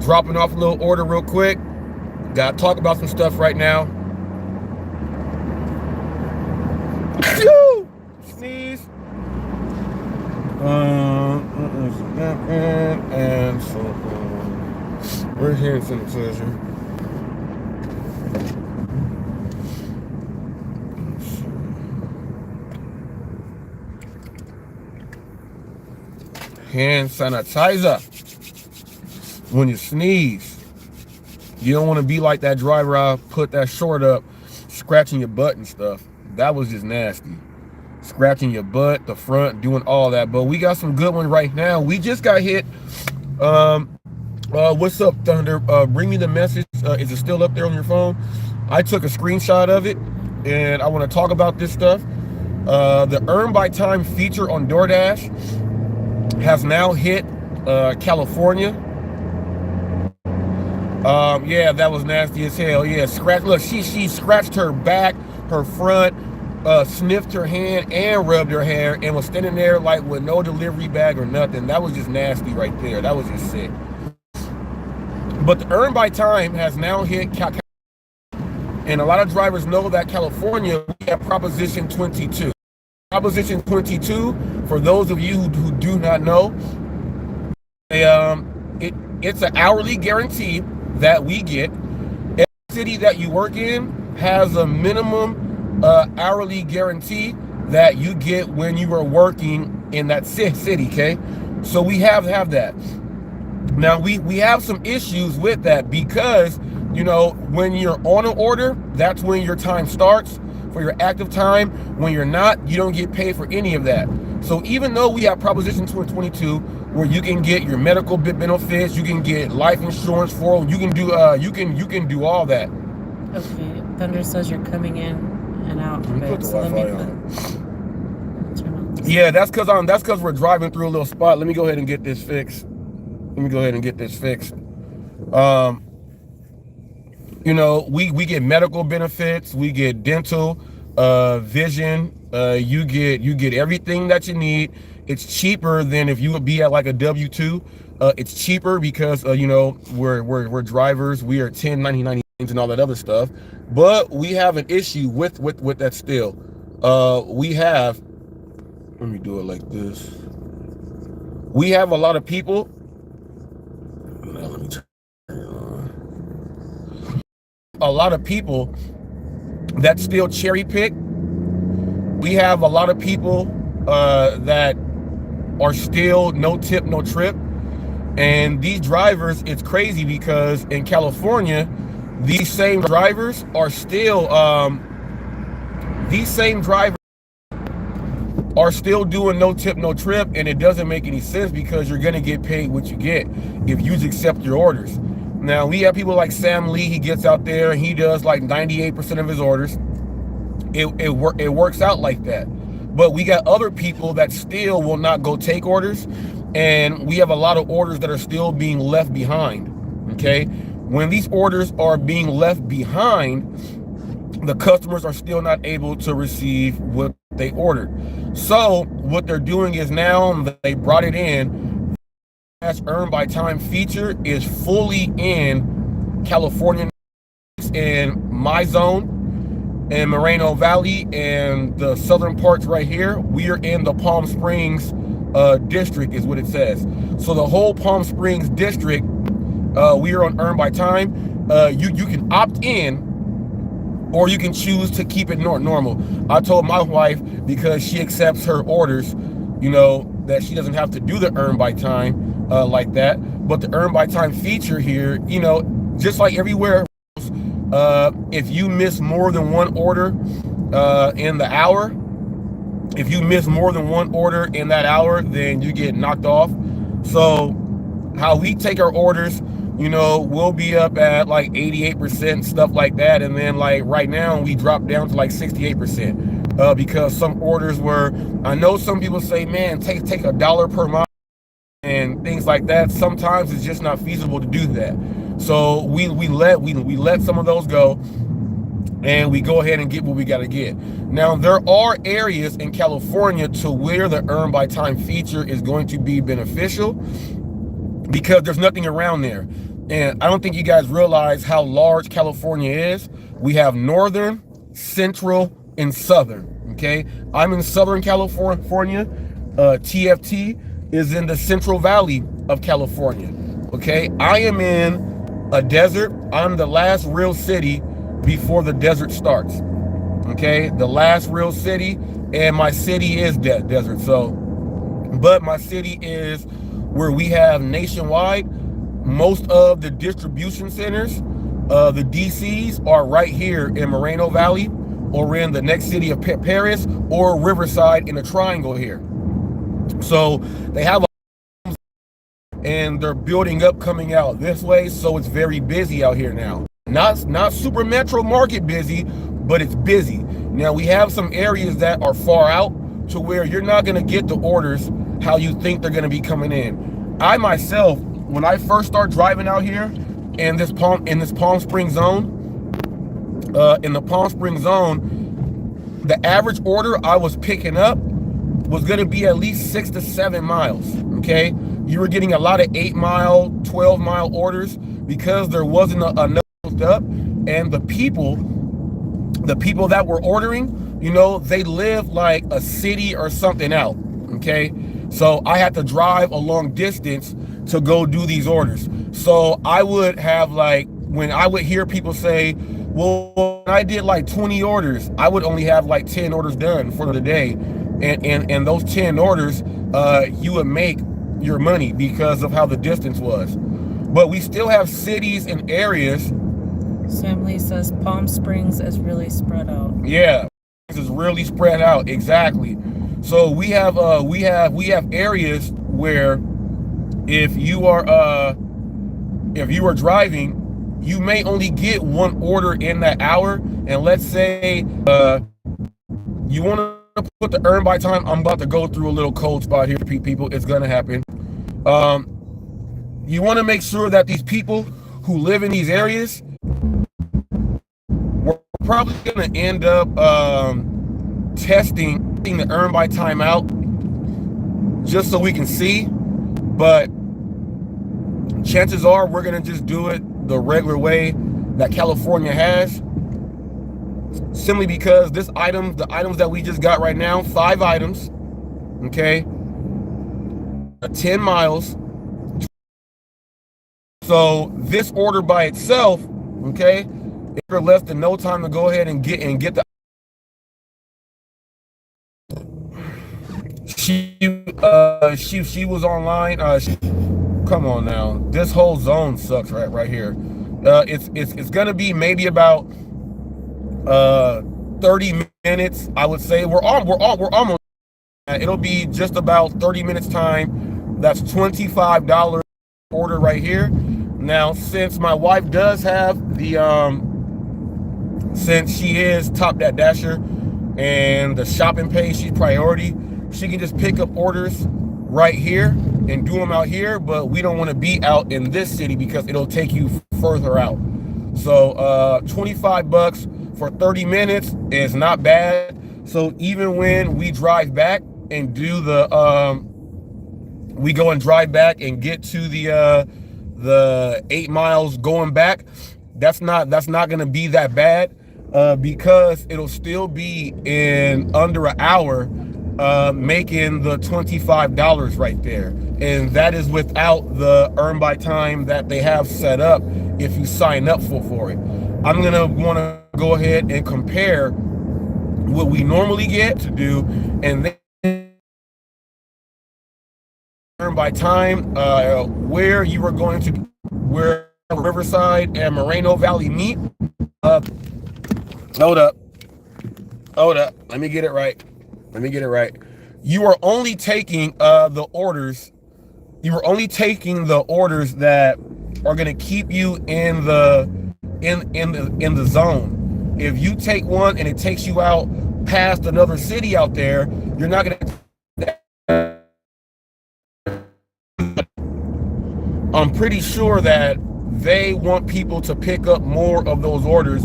dropping off a little order real quick. Gotta talk about some stuff right now. Sneeze. And so we're here in sanitizer. Hand sanitizer when you sneeze. You don't want to be like that driver I put that short up, scratching your butt and stuff. That was just nasty. Scratching your butt, the front, doing all that. But we got some good ones right now. We just got hit. What's up, Thunder? Bring me the message. Is it still up there on your phone? I took a screenshot of it, and I want to talk about this stuff. The Earn by Time feature on DoorDash has now hit California. Yeah, that was nasty as hell. Yeah, look, she scratched her back, her front, sniffed her hand and rubbed her hair, and was standing there like with no delivery bag or nothing. That was just nasty right there. That was just sick. But the Earn by Time has now hit California, and a lot of drivers know that California, we have Proposition 22. Proposition 22, for those of you who do not know, it's an hourly guarantee that we get. Every city that you work in has a minimum hourly guarantee that you get when you are working in that city, okay? So we have that. Now we have some issues with that because, you know, when you're on an order, that's when your time starts for your active time. When you're not, you don't get paid for any of that. So even though we have Proposition 22, where you can get your medical benefits, you can get life insurance for, you can do all that. Okay, Thunder says you're coming in and out. Let me put the Wi-Fi on. Yeah, that's because we're driving through a little spot. Let me go ahead and get this fixed. You know, we get medical benefits, we get dental, vision, you get everything that you need. It's cheaper than if you would be at like a W-2. It's cheaper because you know, we're drivers, we are 1099 and all that other stuff. But we have an issue with that still. We have, let me do it like this. We have a lot of people. Now let me turn it on. A lot of people that still cherry pick. We have a lot of people that are still no tip, no trip. And these drivers, it's crazy because in California, these same drivers are still doing no tip, no trip, and it doesn't make any sense because you're gonna get paid what you get if you accept your orders. Now we have people like Sam Lee. He gets out there and he does like 98% of his orders. It works out like that. But we got other people that still will not go take orders, and we have a lot of orders that are still being left behind. Okay, when these orders are being left behind, the customers are still not able to receive what they ordered. So what they're doing is now they brought it in. That Earn by Time feature is fully in California and my zone in Moreno Valley and the southern parts right here. We are in the Palm Springs district is what it says. So the whole Palm Springs district, we are on Earn by Time. You can opt in, or you can choose to keep it normal. I told my wife, because she accepts her orders, you know, that she doesn't have to do the Earn by Time like that. But the Earn by Time feature here, you know, just like everywhere else, if you miss more than one order in the hour, if you miss more than one order in that hour, then you get knocked off. So how we take our orders, you know, we'll be up at like 88%, stuff like that. And then like right now we drop down to like 68% because some orders were, I know some people say, man, take $1 per mile and things like that. Sometimes it's just not feasible to do that. So we let some of those go, and we go ahead and get what we got to get. Now, there are areas in California to where the Earn by Time feature is going to be beneficial because there's nothing around there. And I don't think you guys realize how large California is. We have northern, central, and southern. Okay, I'm in Southern California. TFT is in the Central Valley of California. Okay, I am in a desert. I'm the last real city before the desert starts. Okay, the last real city, and my city is desert. So, but my city is where we have nationwide. Most of the distribution centers, the DCs, are right here in Moreno Valley, or in the next city of Paris, or Riverside in a triangle here. So they have, and they're building up coming out this way, so it's very busy out here now. Not super metro market busy, but it's busy. Now we have some areas that are far out to where you're not going to get the orders how you think they're going to be coming in. I myself, when I first start driving out here in this Palm Springs zone, the average order I was picking up was going to be at least 6 to 7 miles. Okay, you were getting a lot of 8-mile, 12-mile orders because there wasn't enough up, and the people that were ordering, you know, they live like a city or something out. Okay, so I had to drive a long distance to go do these orders. So I would have, like, when I would hear people say, well, when I did like 20 orders, I would only have like 10 orders done for the day. And those 10 orders, you would make your money because of how the distance was. But we still have cities and areas. Sam Lee says Palm Springs is really spread out. Yeah, it's really spread out, exactly. So we have areas where if you are driving, you may only get one order in that hour. And let's say you want to put the earn by time. I'm about to go through a little cold spot here, people. It's gonna happen. You want to make sure that these people who live in these areas, we're probably gonna end up testing the earn by time out just so we can see. But chances are we're gonna just do it the regular way that California has, simply because the items that we just got right now, 5 items, okay, 10 miles. So this order by itself, okay, it's less than no time to go ahead and get the. She was online. Come on now, this whole zone sucks right here. It's gonna be maybe about 30 minutes, I would say. We're almost. It'll be just about 30 minutes time. That's $25 order right here. Now, since my wife does have the since she is Top Dasher and the shopping page, she's priority, she can just pick up orders right here and do them out here. But we don't want to be out in this city because it'll take you further out. So $25 for 30 minutes is not bad. So even when we drive back and do the we go and drive back and get to the 8 miles going back, that's not going to be that bad, because it'll still be in under an hour, making the $25 right there. And that is without the earn by time that they have set up if you sign up for it. I'm gonna want to go ahead and compare what we normally get to do, and then earn by time, where you are going to, where Riverside and Moreno Valley meet. Hold up. Let me get it right. You are only taking the orders. You are only taking the orders that are going to keep you in the zone. If you take one and it takes you out past another city out there, you're not going to. I'm pretty sure that they want people to pick up more of those orders,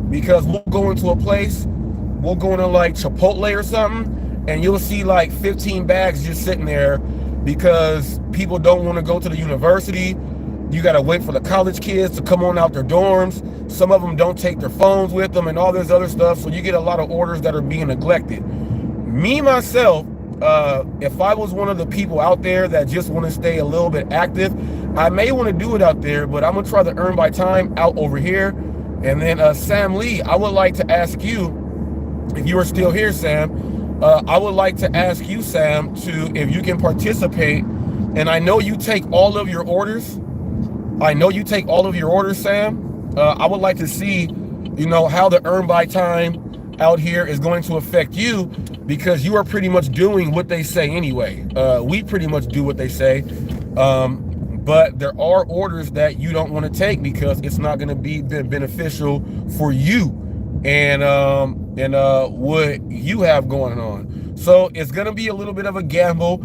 because we'll go into a place, we'll go into like Chipotle or something, and you'll see like 15 bags just sitting there because people don't want to go to the university, You got to wait for the college kids to come on out their dorms. Some of them don't take their phones with them and all this other stuff. So you get a lot of orders that are being neglected. Me, myself, if I was one of the people out there that just want to stay a little bit active, I may want to do it out there, but I'm going to try to earn by time out over here. And then Sam Lee, I would like to ask you, if you are still here, Sam, I would like to ask you, Sam, if you can participate. And I know you take all of your orders. I know you take all of your orders, Sam. I would like to see, how the earn by time out here is going to affect you, because you are pretty much doing what they say anyway. We pretty much do what they say. But there are orders that you don't want to take because it's not going to be beneficial for you and what you have going on. So it's going to be a little bit of a gamble.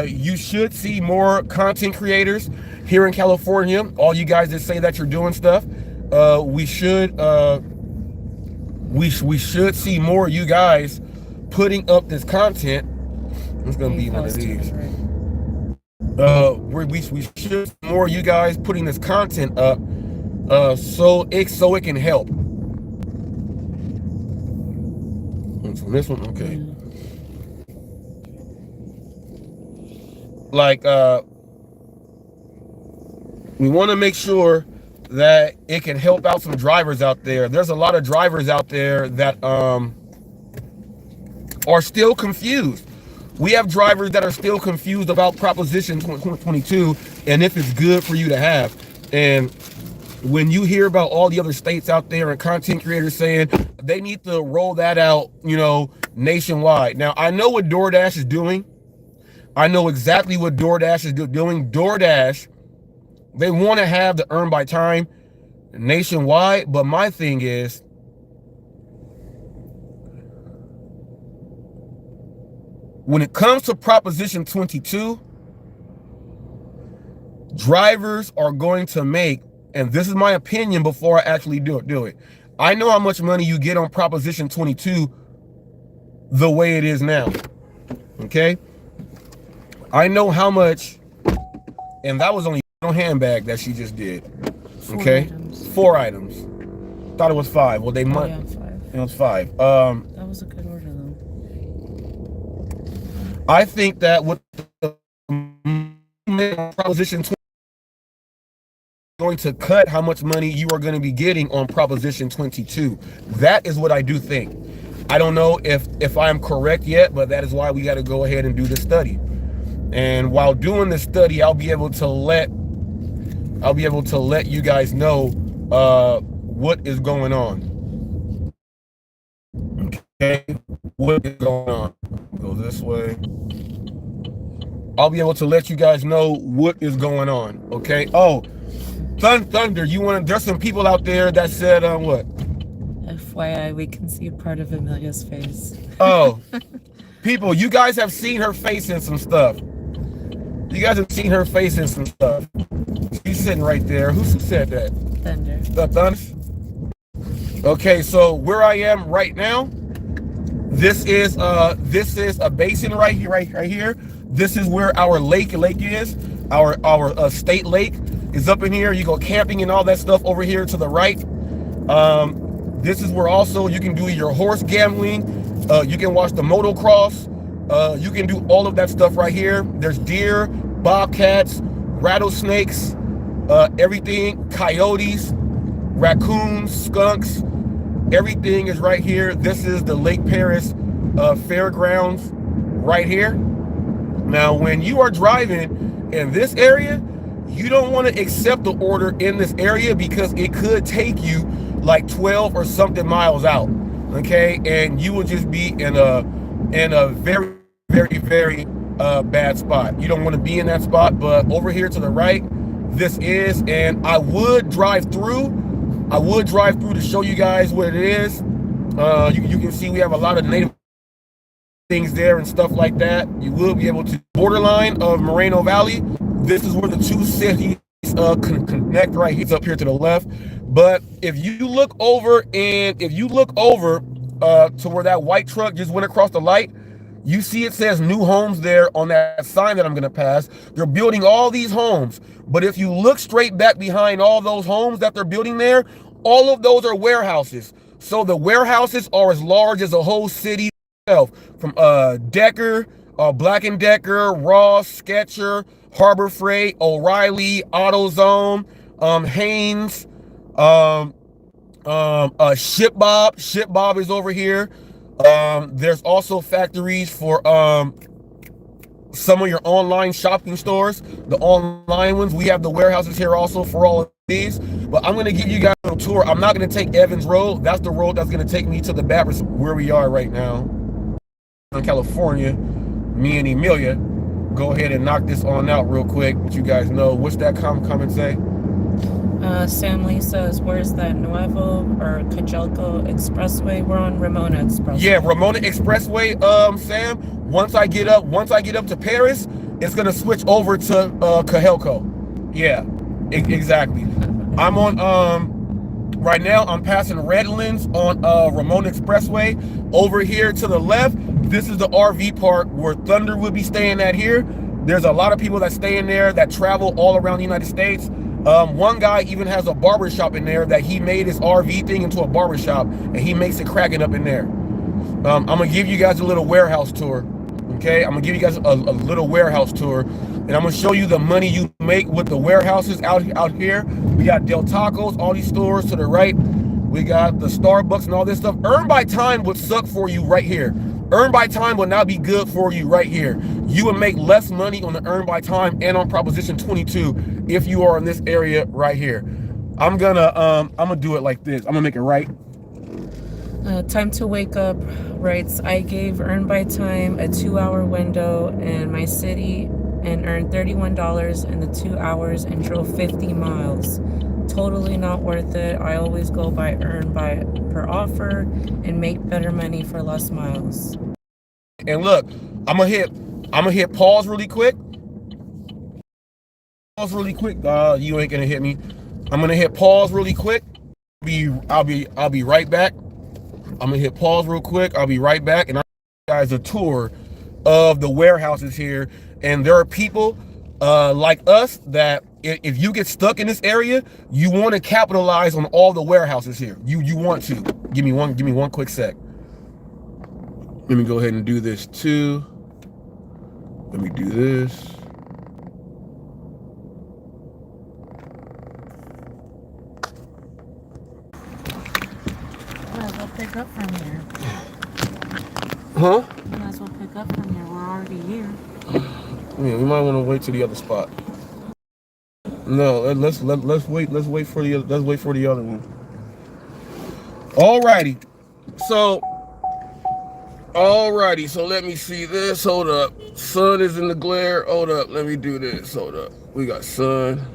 You should see more content creators here in California. All you guys that say that you're doing stuff, we should see more of you guys putting up this content. It's gonna be one of these. We should see more of you guys putting this content up, so it can help. So this one, okay. Like, we want to make sure that it can help out some drivers out there. There's a lot of drivers out there that are still confused. We have drivers that are still confused about Proposition 22 and if it's good for you to have. And when you hear about all the other states out there and content creators saying they need to roll that out, nationwide. Now, I know what DoorDash is doing. I know exactly what DoorDash is doing. DoorDash, they want to have the earn by time nationwide. But my thing is, when it comes to Proposition 22, drivers are going to make, and this is my opinion before I actually do it. I know how much money you get on Proposition 22 the way it is now. Okay? I know how much, and that was only a handbag that she just did. Okay? 4 items. Thought it was 5. Well, they might. Yeah, 5. It was 5. That was a good order, though. I think that with the Proposition 20 going to cut how much money you are going to be getting on Proposition 22. That is what I do think. I don't know if I'm correct yet, but that is why we got to go ahead and do this study. And while doing this study, I'll be able to let you guys know what is going on. Okay, what is going on? Go this way. I'll be able to let you guys know what is going on. Okay. Oh, Thunder, there's some people out there that said what? FYI, we can see part of Amelia's face. Oh, people, you guys have seen her face in some stuff. She's sitting right there. Who said that? Thunder. The Thunder? Okay, so where I am right now, this is a basin right here. This is where our lake is. Our state lake is up in here. You go camping and all that stuff over here to the right. This is where also you can do your horse gambling. You can watch the motocross. You can do all of that stuff right here. There's deer, bobcats, rattlesnakes, everything, coyotes, raccoons, skunks. Everything is right here. This is the Lake Paris fairgrounds right here. Now, when you are driving in this area, you don't want to accept the order in this area because it could take you like 12 or something miles out. Okay, and you will just be in a very, very, very bad spot. You don't want to be in that spot. But over here to the right, this is, and I would drive through to show you guys what it is. You can see we have a lot of native things there and stuff like that. You will be able to borderline of Moreno Valley. This is where the two cities connect right here. It's up here to the left. But if you look over to where that white truck just went across the light, You see it says new homes there on that sign that I'm gonna pass. They're building all these homes. But if you look straight back behind all those homes that they're building there, all of those are warehouses. So the warehouses are as large as a whole city itself. From Decker, Black & Decker, Ross, Sketcher, Harbor Freight, O'Reilly, AutoZone, Haynes, ShipBob. ShipBob is over here. There's also factories for some of your online shopping stores, the online ones. We have the warehouses here also for all of these. But I'm going to give you guys a little tour. I'm not going to take Evans Road. That's the road that's going to take me to the Babbers, where we are right now in California. Me and Emilia. Go ahead and knock this on out real quick. But you guys know, what's that comment say? Sam Lee says, where's that Nuevo or Cajelco Expressway? We're on Ramona Expressway. Yeah, Ramona Expressway, Sam. Once I get up to Paris, it's gonna switch over to Cajelco. Yeah, exactly. I'm on right now I'm passing Redlands on Ramona Expressway. Over here to the left, this is the RV park where Thunder will be staying at here. There's a lot of people that stay in there that travel all around the United States. One guy even has a barber shop in there that he made his RV thing into a barber shop, and he makes it cracking up in there. I'm gonna give you guys a little warehouse tour. Okay, I'm gonna give you guys a little warehouse tour, and I'm gonna show you the money you make with the warehouses out here. We got Del Tacos, all these stores to the right. We got the Starbucks and all this stuff. Earn by time would suck for you right here. Earn by time would not be good for you right here. You would make less money on the earn by time and on Proposition 22 if you are in this area right here. I'm gonna do it like this. I'm gonna make it right. Time to Wake Up writes, I gave Earn by Time a 2-hour window in my city and earned $31 in the 2 hours and drove 50 miles. Totally not worth it. I always go by earn by per offer and make better money for less miles. And look, I'm gonna hit pause really quick. Pause really quick. You ain't gonna hit me. I'm gonna hit pause really quick. I'll be right back. I'm gonna hit pause real quick. I'll be right back, and I'll give you guys a tour of the warehouses here. And there are people like us that if you get stuck in this area, you want to capitalize on all the warehouses here. You want to. Give me one quick sec. Let me go ahead and do this too. Let me do this. Might as well pick up from here. Huh? Might as well pick up from here. We're already here. Yeah, we might want to wait to the other spot. No, let's wait. Let's wait for the other one. Alrighty. So let me see this. Hold up. Sun is in the glare. Hold up. Let me do this. Hold up. We got sun.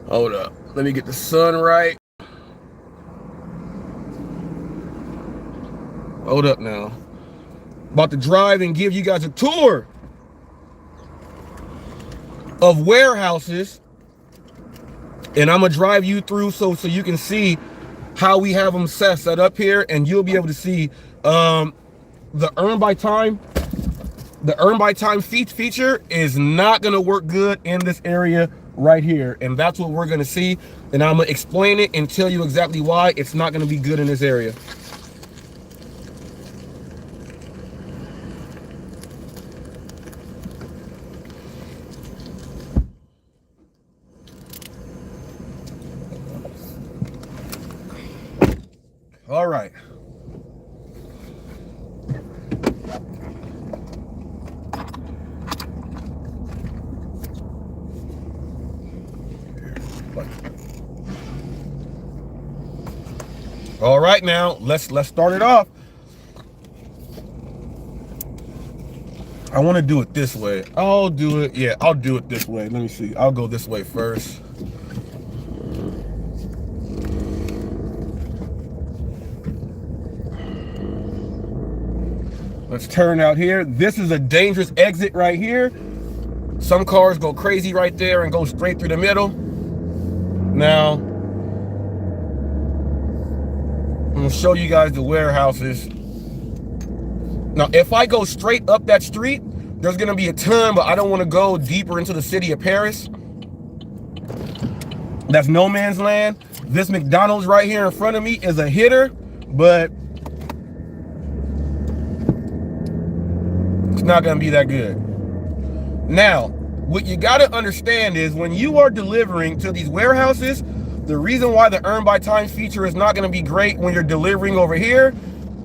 Hold up. Let me get the sun right. Hold up now. About to drive and give you guys a tour of warehouses, and I'm gonna drive you through so you can see how we have them set up here, and you'll be able to see the earn by time. The earn by time feature is not gonna work good in this area right here, and that's what we're gonna see. And I'm gonna explain it and tell you exactly why it's not gonna be good in this area. All right. All right, now let's start it off. I want to do it this way. I'll do it. Yeah, I'll do it this way. Let me see. I'll go this way first. Let's turn out here. This is a dangerous exit right here. Some cars go crazy right there and go straight through the middle. Now, I'm gonna show you guys the warehouses Now, if I go straight up that street, there's gonna be a ton, but I don't want to go deeper into the city of Paris. That's no man's land. This McDonald's right here in front of me is a hitter, but it's not gonna be that good. Now, what you gotta understand is when you are delivering to these warehouses, the reason why the earn by time feature is not gonna be great when you're delivering over here,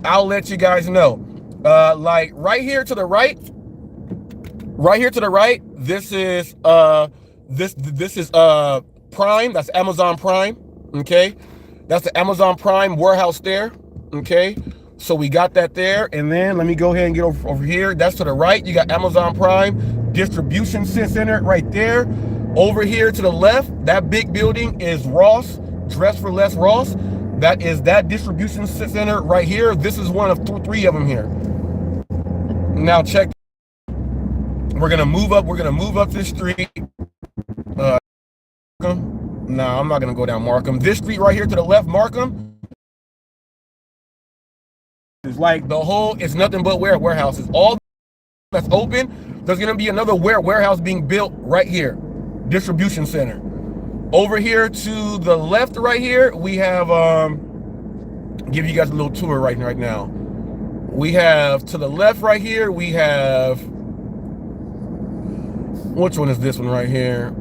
I'll let you guys know. Like right here to the right, this is this is Prime. That's Amazon Prime. Okay, that's the Amazon Prime warehouse there. Okay, so we got that there, and then let me go ahead and get over here. That's to the right. You got Amazon Prime distribution center right there. Over here to the left, that big building is Ross, Dress for Less Ross. That is that distribution center right here. This is one of three of them here. Now check. We're gonna move up. We're gonna move up this street. No, I'm not gonna go down Markham. This street right here to the left, Markham, is like the whole. It's nothing but warehouses. All that's open. There's gonna be another warehouse being built right here, distribution center. Over here to the left, right here, we have. Give you guys a little tour right now. We have to the left right here. We have. Which one is this one right here?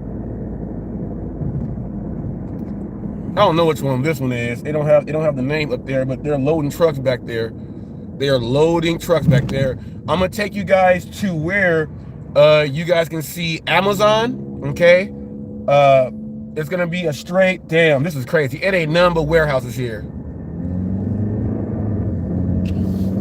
I don't know which one this one is. They don't have the name up there, but they're loading trucks back there. They are loading trucks back there. I'm gonna take you guys to where you guys can see Amazon. Okay, it's gonna be a straight. Damn, this is crazy. It ain't none but warehouses here.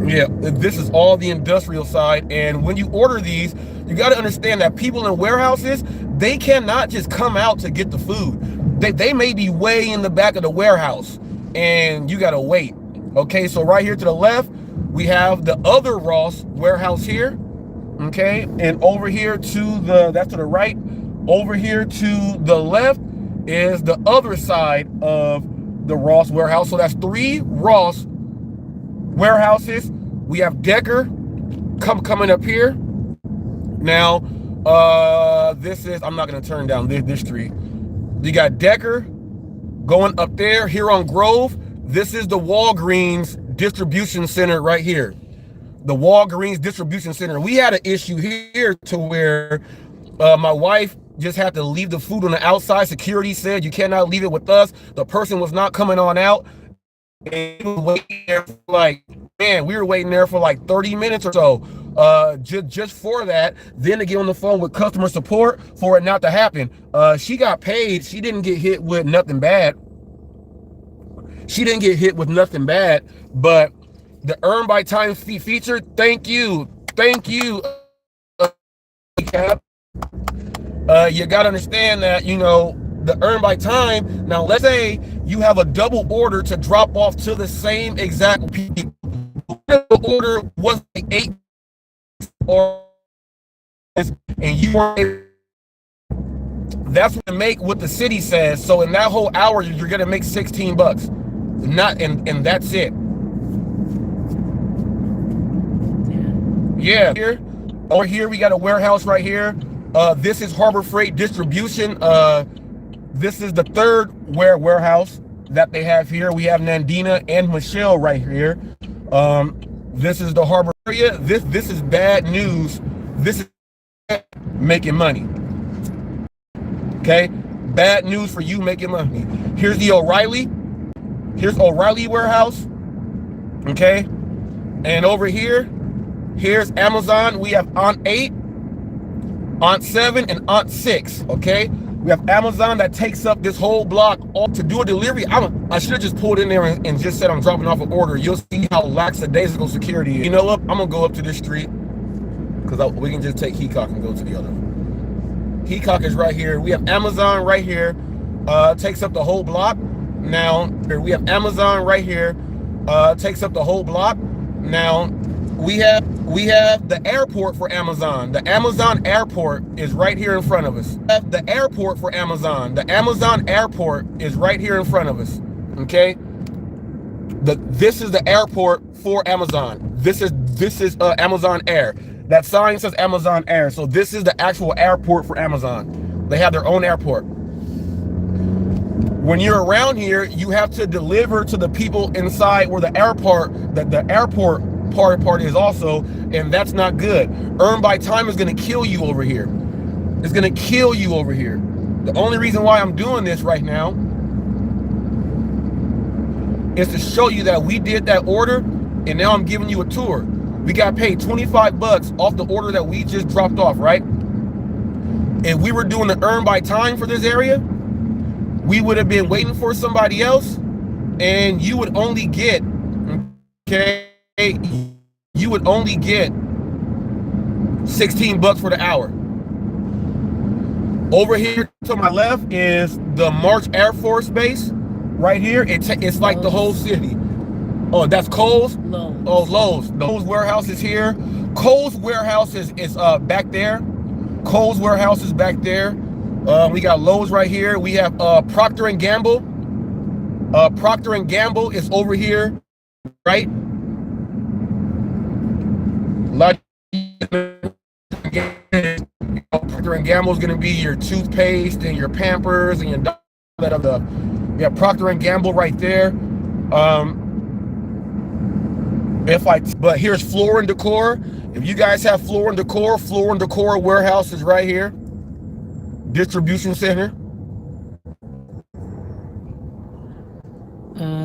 Yeah, this is all the industrial side. And when you order these, you got to understand that people in warehouses, they cannot just come out to get the food. They may be way in the back of the warehouse and you got to wait. Okay, so right here to the left, we have the other Ross warehouse here. Okay, and over here to the, that's to the right, over here to the left is the other side of the Ross warehouse. So that's 3 Ross warehouses. We have Decker coming up here. Now, this is, I'm not gonna turn down this street. You got Decker going up there here on Grove. This is the Walgreens distribution center right here. The Walgreens distribution center. We had an issue here to where my wife just had to leave the food on the outside. Security said you cannot leave it with us. The person was not coming on out. And we were waiting there for like, man, we were waiting there for like 30 minutes or so. Just for that, then to get on the phone with customer support for it not to happen. She got paid. She didn't get hit with nothing bad. But the earn by time fee feature, thank you. Cap. You got to understand that, you know, the earn by time. Now, let's say you have a double order to drop off to the same exact people. The order was like 8 or and you weren't. That's what the city says. So in that whole hour, you're gonna make $16. Not and that's it. Yeah. Here, over here, we got a warehouse right here. This is Harbor Freight Distribution. This is the 3rd warehouse that they have here. We have Nandina and Michelle right here. This is the harbor area. This is bad news. This is making money. Okay, bad news for you making money. Here's the O'Reilly. Here's O'Reilly warehouse. Okay, and over here, here's Amazon. We have Aunt 8, Aunt 7, and Aunt 6. Okay. We have Amazon that takes up this whole block. All to do a delivery, I should have just pulled in there and just said I'm dropping off an order. You'll see how lackadaisical security is. You know what? I'm gonna go up to this street because we can just take Heacock and go to the other one. Heacock is right here. We have Amazon right here. Takes up the whole block. Now we have Amazon right here. Takes up the whole block. Now we have the airport for Amazon. The Amazon airport is right here in front of us. The airport for Amazon. The Amazon airport is right here in front of us. Okay. This is the airport for Amazon. This is Amazon Air. That sign says Amazon Air. So this is the actual airport for Amazon. They have their own airport. When you're around here, you have to deliver to the people inside where the airport part is also, and that's not good. Earn by time is going to kill you over here. It's going to kill you over here. The only reason why I'm doing this right now is to show you that we did that order, and now I'm giving you a tour. We got paid 25 bucks off the order that we just dropped off, right? If we were doing the earn by time for this area, we would have been waiting for somebody else, and you would only get, okay, you would only get 16 bucks for the hour. Over here to my left is the March Air Force Base. Right here, it's like the whole city. Oh, that's Kohl's? Lowe's. Oh, Lowe's. The Lowe's warehouse is here. Kohl's warehouse is back there. Kohl's warehouse is back there. We got Lowe's right here. We have Procter & Gamble. Procter & Gamble is over here, right? Procter & Gamble is going to be your toothpaste and your Pampers and your that of the. We have Procter & Gamble right there. But here's Floor & Decor. If you guys have Floor & Decor warehouse is right here. Distribution center.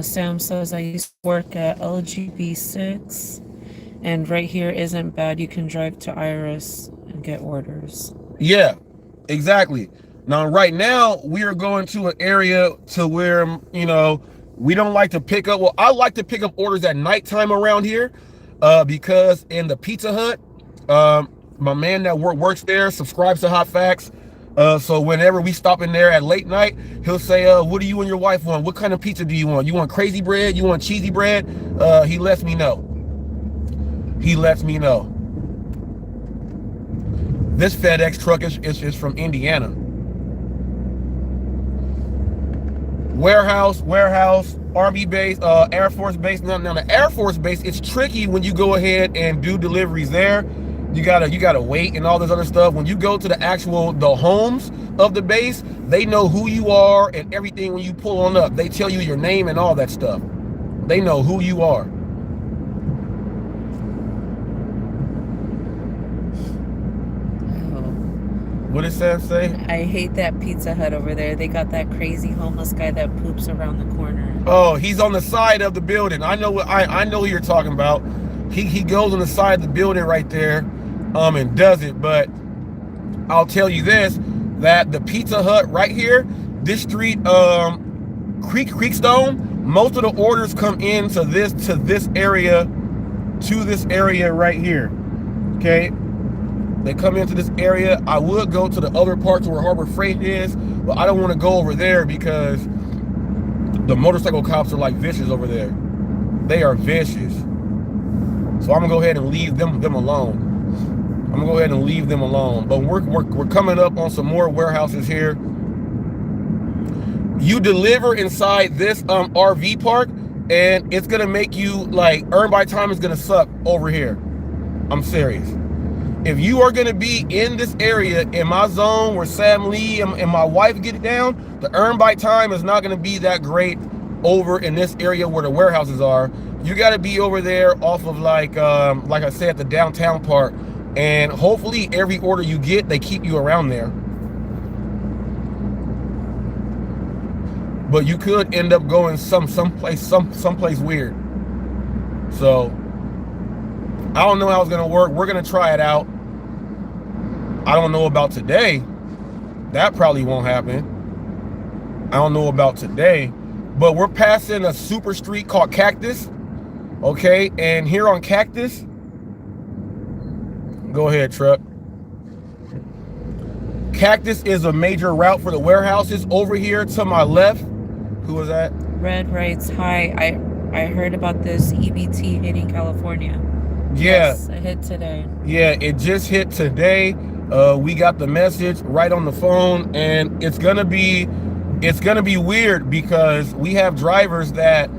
Sam says, I used to work at LGB6, and right here isn't bad. You can drive to Iris and get orders. Yeah, exactly. Now, right now, we are going to an area to where, you know, we don't like to pick up. Well, I like to pick up orders at nighttime around here because in the Pizza Hut, my man that works there subscribes to HotFacts. So whenever we stop in there at late night, he'll say, what do you and your wife want? What kind of pizza do you want? You want crazy bread? You want cheesy bread? He lets me know. He lets me know. This FedEx truck is from Indiana. Warehouse, Army base, Air Force base. Now the Air Force base, it's tricky when you go ahead and do deliveries there. You gotta wait and all this other stuff. When you go to the homes of the base, they know who you are and everything. When you pull on up, they tell you your name and all that stuff. They know who you are. What did Sam say? I hate that Pizza Hut over there. They got that crazy homeless guy that poops around the corner. Oh, he's on the side of the building. I know what I know who you're talking about. He goes on the side of the building right there, and does it. But I'll tell you this: that the Pizza Hut right here, this street, Creekstone, most of the orders come into this area right here. Okay. They come into this area. I would go to the other parts where Harbor Freight is, but I don't want to go over there because the motorcycle cops are like vicious over there. They are vicious. So I'm gonna go ahead and leave them alone. I'm gonna go ahead and leave them alone. But we're coming up on some more warehouses here. You deliver inside this RV park, and it's gonna make you like earn by time is gonna suck over here. I'm serious. If you are going to be in this area, in my zone where Sam Lee and my wife get it down, the earn by time is not going to be that great over in this area where the warehouses are. You got to be over there off of like I said, the downtown part. And hopefully every order you get, they keep you around there. But you could end up going someplace weird. So I don't know how it's gonna work. We're gonna try it out. I don't know about today. That probably won't happen. I don't know about today. But we're passing a super street called Cactus. Okay, and here on Cactus, go ahead, truck. Cactus is a major route for the warehouses. Over here to my left, who was that? Red writes, hi, I heard about this EBT hitting California. Yeah, yes, it hit today. Yeah, it just hit today. We got the message right on the phone, and it's gonna be weird because we have drivers that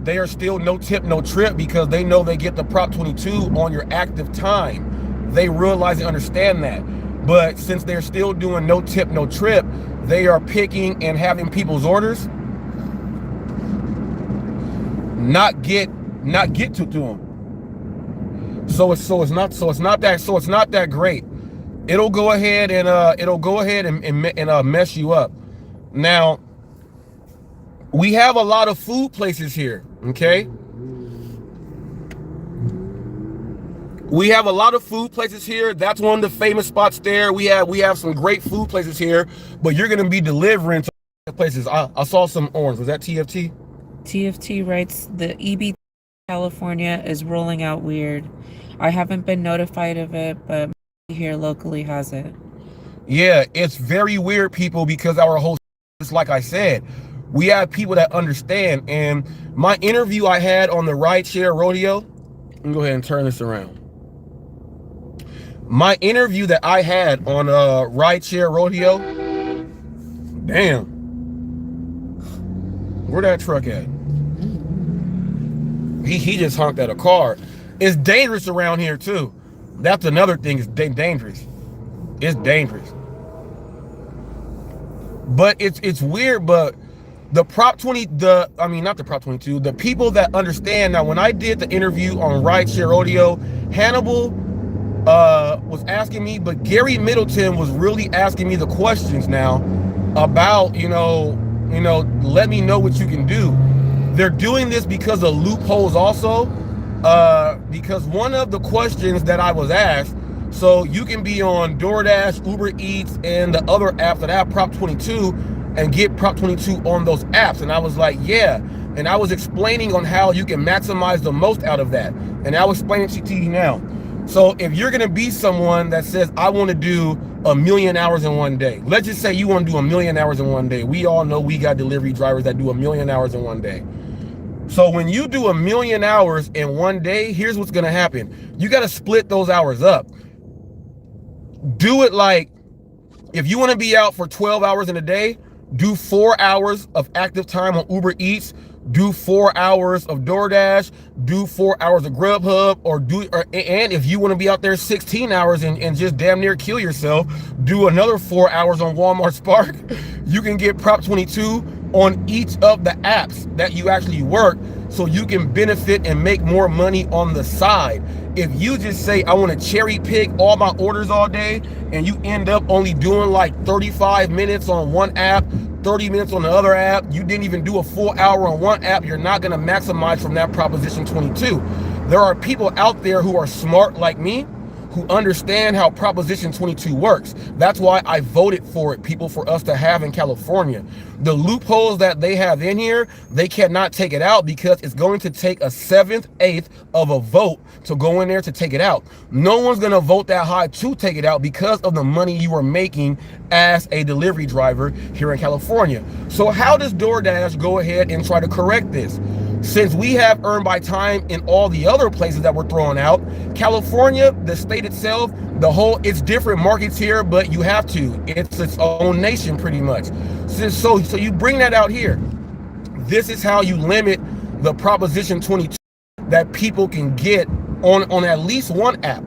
they are still no tip, no trip because they know they get the Prop 22 on your active time. They realize and understand that. But since they're still doing no tip, no trip, they are picking and having people's orders not get to them. So it's not that great. It'll go ahead and mess you up. Now, we have a lot of food places here, okay? We have a lot of food places here. That's one of the famous spots there. We have some great food places here, but you're gonna be delivering to places. I saw some orange. Was that TFT? TFT writes, the EB California is rolling out weird. I haven't been notified of it, but here locally has it. Yeah, it's very weird, people, because our whole, just like I said, we have people that understand. And my interview I had on the rideshare rodeo, let me go ahead and turn this around. My interview that I had on rideshare rodeo, damn, where that truck at? He just honked at a car. It's dangerous around here too. That's another thing. It's dangerous. It's dangerous. But it's weird. But the Prop 20, not the Prop 22, the people that understand. Now, when I did the interview on rideshare rodeo, Hannibal was asking me, but Gary Middleton was really asking me the questions now about, let me know what you can do. They're doing this because of loopholes also, because one of the questions that I was asked, so you can be on DoorDash, Uber Eats, and the other apps that have Prop 22 and get Prop 22 on those apps. And I was like, yeah. And I was explaining on how you can maximize the most out of that. And I'll explain it to you now. So if you're gonna be someone that says, I wanna do 1 million hours in one day. Let's just say you wanna do 1 million hours in one day. We all know we got delivery drivers that do 1 million hours in one day. So when you do 1 million hours in one day, here's what's gonna happen. You gotta split those hours up. Do it like, if you wanna be out for 12 hours in a day, do 4 hours of active time on Uber Eats, do 4 hours of DoorDash, do 4 hours of Grubhub, and if you want to be out there 16 hours and just damn near kill yourself, do another 4 hours on Walmart Spark. You can get Prop 22 on each of the apps that you actually work, so you can benefit and make more money on the side. If you just say, I want to cherry pick all my orders all day, and you end up only doing like 35 minutes on one app, 30 minutes on the other app, you didn't even do a full hour on one app, you're not going to maximize from that Proposition 22. There are people out there who are smart like me, who understand how Proposition 22 works. That's why I voted for it, people, for us to have in California. The loopholes that they have in here, they cannot take it out because it's going to take a 1/7 of a vote to go in there to take it out. No one's gonna vote that high to take it out because of the money you are making as a delivery driver here in California. So how does DoorDash go ahead and try to correct this? Since we have earned by time in all the other places that we're throwing out, California, the state itself, it's different markets here, but you have to. It's its own nation pretty much. So you bring that out here. This is how you limit the Proposition 22 that people can get on at least one app.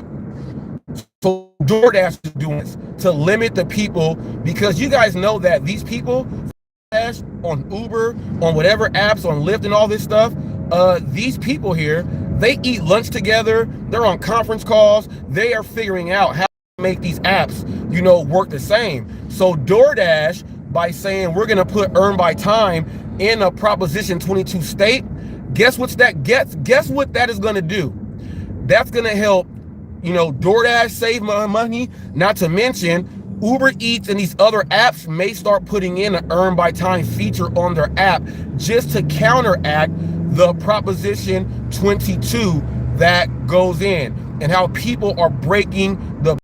So DoorDash is doing this to limit the people, because you guys know that these people on Uber, on whatever apps, on Lyft and all this stuff, these people here, they eat lunch together, they're on conference calls, they are figuring out how to make these apps, work the same. So DoorDash, by saying we're gonna put earn by time in a Proposition 22 state, guess what that is gonna do? That's gonna help, DoorDash save money, not to mention Uber Eats and these other apps may start putting in an earn by time feature on their app just to counteract the Proposition 22 that goes in, and how people are breaking the,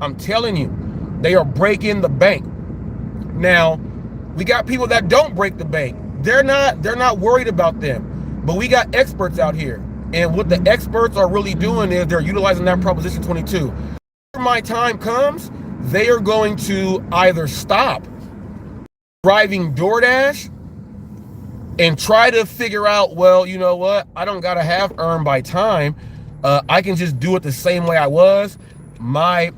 I'm telling you, they are breaking the bank. Now, we got people that don't break the bank. They're not worried about them, but we got experts out here. And what the experts are really doing is they're utilizing that Proposition 22. When my time comes, they are going to either stop driving DoorDash, and try to figure out, well, you know what? I don't gotta have earn by time. I can just do it the same way I was. My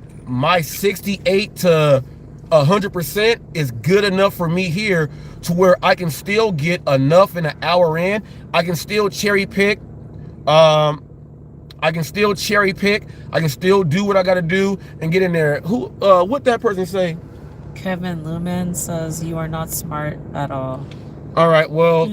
68 to 100% is good enough for me here to where I can still get enough in an hour in. I can still cherry pick. I can still cherry pick. I can still do what I gotta do and get in there. Who? What that person say? Kevin Lumen says you are not smart at all. All right, well,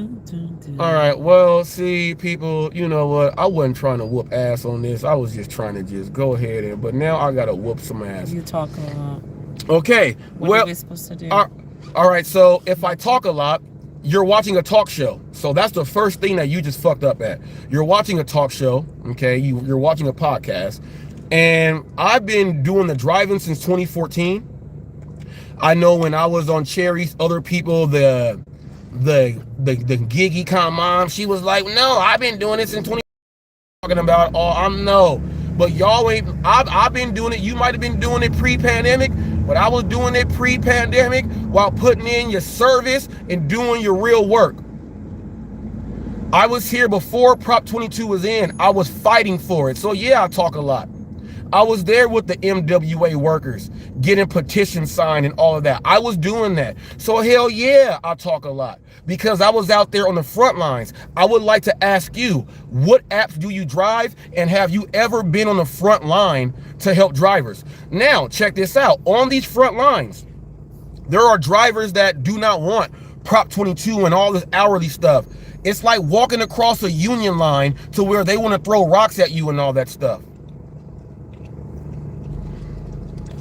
all right, well, see, people, you know what? I wasn't trying to whoop ass on this. I was just trying to just go ahead and, but now I gotta whoop some ass. You talk a lot. Okay, what are we supposed to do? All right, so if I talk a lot, you're watching a talk show. So that's the first thing that you just fucked up at. You're watching a talk show, okay? You're watching a podcast. And I've been doing the driving since 2014. I know when I was on Cherries, other people, the gig econ mom, she was like, no, I've been doing it since 2014. Talking about, oh, I'm no. But y'all ain't, I've been doing it. You might have been doing it pre-pandemic, but I was doing it pre-pandemic while putting in your service and doing your real work. I was here before Prop 22 was in. I was fighting for it. So yeah, I talk a lot. I was there with the MWA workers, getting petitions signed and all of that. I was doing that. So hell yeah, I talk a lot because I was out there on the front lines. I would like to ask you, what apps do you drive, and have you ever been on the front line to help drivers? Now, check this out. On these front lines, there are drivers that do not want Prop 22 and all this hourly stuff. It's like walking across a union line to where they want to throw rocks at you and all that stuff.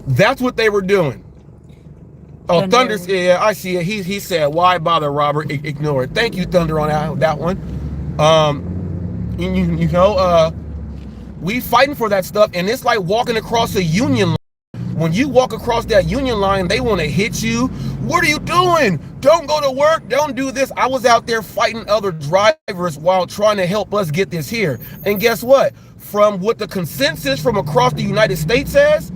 That's what they were doing. Oh, Thunder, yeah, I see it. He said, why bother, Robert? Ignore it. Thank you, Thunder, on that one. You know, we fighting for that stuff, and it's like walking across a union line. When you walk across that union line, they want to hit you. What are you doing? Don't go to work. Don't do this. I was out there fighting other drivers while trying to help us get this here. And guess what? From what the consensus from across the United States says,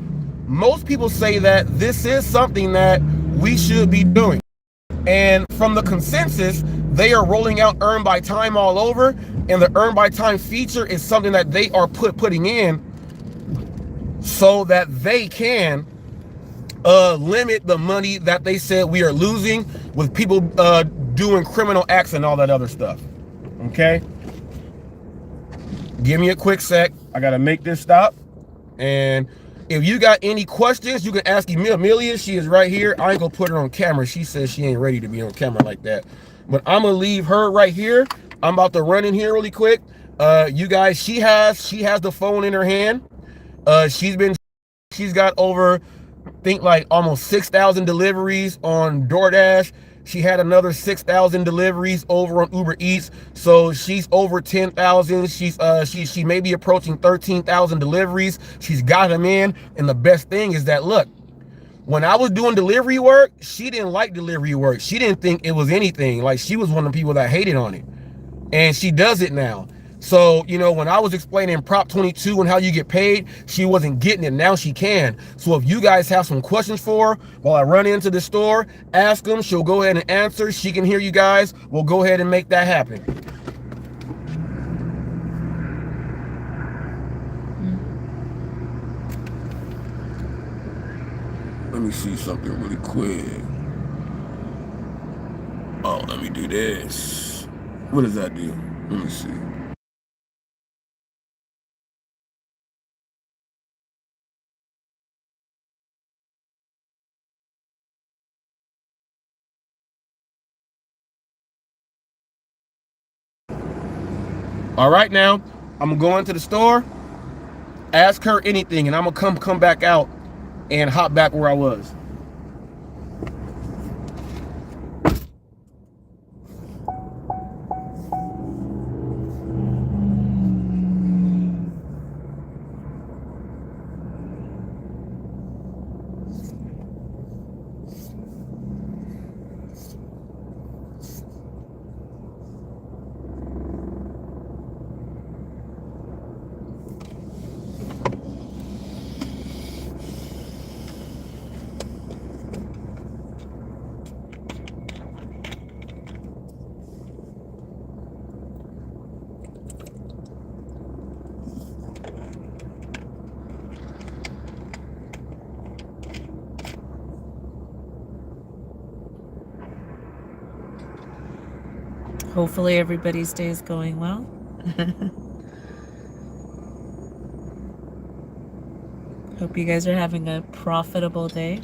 most people say that this is something that we should be doing. And from the consensus, they are rolling out earn by time all over. And the earn by time feature is something that they are putting in so that they can limit the money that they said we are losing with people doing criminal acts and all that other stuff. Okay? Give me a quick sec. I got to make this stop. And if you got any questions, you can ask Amelia. She is right here. I ain't gonna put her on camera. She says she ain't ready to be on camera like that. But I'm gonna leave her right here. I'm about to run in here really quick. You guys, she has the phone in her hand. She's got over, I think, like almost 6,000 deliveries on DoorDash. She had another 6,000 deliveries over on Uber Eats. So she's over 10,000. She may be approaching 13,000 deliveries. She's got them in. And the best thing is that, look, when I was doing delivery work, she didn't like delivery work. She didn't think it was anything. Like, she was one of the people that hated on it. And she does it now. So, you know, when I was explaining Prop 22 and how you get paid, she wasn't getting it. Now she can. So if you guys have some questions for her while I run into the store, ask them. She'll go ahead and answer. She can hear you guys. We'll go ahead and make that happen. Let me see something really quick. Oh, let me do this. What does that do? Let me see. All right, now I'm gonna go into the store, ask her anything, and I'm gonna come back out and hop back where I was. Hopefully everybody's day is going well. Hope you guys are having a profitable day.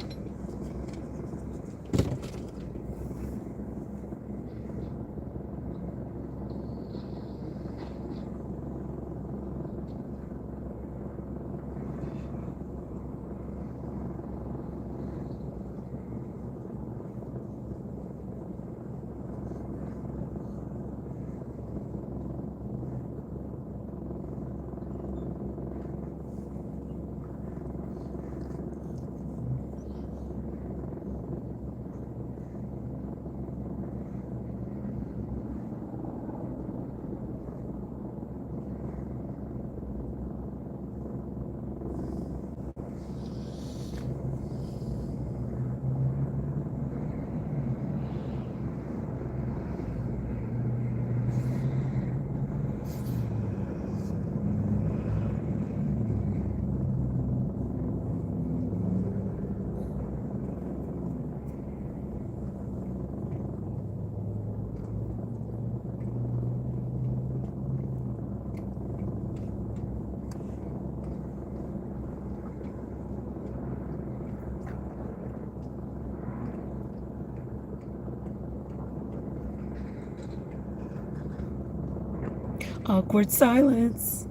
Awkward silence.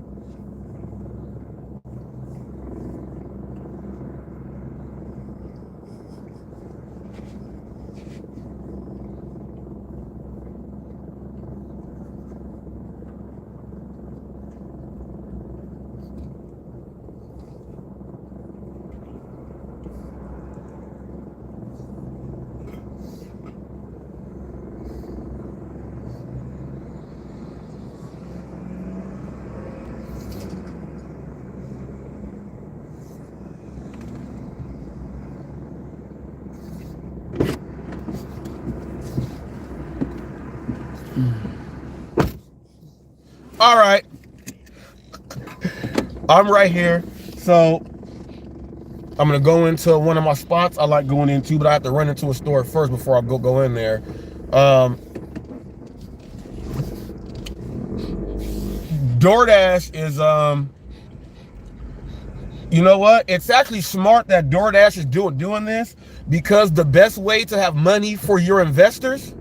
All right, I'm right here. So I'm gonna go into one of my spots I like going into, but I have to run into a store first before I go in there. DoorDash is you know what? It's actually smart that DoorDash is doing this, because the best way to have money for your investors,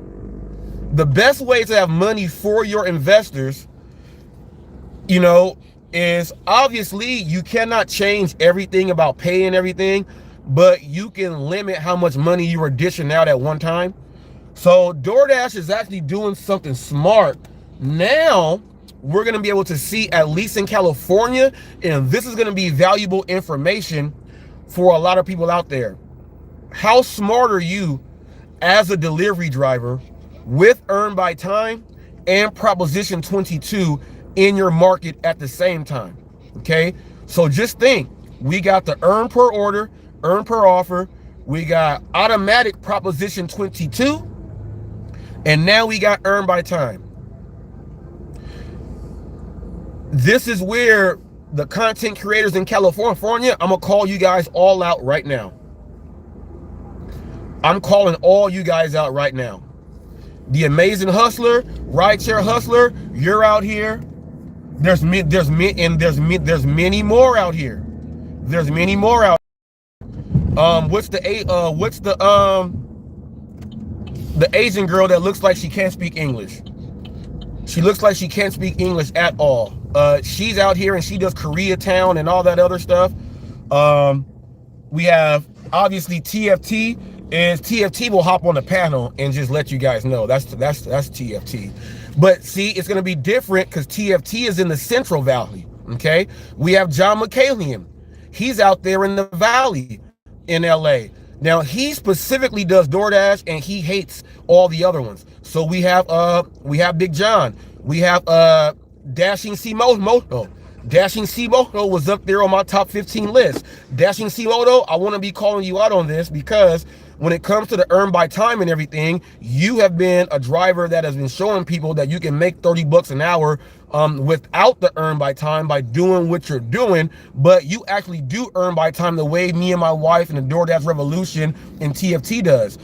you know, is obviously you cannot change everything about pay and everything, but you can limit how much money you are dishing out at one time. So DoorDash is actually doing something smart. Now we're going to be able to see, at least in California, and this is going to be valuable information for a lot of people out there. How smart are you as a delivery driver with Earn by Time and Proposition 22 in your market at the same time? Okay, so just think, we got the earn per order, earn per offer, we got automatic Proposition 22, and now we got Earn by Time. This is where the content creators in California, I'm gonna call you guys all out right now. I'm calling all you guys out right now. The Amazing Hustler, Rideshare Hustler, you're out here. There's many more out here. There's many more out. What's the Asian girl that looks like she can't speak English? She looks like she can't speak English at all. She's out here and she does Koreatown and all that other stuff. We have obviously TFT, and TFT will hop on the panel and just let you guys know that's TFT. But see, it's going to be different because TFT is in the Central Valley. Okay, we have John McCallion. He's out there in the Valley in LA. Now he specifically does DoorDash and he hates all the other ones. So we have Big John. We have Dashing C Moto. Dashing C Moto was up there on my top 15 list. Dashing C Moto, I want to be calling you out on this, because when it comes to the Earn by Time and everything, you have been a driver that has been showing people that you can make 30 bucks an hour without the Earn by Time by doing what you're doing. But you actually do Earn by Time the way me and my wife and the DoorDash Revolution and TFT does.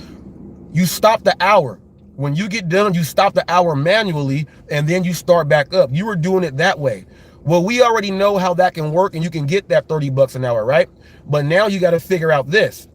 You stop the hour. When you get done, you stop the hour manually, and then you start back up. You were doing it that way. Well, we already know how that can work, and you can get that 30 bucks an hour, right? But now you got to figure out this.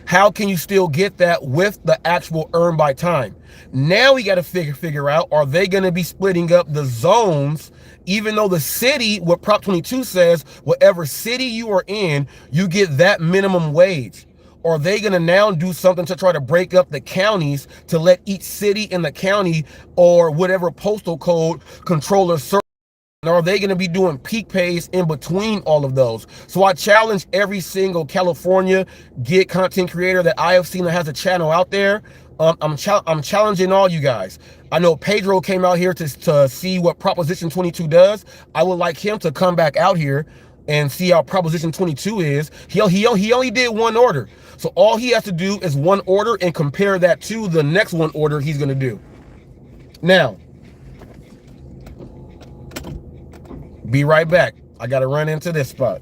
How can you still get that with the actual earn by time? Now we got to figure out, are they going to be splitting up the zones, even though the city, what Prop 22 says, whatever city you are in, you get that minimum wage? Or are they going to now do something to try to break up the counties to let each city in the county or whatever postal code control a certain? Or are they going to be doing peak pays in between all of those? So I challenge every single California gig content creator that I have seen that has a channel out there. I'm challenging all you guys. I know Pedro came out here to see what Proposition 22 does. I would like him to come back out here and see how Proposition 22 is. He only did one order. So all he has to do is one order and compare that to the next one order he's going to do. Now, be right back. I got to run into this spot.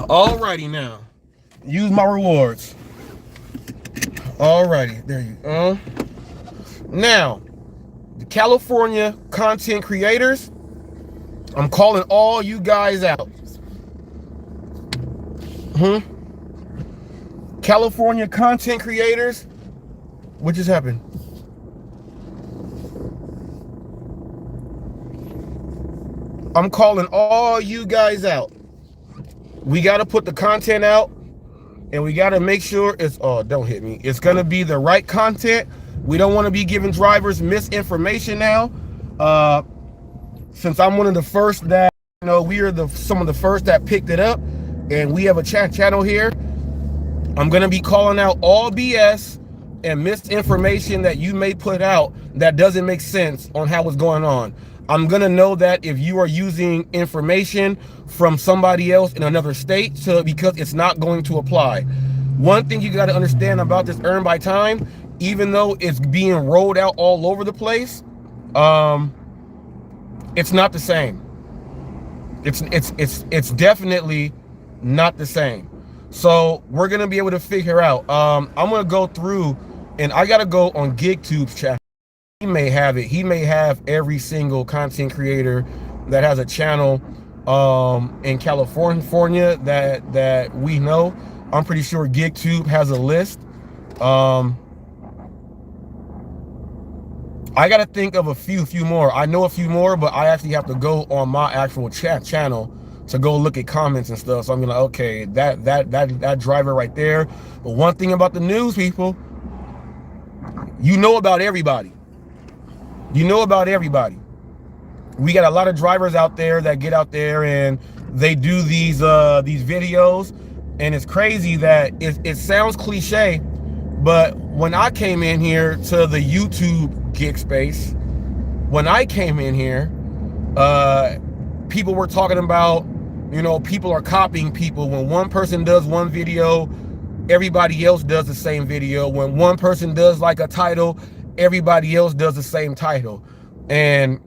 Alrighty now. Use my rewards. Alrighty, there you go. Now, the California content creators, I'm calling all you guys out. California content creators, what just happened? I'm calling all you guys out. We got to put the content out, and we got to make sure it's, oh, don't hit me. It's going to be the right content. We don't want to be giving drivers misinformation now. Since I'm one of the first that, you know, we are some of the first that picked it up, and we have a channel here. I'm going to be calling out all BS and misinformation that you may put out that doesn't make sense on how it's going on. I'm going to know that if you are using information from somebody else in another state, because it's not going to apply. One thing you got to understand about this earn by time, even though it's being rolled out all over the place, it's not the same. It's definitely not the same. So we're gonna be able to figure out. I'm gonna go through, and I gotta go on GigTube's channel. He may have it. He may have every single content creator that has a channel in California that we know. I'm pretty sure GigTube has a list. I got to think of a few more. I know a few more, but I actually have to go on my actual channel to go look at comments and stuff. So I'm gonna, okay, that driver right there. But one thing about the news, people, you know about everybody. You know about everybody. We got a lot of drivers out there that get out there and they do these videos, and it's crazy that it sounds cliche, but when I came in here to the YouTube gig space, when I came in here, people were talking about, you know, people are copying people. When one person does one video, everybody else does the same video. When one person does like a title, everybody else does the same title. And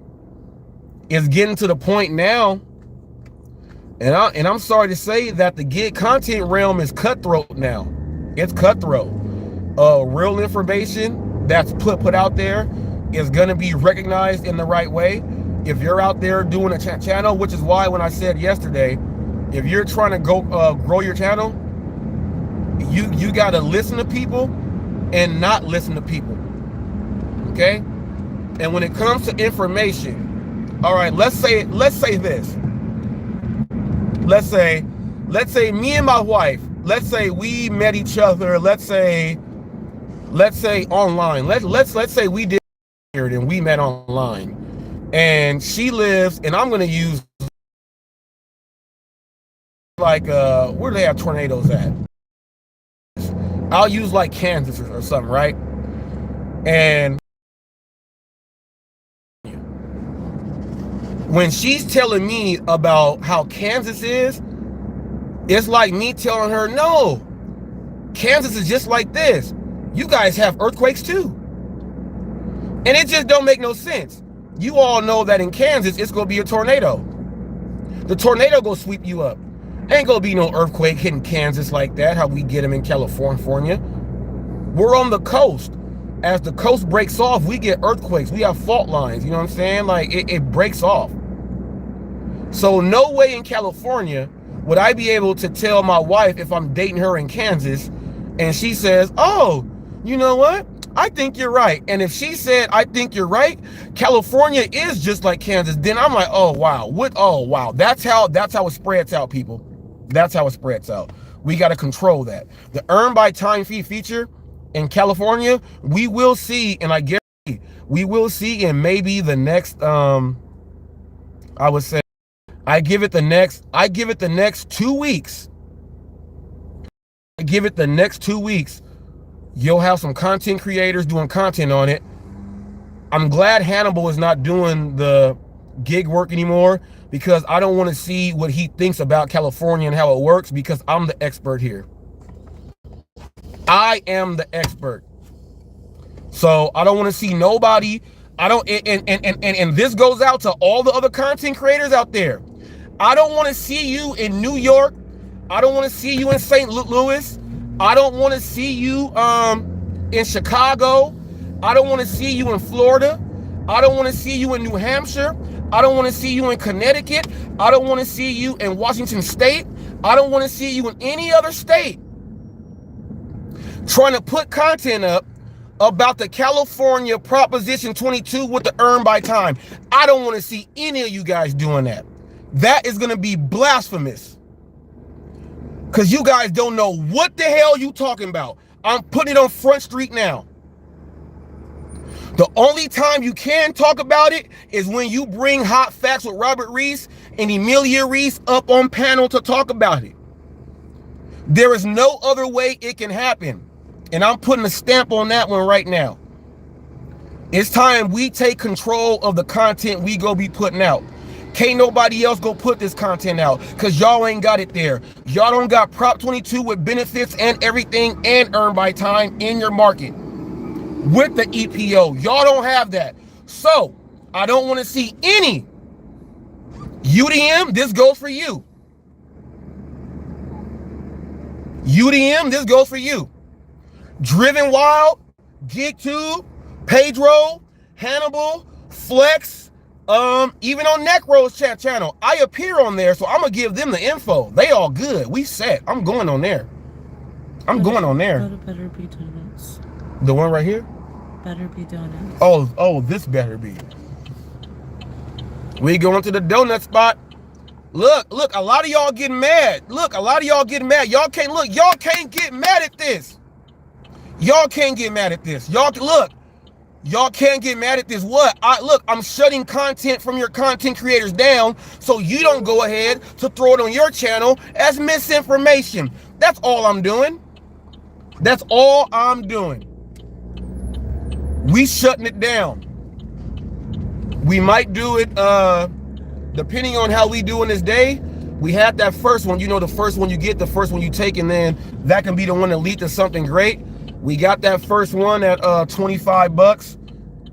it's getting to the point now, and I'm sorry to say that the gig content realm is cutthroat now. It's cutthroat. Real information that's put out there is gonna be recognized in the right way. If you're out there doing a channel, which is why when I said yesterday, if you're trying to go grow your channel, you gotta listen to people and not listen to people. Okay? And when it comes to information, all right, let's say this. Let's say me and my wife, let's say we met each other, let's say online. Let's say we did it and we met online. And she lives, and I'm gonna use like where do they have tornadoes at? I'll use like Kansas or something, right? And when she's telling me about how Kansas is, it's like me telling her, no, Kansas is just like this. You guys have earthquakes too. And it just don't make no sense. You all know that in Kansas, it's gonna be a tornado. The tornado gonna sweep you up. Ain't gonna be no earthquake hitting Kansas like that, how we get them in California. We're on the coast. As the coast breaks off, we get earthquakes. We have fault lines, you know what I'm saying? Like, it breaks off. So no way in California would I be able to tell my wife if I'm dating her in Kansas and she says, oh, you know what? I think you're right. And if she said, I think you're right, California is just like Kansas, then I'm like, oh, wow. Oh, wow. That's how it spreads out, people. That's how it spreads out. We got to control that. The earn by time fee feature in California, we will see, and I guarantee we will see in maybe the next, I would say, I give it the next 2 weeks. I give it the next 2 weeks. You'll have some content creators doing content on it. I'm glad Hannibal is not doing the gig work anymore, because I don't want to see what he thinks about California and how it works, because I'm the expert here. I am the expert. So I don't want to see nobody. I don't, and this goes out to all the other content creators out there. I don't want to see you in New York. I don't want to see you in St. Louis. I don't want to see you in Chicago. I don't want to see you in Florida. I don't want to see you in New Hampshire. I don't want to see you in Connecticut. I don't want to see you in Washington State. I don't want to see you in any other state trying to put content up about the California Proposition 22 with the earn by time. I don't want to see any of you guys doing that. That is going to be blasphemous, because you guys don't know what the hell you talking about. I'm putting it on Front Street now. The only time you can talk about it is when you bring Hot Facts with Robert Reese and Emilia Reese up on panel to talk about it. There is no other way it can happen. And I'm putting a stamp on that one right now. It's time we take control of the content we go be putting out. Can't nobody else go put this content out, because y'all ain't got it there. Y'all don't got Prop 22 with benefits and everything and earn by time in your market with the EPO. Y'all don't have that. So I don't want to see any UDM, this goes for you. UDM, this goes for you. Driven Wild, GigTube, Pedro, Hannibal, Flex, even on Necro's channel. I appear on there, so I'm going to give them the info. They all good. We set. I'm going on there. I'm going on there. Go to Better Be Donuts. The one right here? Better Be Donuts. Oh, this better be. We going to the donut spot. Look, a lot of y'all getting mad. Look, a lot of y'all getting mad. Y'all can't get mad at this. Y'all can't get mad at this. Y'all can't get mad at this. What? I'm shutting content from your content creators down so you don't go ahead to throw it on your channel as misinformation. That's all I'm doing. That's all I'm doing. We shutting it down. We might do it depending on how we do in this day. We had that first one, the first one you get, the first one you take, and then that can be the one that leads to something great. We got that first one at $25.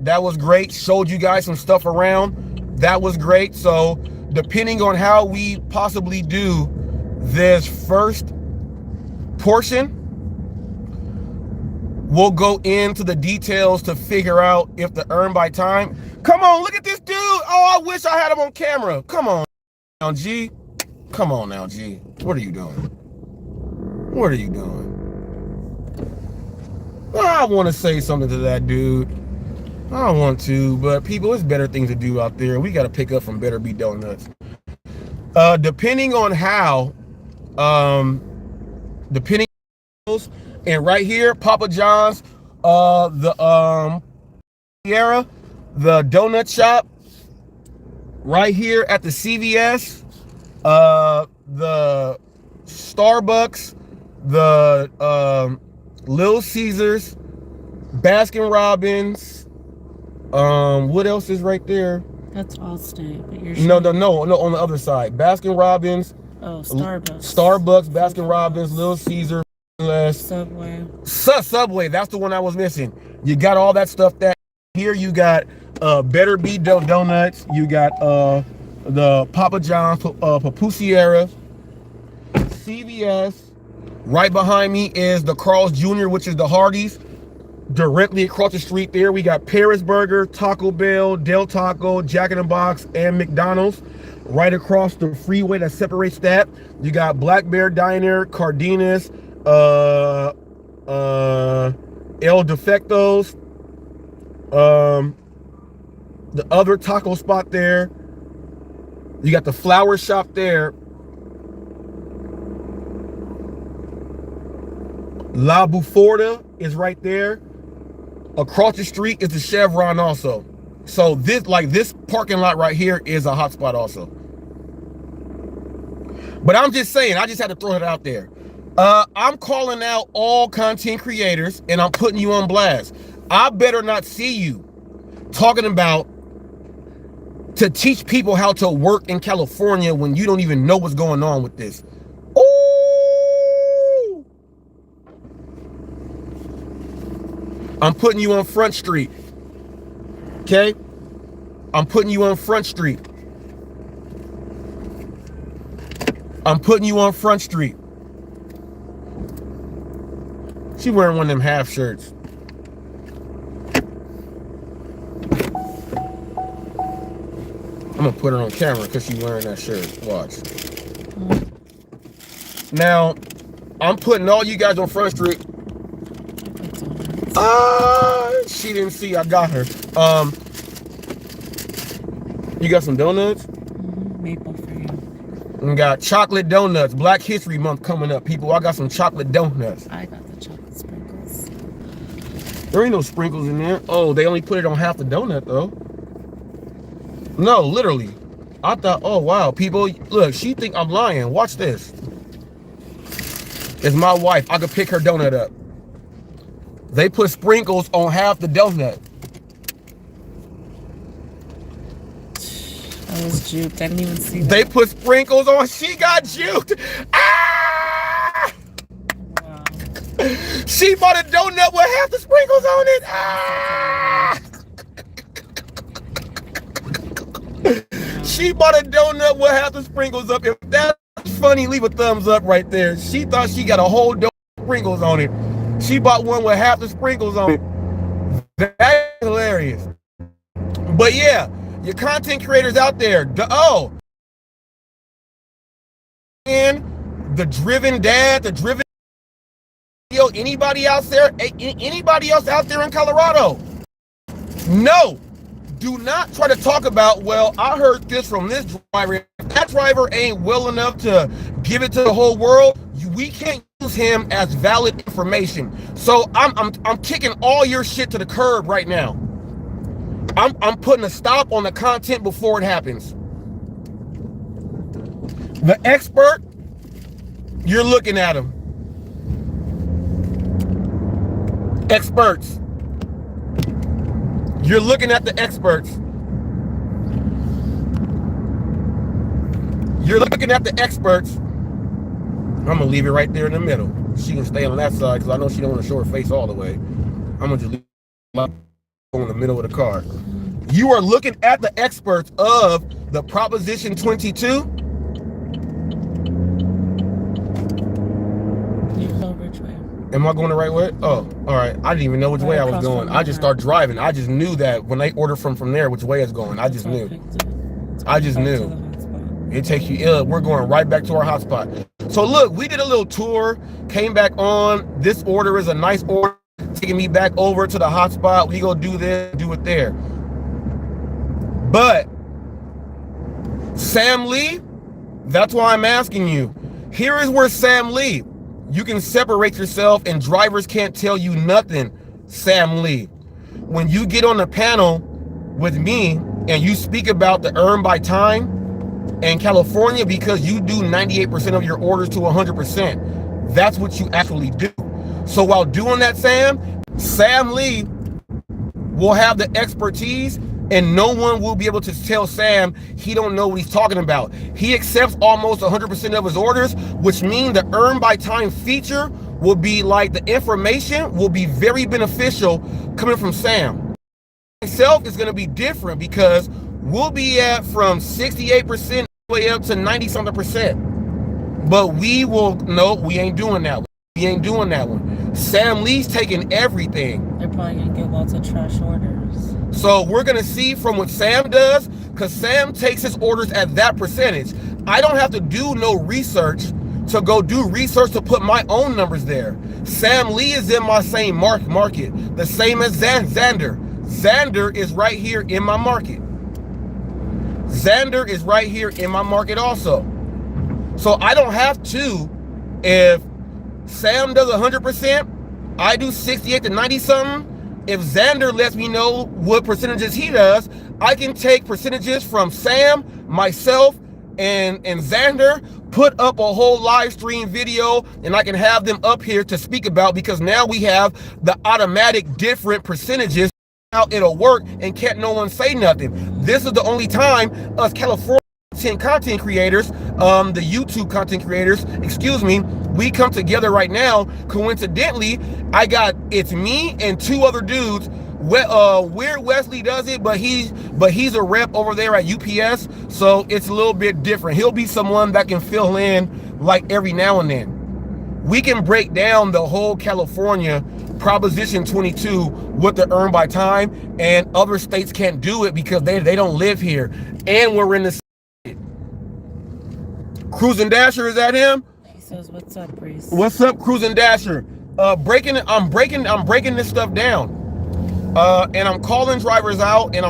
That was great. Showed you guys some stuff around. That was great. So depending on how we possibly do this first portion, we'll go into the details to figure out if the earn by time. Come on, look at this dude. Oh, I wish I had him on camera. Come on now, G. Come on now, G. What are you doing? What are you doing? I want to say something to that dude. I don't want to, but people, there's better things to do out there. We got to pick up from Better Be Donuts. Depending on how, depending on, and right here, Papa John's, the Sierra, the donut shop, right here at the CVS, the Starbucks, the Little Caesars, Baskin Robbins, what else is right there? That's Allstate, but you're no, on the other side. Baskin Robbins. Oh, Starbucks. Starbucks, Baskin Robbins, Little Caesars, Subway. Subway, that's the one I was missing. You got all that stuff. That here you got Better Be Donuts. You got the Papa John's, Papusiera, CVS. Right behind me is the Carl's Jr., which is the Hardee's. Directly across the street there, we got Paris Burger, Taco Bell, Del Taco, Jack in the Box, and McDonald's. Right across the freeway that separates that, you got Black Bear Diner, Cardenas, El Defectos, the other taco spot there. You got the flower shop there. La Buforda is right there. Across the street is the Chevron also. So this parking lot right here is a hot spot also. But I'm just saying, I just had to throw it out there. I'm calling out all content creators and I'm putting you on blast. I better not see you talking about to teach people how to work in California when you don't even know what's going on with this. Ooh! I'm putting you on Front Street. Okay? I'm putting you on Front Street. I'm putting you on Front Street. She wearing one of them half shirts. I'm gonna put her on camera because she's wearing that shirt. Watch. Now, I'm putting all you guys on Front Street. She didn't see. I got her. You got some donuts? Maple for you. We got chocolate donuts. Black History Month coming up, people. I got some chocolate donuts. I got the chocolate sprinkles. There ain't no sprinkles in there. Oh, they only put it on half the donut though. No, literally. I thought, oh wow, people, look, she think I'm lying. Watch this. It's my wife. I could pick her donut up. They put sprinkles on half the donut. I was juked. I didn't even see that. They put sprinkles on. She got juked. Ah! Wow. She bought a donut with half the sprinkles on it. Ah! She bought a donut with half the sprinkles up. If that's funny, leave a thumbs up right there. She thought she got a whole donut with sprinkles on it. She bought one with half the sprinkles on it. That's hilarious. But yeah, your content creators out there. And the driven dad, the driven anybody else there, anybody else out there in Colorado? No. Do not try to talk about, well, I heard this from this driver. If that driver ain't well enough to give it to the whole world, we can't use him as valid information. So I'm kicking all your shit to the curb right now. I'm putting a stop on the content before it happens. The expert, you're looking at him. Experts. You're looking at the experts. You're looking at the experts. I'm gonna leave it right there in the middle. She can stay on that side because I know she don't want to show her face all the way. I'm gonna just leave it in the middle of the car. You are looking at the experts of the Proposition 22. Am I going the right way? Oh, all right. I didn't even know which way I was going. I just started driving. I just knew that when they order from there, which way it's going. I just knew. I just knew. It takes you, we're going right back to our hotspot. So look, we did a little tour, came back on. This order is a nice order, taking me back over to the hotspot. We go do this, do it there. But Sam Lee, that's why I'm asking you. Here is where Sam Lee, you can separate yourself and drivers can't tell you nothing, Sam Lee. When you get on the panel with me and you speak about the earn by time in California because you do 98% of your orders to 100%, that's what you actually do. So while doing that, Sam Lee will have the expertise and no one will be able to tell Sam he don't know what he's talking about. He accepts almost 100% of his orders, which means the earn by time feature will be like the information will be very beneficial coming from Sam. Itself is going to be different because we'll be at from 68% way up to 90 something percent. But we will, no, we ain't doing that one. We ain't doing that one. Sam Lee's taking everything. They're probably going to get lots of trash orders. So we're going to see from what Sam does, because Sam takes his orders at that percentage. I don't have to do no research to go do research to put my own numbers there. Sam Lee is in my same market, the same as Xander. Xander is right here in my market. Xander is right here in my market also. So I don't have to, if Sam does 100%, I do 68 to 90 something. If Xander lets me know what percentages he does, I can take percentages from Sam, myself, and Xander, put up a whole live stream video, and I can have them up here to speak about, because now we have the automatic different percentages. How it'll work, and can't no one say nothing. This is the only time us California content creators, the YouTube content creators, excuse me, we come together right now. Coincidentally, it's me and two other dudes. Weird Wesley does it, but he's a rep over there at UPS, so it's a little bit different. He'll be someone that can fill in like every now and then. We can break down the whole California Proposition 22 with the earn by time, and other states can't do it because they don't live here, and we're in the state. Cruising Dasher, is that him? He says, "What's up, Reese?" What's up, Cruising Dasher? I'm breaking this stuff down, and I'm calling drivers out, and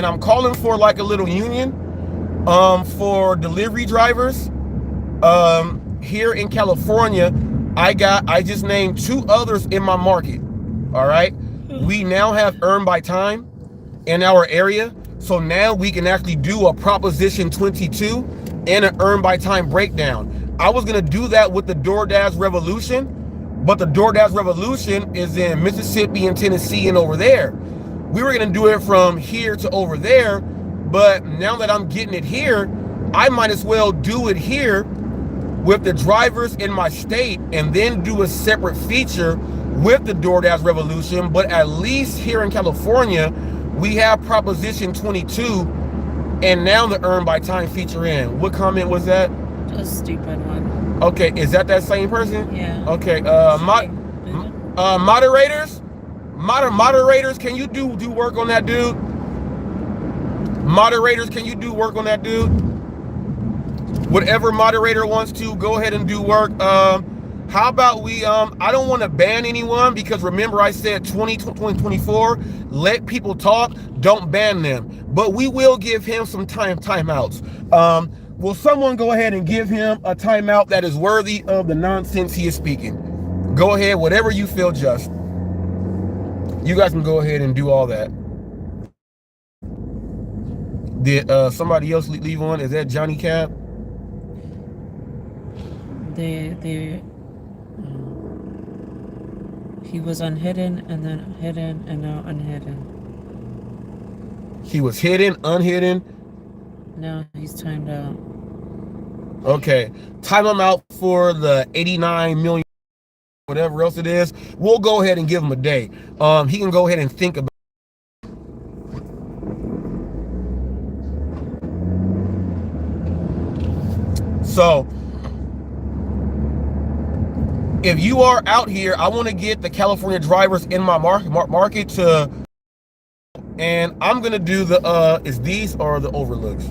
I'm calling for like a little union, for delivery drivers, here in California. I just named two others in my market. All right. We now have earn by time in our area. So now we can actually do a Proposition 22 and an earn by time breakdown. I was going to do that with the DoorDash Revolution, but the DoorDash Revolution is in Mississippi and Tennessee and over there. We were going to do it from here to over there, but now that I'm getting it here, I might as well do it here with the drivers in my state and then do a separate feature with the DoorDash Revolution. But at least here in California, we have Proposition 22 And now the earn by time feature in. What comment was that? A stupid one. Okay, is that same person? Yeah. Okay, moderators? Moderators, can you do work on that dude? Moderators, can you do work on that dude? Whatever moderator wants to, go ahead and do work. How about we, I don't want to ban anyone because remember I said 2024, let people talk, don't ban them. But we will give him some timeouts. Will someone go ahead and give him a timeout that is worthy of the nonsense he is speaking? Go ahead, whatever you feel just. You guys can go ahead and do all that. Did somebody else leave on? Is that Johnny Cab? He was unhidden and then hidden and now unhidden. He was hidden, unhidden. Now he's timed out. Okay, time him out for the 89 million, whatever else it is. We'll go ahead and give him a day. He can go ahead and think about. So, if you are out here, I want to get the California drivers in my market to, and I'm gonna do the is these or the overlooks.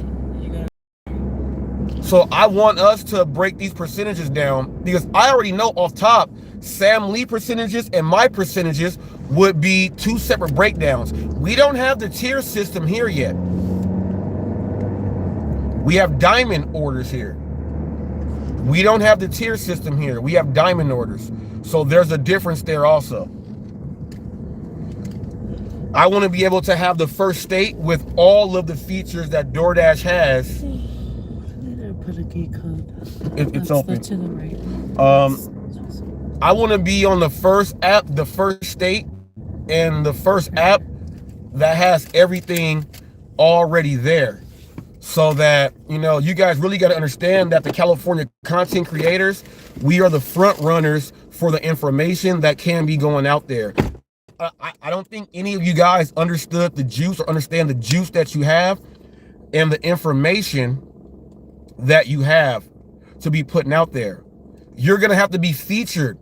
So I want us to break these percentages down because I already know off top Sam Lee percentages and my percentages would be two separate breakdowns. We don't have the tier system here yet. We have diamond orders here. We don't have the tier system here. We have diamond orders. So there's a difference there also. I want to be able to have the first state with all of the features that DoorDash has. Put a key code. It's open. To the right. I want to be on the first app, the first state, and the first app that has everything already there. So that, you know, you guys really got to understand that the California content creators, we are the front runners for the information that can be going out there. I don't think any of you guys understood the juice or understand the juice that you have and the information that you have to be putting out there. You're going to have to be featured.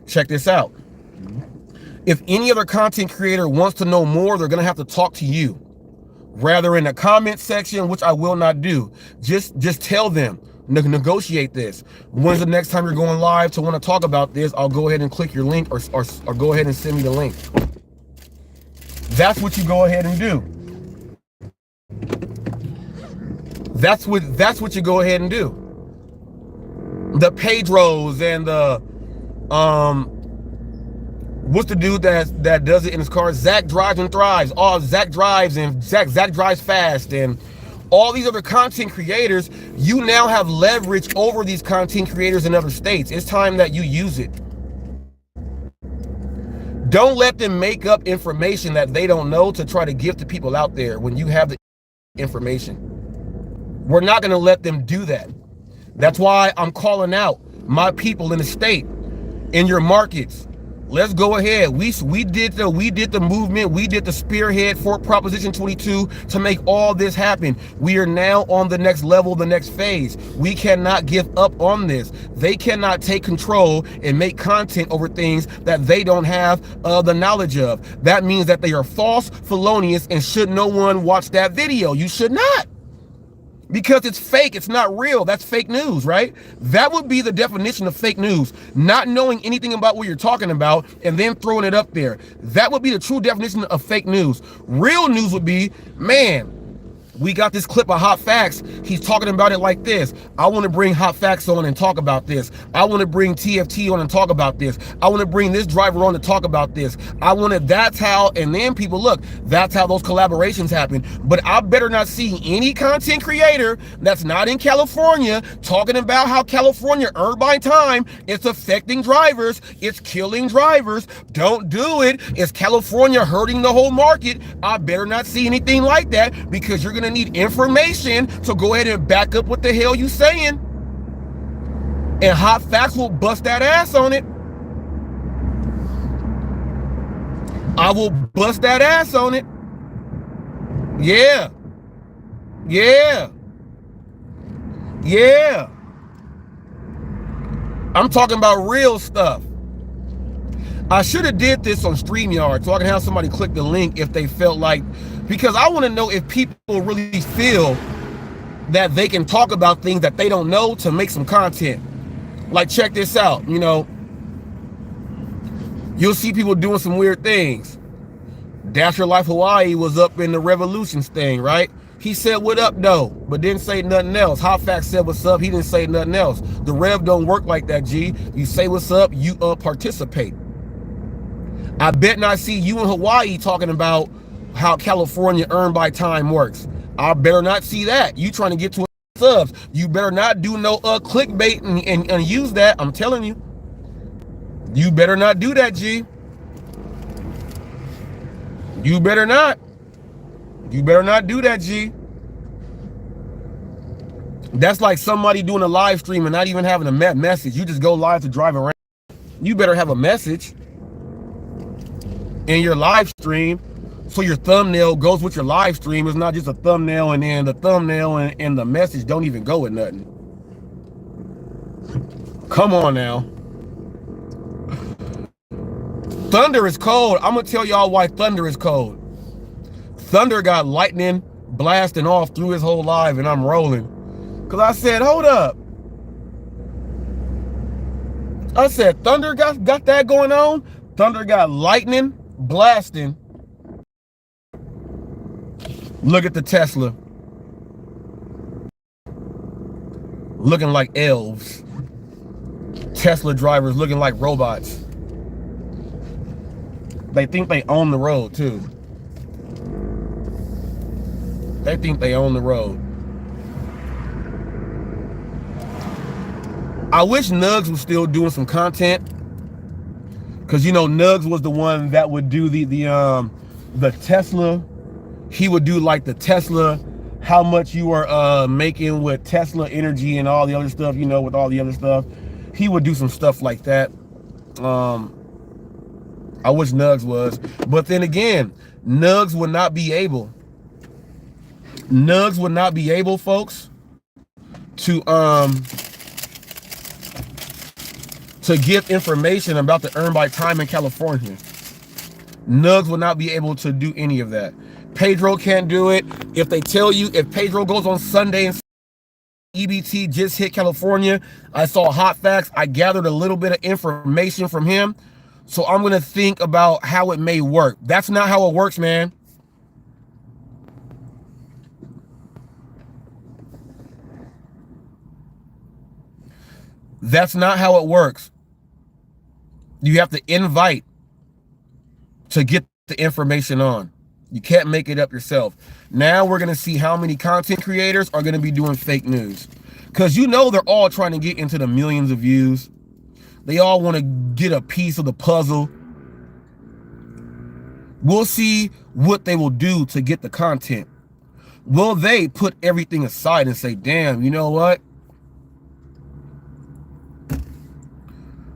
Check this out. If any other content creator wants to know more, they're going to have to talk to you. Rather in the comment section, which I will not do. Just tell them, negotiate this. When's the next time you're going live to want to talk about this? I'll go ahead and click your link or go ahead and send me the link. That's what you go ahead and do. That's what you go ahead and do. The Pedros and the what's the dude that does it in his car? Zach Drives and Thrives. Oh, Zach Drives and Zach Drives Fast and all these other content creators. You now have leverage over these content creators in other states. It's time that you use it. Don't let them make up information that they don't know to try to give to people out there when you have the information. We're not going to let them do that. That's why I'm calling out my people in the state, in your markets. Let's go ahead. We did the movement. We did the spearhead for Proposition 22 to make all this happen. We are now on the next level, the next phase. We cannot give up on this. They cannot take control and make content over things that they don't have the knowledge of. That means that they are false, felonious, and should no one watch that video? You should not. Because it's fake, it's not real. That's fake news, right? That would be the definition of fake news. Not knowing anything about what you're talking about and then throwing it up there. That would be the true definition of fake news. Real news would be, man, we got this clip of Hot Facts. He's talking about it like this. I want to bring Hot Facts on and talk about this. I want to bring TFT on and talk about this. I want to bring this driver on to talk about this. That's how, and then people look, that's how those collaborations happen. But I better not see any content creator that's not in California talking about how California earned by time, it's affecting drivers, it's killing drivers. Don't do it. Is California hurting the whole market? I better not see anything like that because you're going to need information to go ahead and back up what the hell you saying. And Hot Facts will bust that ass on it. I will bust that ass on it. Yeah. Yeah. Yeah. I'm talking about real stuff. I should have did this on StreamYard so I can have somebody click the link if they felt like, because I want to know if people really feel that they can talk about things that they don't know to make some content. Like, check this out. You know, you'll see people doing some weird things. Dash Your Life Hawaii was up in the Revolutions thing, right? He said, what up, though, but didn't say nothing else. HotFacts said, what's up? He didn't say nothing else. The Rev don't work like that, G. You say what's up, you participate. I bet not see you in Hawaii talking about how California earned by time works. I better not see that. You trying to get to subs. You better not do no clickbait and use that. I'm telling you. You better not do that, G. You better not. You better not do that, G. That's like somebody doing a live stream and not even having a message. You just go live to drive around. You better have a message in your live stream, so your thumbnail goes with your live stream. It's not just a thumbnail and then the thumbnail and the message don't even go with nothing. Come on now. Thunder is cold. I'm gonna tell y'all why Thunder is cold. Thunder got lightning blasting off through his whole live and I'm rolling. Cause I said, hold up. I said, Thunder got that going on? Thunder got lightning blasting. Look at the Tesla. Looking like elves. Tesla drivers looking like robots. They think they own the road too. They think they own the road. I wish Nugs was still doing some content, because you know Nugs was the one that would do the Tesla. He would do like the Tesla, how much you are making with Tesla energy and all the other stuff, you know, with all the other stuff. He would do some stuff like that. I wish Nugs was, but then again, Nugs would not be able. Nugs would not be able, folks, to give information about the earn by time in California. Nugs would not be able to do any of that. Pedro can't do it. If they tell you, if Pedro goes on Sunday and EBT just hit California, I saw HotFacts, I gathered a little bit of information from him. So I'm going to think about how it may work. That's not how it works, man. That's not how it works. You have to invite to get the information on. You can't make it up yourself. Now we're going to see how many content creators are going to be doing fake news. Because you know they're all trying to get into the millions of views. They all want to get a piece of the puzzle. We'll see what they will do to get the content. Will they put everything aside and say, damn, you know what?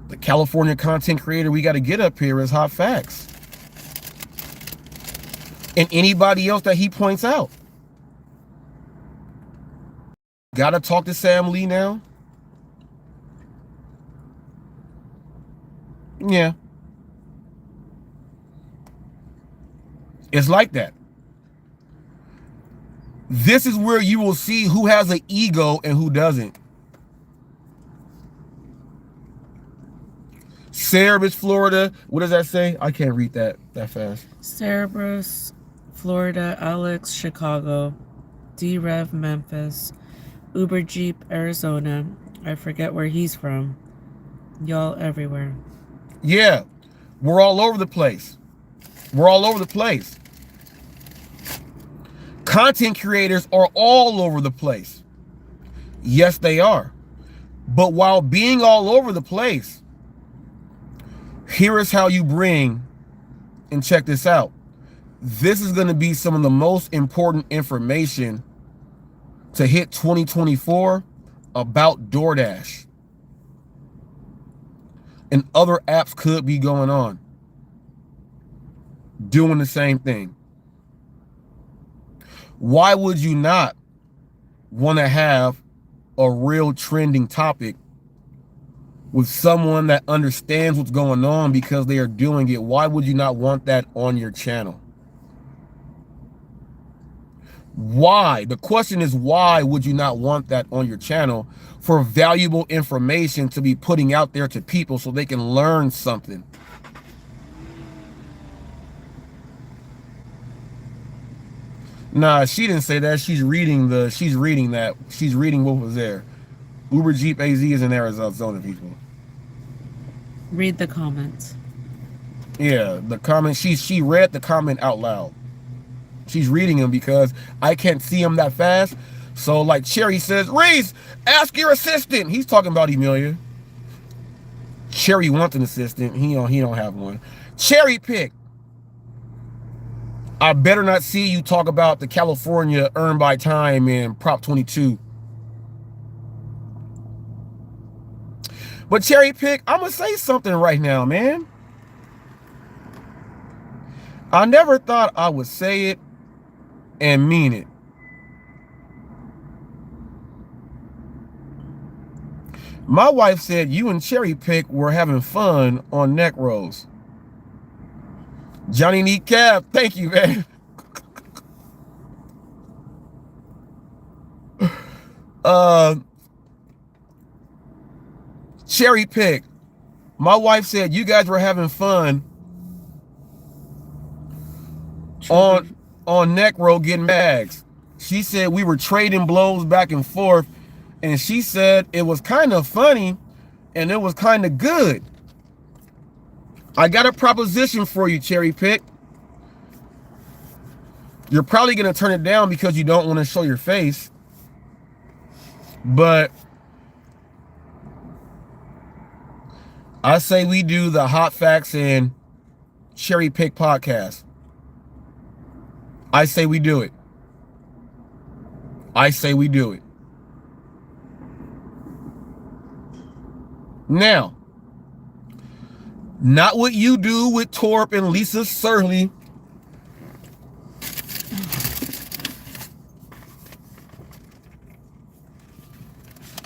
The California content creator we got to get up here is HotFacts. And anybody else that he points out. Gotta talk to Sam Lee now. Yeah. It's like that. This is where you will see who has an ego and who doesn't. Cerberus, Florida. What does that say? I can't read that fast. Cerberus, Florida. Alex, Chicago. D-Rev, Memphis. Uber Jeep, Arizona. I forget where he's from. Y'all everywhere. Yeah, we're all over the place. We're all over the place. Content creators are all over the place. Yes, they are. But while being all over the place, here is how you bring, and check this out. This is going to be some of the most important information to hit 2024 about DoorDash. And other apps could be going on, doing the same thing. Why would you not want to have a real trending topic with someone that understands what's going on because they are doing it, why would you not want that on your channel? Why? The question is, why would you not want that on your channel for valuable information to be putting out there to people so they can learn something? Nah, she didn't say that. She's reading what was there. Uber Jeep AZ is in Arizona, people. Read the comments. Yeah, the comment. She read the comment out loud. She's reading them because I can't see them that fast. So like Cherry says, Reese, ask your assistant. He's talking about Emilia. Cherry wants an assistant. He don't have one. Cherry pick. I better not see you talk about the California earned by time in Prop 22. But Cherry pick, I'm gonna say something right now, man. I never thought I would say it and mean it. My wife said you and Cherry pick were having fun on neck rolls. Johnny Neat Cab, thank you, man. Cherry pick. My wife said you guys were having fun on neck roll getting bags. She said we were trading blows back and forth, and she said it was kind of funny and it was kind of good. I got a proposition for you, Cherry pick. You're probably going to turn it down because you don't want to show your face. But I say we do the Hot Facts and Cherry Pick podcast. I say we do it. I say we do it. Now, not what you do with Torp and Lisa Surley.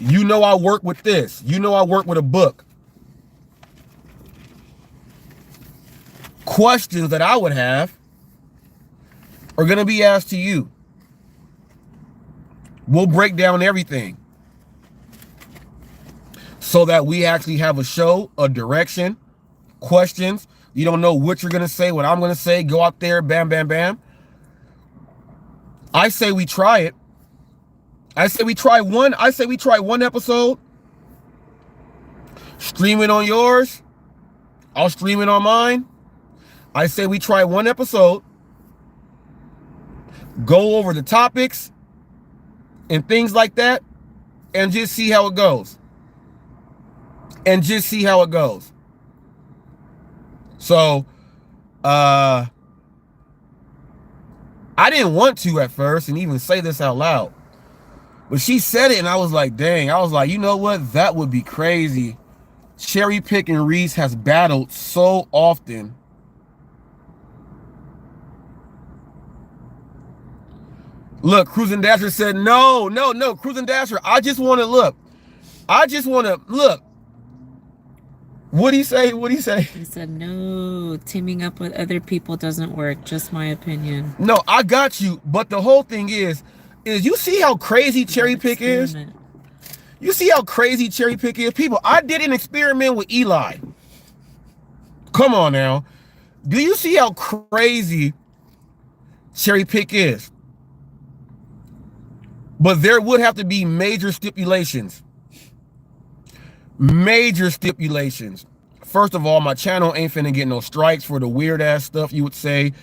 You know I work with this. You know I work with a book. Questions that I would have are going to be asked to you. We'll break down everything so that we actually have a show, a direction, questions. You don't know what you're going to say, what I'm going to say. Go out there, bam, bam, bam. I say we try it. I say we try one episode. Stream it on yours. I'll stream it on mine. I say we try one episode. Go over the topics and things like that and just see how it goes. So, I didn't want to at first and even say this out loud. But she said it and I was like, dang. I was like, you know what? That would be crazy. Cherry Pick and Reese has battled so often. Look, Cruising Dasher said, no, Cruising Dasher, I just want to look. What'd he say? He said, no, teaming up with other people doesn't work. Just my opinion. No, I got you. But the whole thing is you see how crazy Cherry Pick is? You see how crazy Cherry Pick is? People, I did an experiment with Eli. Come on now. Do you see how crazy Cherry Pick is? But there would have to be major stipulations. Major stipulations. First of all, my channel ain't finna get no strikes for the weird ass stuff you would say.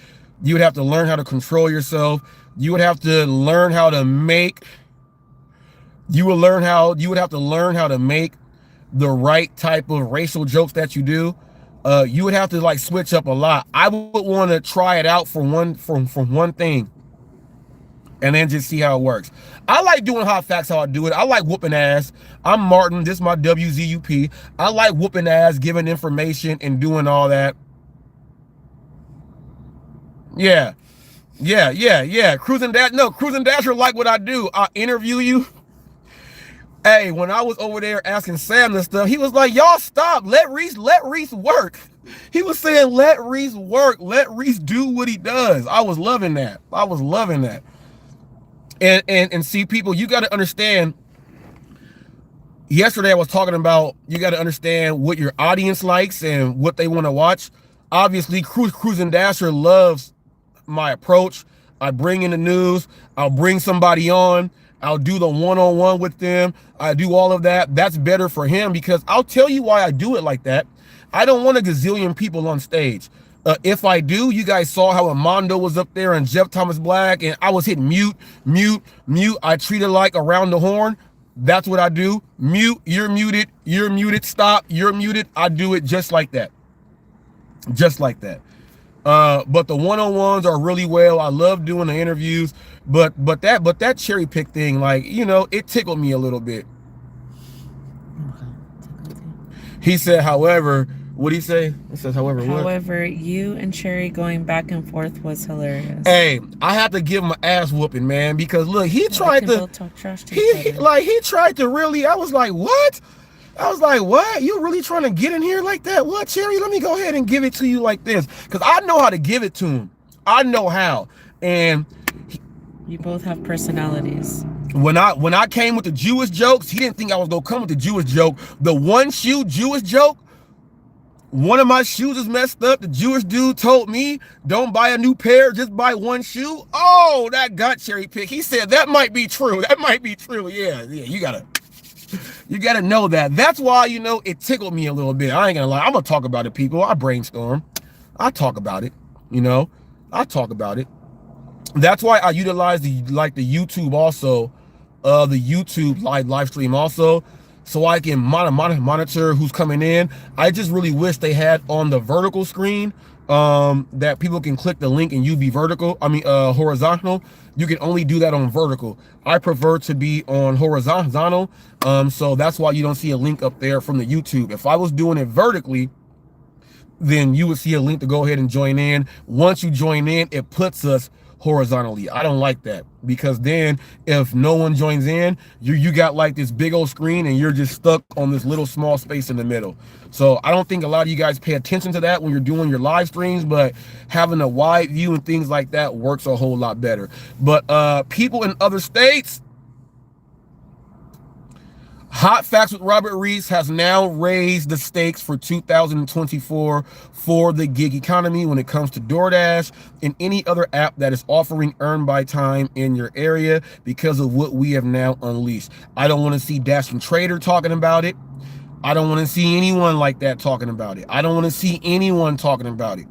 You would have to learn how to control yourself. You would have to learn how to make. You would have to learn how to make the right type of racial jokes that you do. You would have to like switch up a lot. I would want to try it out for one thing. And then just see how it works. I like doing Hot Facts how I do it. I like whooping ass. I'm Martin. This is my WZUP. I like whooping ass, giving information, and doing all that. Yeah. Yeah. Cruising Dash. No, Cruising Dasher like what I do. I interview you. Hey, when I was over there asking Sam this stuff, he was like, y'all stop. Let Reese work. He was saying, let Reese work. Let Reese do what he does. I was loving that. And see, people, you got to understand. Yesterday I was talking about you got to understand what your audience likes and what they want to watch. Obviously, Cruising Dasher loves my approach. I bring in the news. I'll bring somebody on. I'll do the one-on-one with them. I do all of that. That's better for him because I'll tell you why I do it like that. I don't want a gazillion people on stage. If I do, you guys saw how Armando was up there and Jeff Thomas Black, and I was hitting mute. I treat it like around the horn. That's what I do. Mute, you're muted, stop, you're muted. I do it just like that. But the one-on-ones are really well. I love doing the interviews, but that cherry pick thing, like, you know, it tickled me a little bit. He said, however, what'd he say? He says, however, you and Cherry going back and forth was hilarious. Hey, I have to give him an ass whooping, man, because look, he tried to talk trash to he tried to really, I was like, what? You really trying to get in here like that? What, Cherry? Let me go ahead and give it to you like this, because I know how to give it to him. I know how. And you both have personalities. When I came with the Jewish jokes, he didn't think I was gonna come with the Jewish joke. The one shoe Jewish joke, one of my shoes is messed up. The Jewish dude told me, don't buy a new pair, just buy one shoe. Oh, that got cherry picked. He said that might be true. Yeah, you gotta know that. That's why, you know, it tickled me a little bit. I ain't gonna lie. I'm gonna talk about it, people. I brainstorm. I talk about it. You know, I talk about it. That's why I utilize the YouTube also, the YouTube live stream also, so I can monitor who's coming in. I just really wish they had on the vertical screen that people can click the link and you be horizontal. You can only do that on vertical. I prefer to be on horizontal. So that's why you don't see a link up there from the YouTube. If I was doing it vertically, then you would see a link to go ahead and join in. Once you join in, it puts us horizontally. I don't like that, because then if no one joins in, you got like this big old screen and you're just stuck on this little small space in the middle. So I don't think a lot of you guys pay attention to that when you're doing your live streams, but having a wide view and things like that works a whole lot better. But people in other states, Hot Facts with Robert Reese has now raised the stakes for 2024 for the gig economy when it comes to DoorDash and any other app that is offering earn by time in your area, because of what we have now unleashed. I don't want to see Dash and Trader talking about it. I don't want to see anyone like that talking about it. I don't want to see anyone talking about it.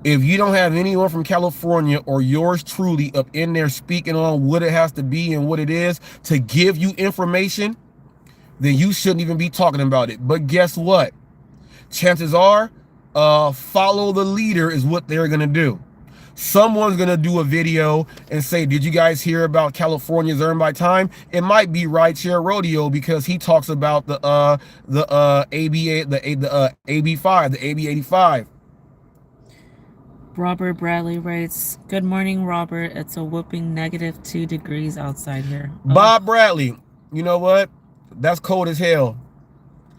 If you don't have anyone from California or yours truly up in there speaking on what it has to be and what it is to give you information, then you shouldn't even be talking about it. But guess what? Chances are, follow the leader is what they're going to do. Someone's going to do a video and say, did you guys hear about California's earn by time? It might be Rideshare Rodeo, because he talks about the AB5, the AB 85. Robert Bradley writes, good morning, Robert. It's a whooping -2 degrees outside here. Bob Bradley, you know what? That's cold as hell.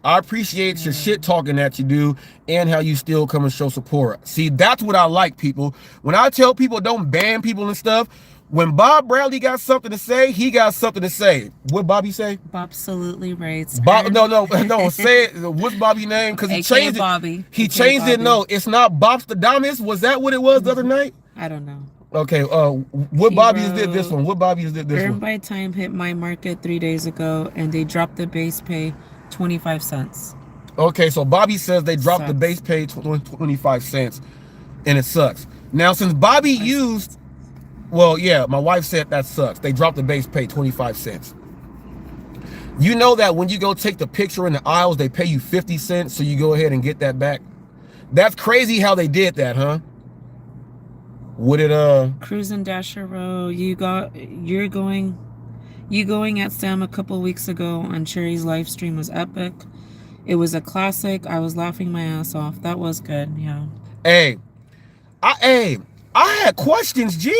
I appreciate your shit talking that you do and how you still come and show support. See, that's what I like, people. When I tell people don't ban people and stuff, when Bob Bradley got something to say, he got something to say. What Bobby say? Bob absolutely right. Bob, no. Say it. What's Bobby's name? Because he changed Bobby. it. He changed it. No, it's not Bobstadamus. Was that what it was the other night? I don't know. Okay. What Bobby did this one? What Bobby did this one? Earn by time hit my market 3 days ago, and they dropped the base pay 25 cents. Okay, so Bobby says they dropped the base pay 25 cents, and it sucks. Now, since Bobby used. Well, yeah, my wife said that sucks. They dropped the base pay 25 cents. You know that when you go take the picture in the aisles, they pay you 50 cents, so you go ahead and get that back. That's crazy how they did that, huh? What did Cruising Dasher Row, you going at Sam a couple weeks ago on Cherry's live stream was epic. It was a classic. I was laughing my ass off. That was good, yeah. I had questions, G.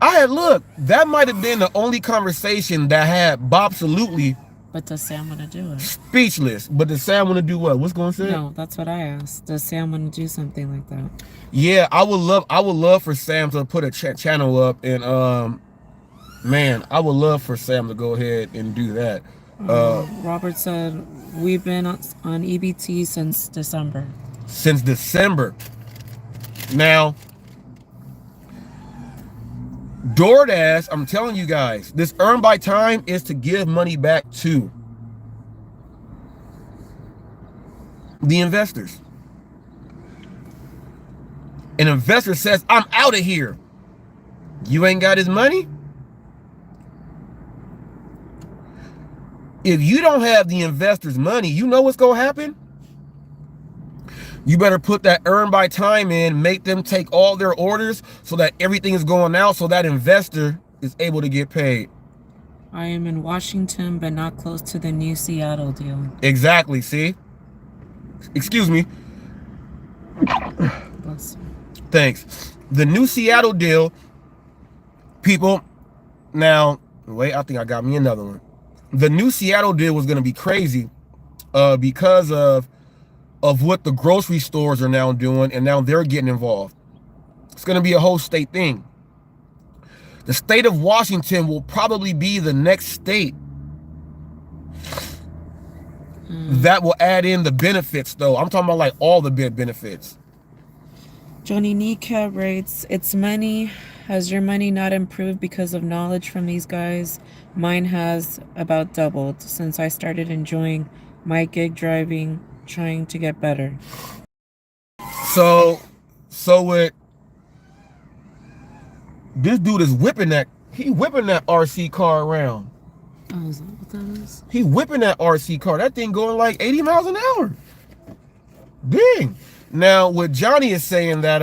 Look, that might have been the only conversation that had Bob absolutely. But does Sam want to do it? Speechless. But does Sam want to do what? What's going to say? No, that's what I asked. Does Sam want to do something like that? Yeah, I would love for Sam to put a channel up, and man, I would love for Sam to go ahead and do that. Robert said we've been on EBT since December. Since December. Now, DoorDash, I'm telling you guys, this earn by time is to give money back to the investors. An investor says, I'm out of here. You ain't got his money? If you don't have the investor's money, you know what's going to happen? You better put that earn by time in, make them take all their orders so that everything is going out so that investor is able to get paid. I am in Washington, but not close to the new Seattle deal. Exactly, see? Excuse me. Bless you. Thanks. The new Seattle deal, people, now, wait, I think I got me another one. The new Seattle deal was going to be crazy because of what the grocery stores are now doing, and now they're getting involved. It's going to be a whole state thing. The state of Washington will probably be the next state that will add in the benefits, though. I'm talking about like all the benefits. Johnny Kneecap writes, it's money. Has your money not improved because of knowledge from these guys? Mine has about doubled since I started enjoying my gig driving, trying to get better. So with this dude is whipping that RC car around. Oh, is that what that is? He whipping that RC car. That thing going like 80 miles an hour. Dang. Now, what Johnny is saying that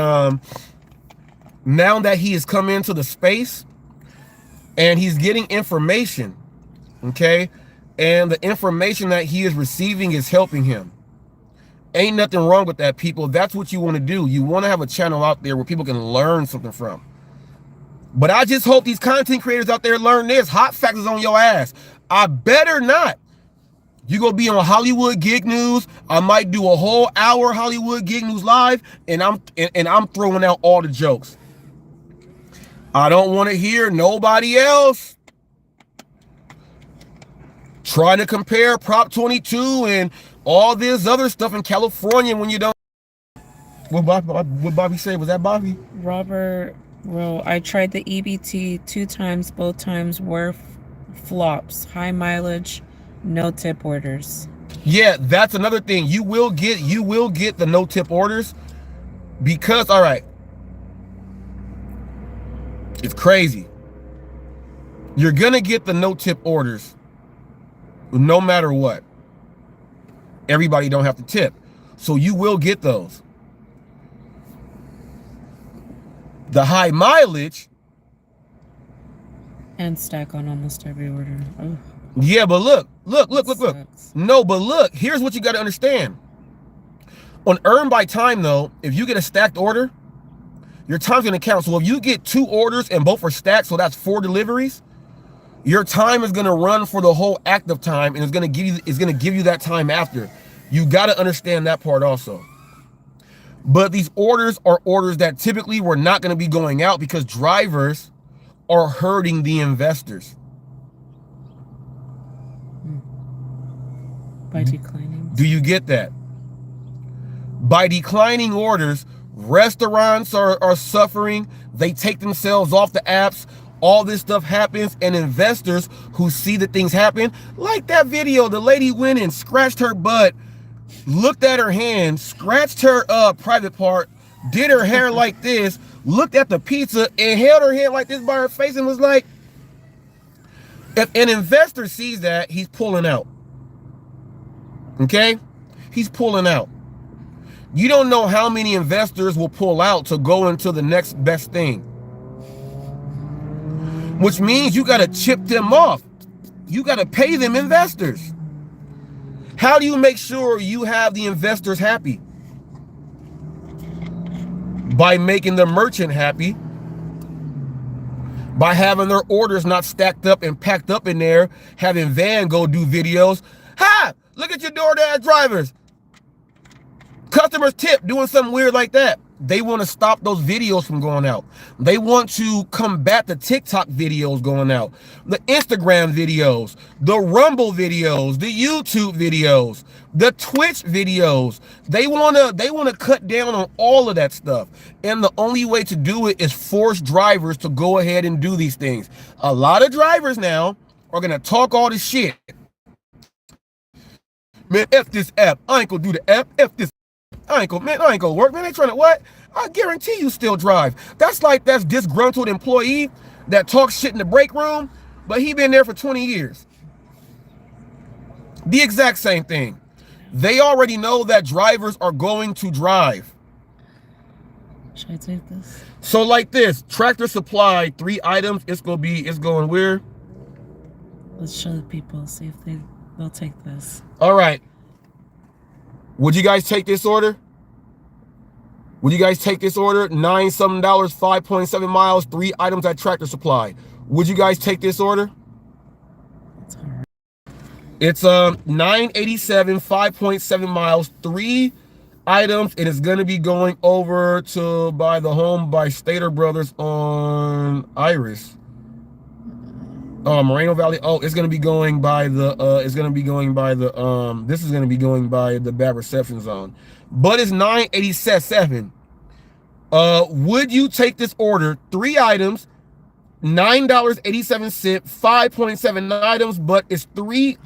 now that he has come into the space and he's getting information, okay, and the information that he is receiving is helping him. Ain't nothing wrong with that, people. That's what you want to do. You want to have a channel out there where people can learn something from. But I just hope these content creators out there learn this. Hot facts is on your ass. I better not. You gonna be on Hollywood Gig News. I might do a whole hour Hollywood Gig News live, and I'm throwing out all the jokes. I don't want to hear nobody else trying to compare Prop 22 and all this other stuff in California when you don't. What Bobby say? Was that Bobby? Robert, well, I tried the EBT 2 times. Both times were flops. High mileage, no tip orders. Yeah, that's another thing. You will get the no tip orders because, all right, it's crazy. You're gonna get the no tip orders no matter what. Everybody don't have to tip, so you will get those. The high mileage and stack on almost every order. Oh. Yeah, but look. No, but look, here's what you got to understand. On earn by time, though, if you get a stacked order, your time's going to count. So if you get 2 orders and both are stacked, so that's 4 deliveries, your time is going to run for the whole active time, and it's going to give you that time after. You got to understand that part also. But these orders are orders that typically were not going to be going out because drivers are hurting the investors. By declining. Do you get that? By declining orders, restaurants are suffering. They take themselves off the apps. All this stuff happens, and investors who see that things happen, like that video, the lady went and scratched her butt, looked at her hand, scratched her private part, did her hair like this, looked at the pizza and held her hand like this by her face and was like, if an investor sees that, he's pulling out. Okay? He's pulling out. You don't know how many investors will pull out to go into the next best thing. Which means you got to chip them off. You got to pay them investors. How do you make sure you have the investors happy? by making the merchant happy, by having their orders not stacked up and packed up in there, having Van go do videos. Ha! Look at your DoorDash drivers. Customers tip, doing something weird like that. They want to stop those videos from going out. They want to combat the TikTok videos going out, the Instagram videos, the Rumble videos, the YouTube videos, the Twitch videos. They want to cut down on all of that stuff. And the only way to do it is force drivers to go ahead and do these things. A lot of drivers now are going to talk all this shit. Man, F this app. I ain't gonna do the app. F this. I ain't gonna work, man. They trying to what? I guarantee you still drive. That's like that disgruntled employee that talks shit in the break room, but he been there for 20 years. The exact same thing. They already know that drivers are going to drive. Should I take this? So like this, Tractor Supply, 3 items. It's going where? Let's show the people, see if they'll take this. All right. Would you guys take this order? Would you guys take this order? $9 something, 5.7 miles, 3 items at Tractor Supply. Would you guys take this order? It's $9.87, 5.7 miles, 3 items, and it's gonna be going over to by the home by Stater Brothers on Iris. Moreno Valley. Oh, it's gonna be going by the this is gonna be going by the bad reception zone. But it's $9.87. Would you take this order? 3 items, $9.87, 5.7 items, but it's three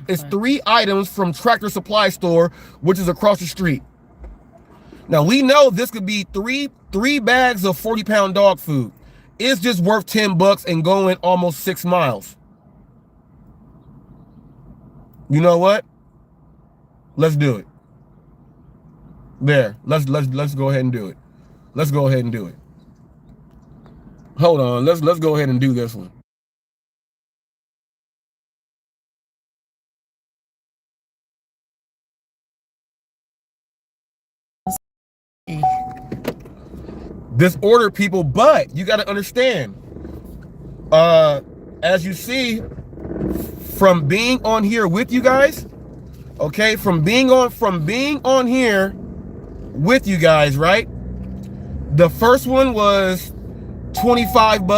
items from Tractor Supply Store, which is across the street. Now we know this could be three bags of 40-pound dog food. It's just worth $10 and going almost 6 miles. You know what? Let's do it. There. Let's go ahead and do it. Let's go ahead and do it. Hold on. Let's go ahead and do this one. This order, people, but you got to understand. As you see, from being on here with you guys, okay, from being on here with you guys, right? The first one was $25.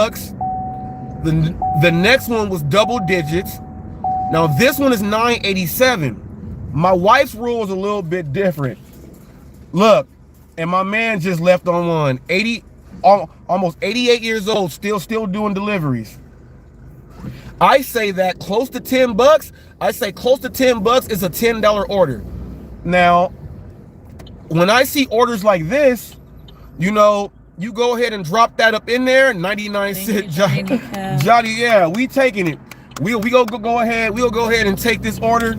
The next one was double digits. Now this one is $9.87. My wife's rule is a little bit different. Look, and my man just left on one. Almost 88 years old, still doing deliveries. I say that close to $10. I say close to $10 is a $10 order. Now, when I see orders like this, you know, you go ahead and drop that up in there. 99 cent, Johnny. Yeah, we taking it. We'll go ahead and take this order.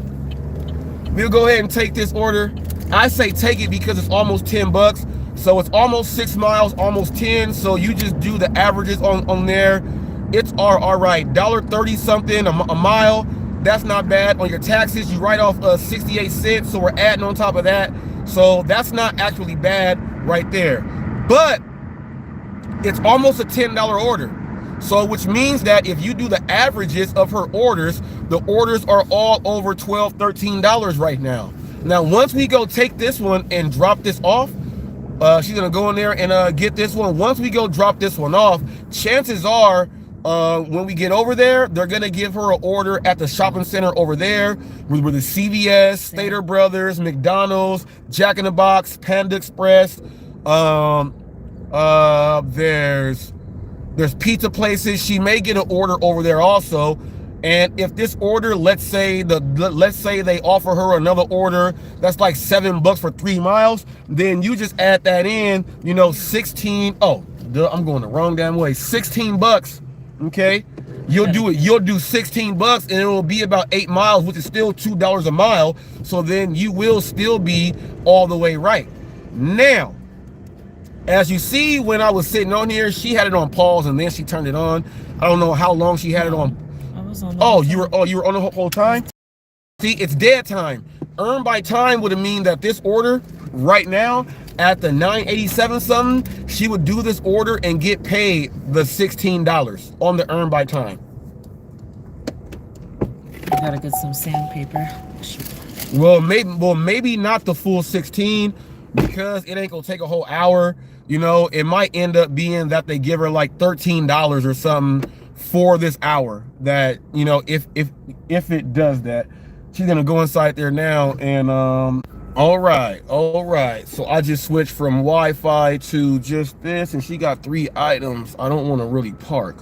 We'll go ahead and take this order. I say take it because it's almost $10. So it's almost 6 miles, almost 10. So you just do the averages on there. It's all right. $1.30 something a mile. That's not bad. On your taxes, you write off 68 cents. So we're adding on top of that. So that's not actually bad right there. But it's almost a $10 order. So which means that if you do the averages of her orders, the orders are all over $12, $13 right now. Now, once we go take this one and drop this off, she's gonna go in there and get this one. Once we go drop this one off, chances are when we get over there, they're gonna give her an order at the shopping center over there with the CVS, Stater Brothers, McDonald's, Jack in the Box, Panda Express. There's pizza places. She may get an order over there also. And if this order, let's say they offer her another order that's like $7 for 3 miles, then you just add that in, you know, 16. Oh, I'm going the wrong damn way. $16. Okay, you'll do 16 and it will be about 8 miles, which is still $2 a mile. So then you will still be all the way right. Now, as you see, when I was sitting on here, she had it on pause and then she turned it on. I don't know how long she had it on. I was on. You were on the whole time. See, it's dead time. Earn by time would mean that this order right now, At the $9.87 something, she would do this order and get paid the $16 on the earn by time. I gotta get some sandpaper. Well, maybe not the full 16, because it ain't gonna take a whole hour. You know, it might end up being that they give her like $13 or something for this hour. That, you know, if it does that, she's gonna go inside there now and all right. So I just switched from Wi-Fi to just this, and she got 3 items. I don't want to really park.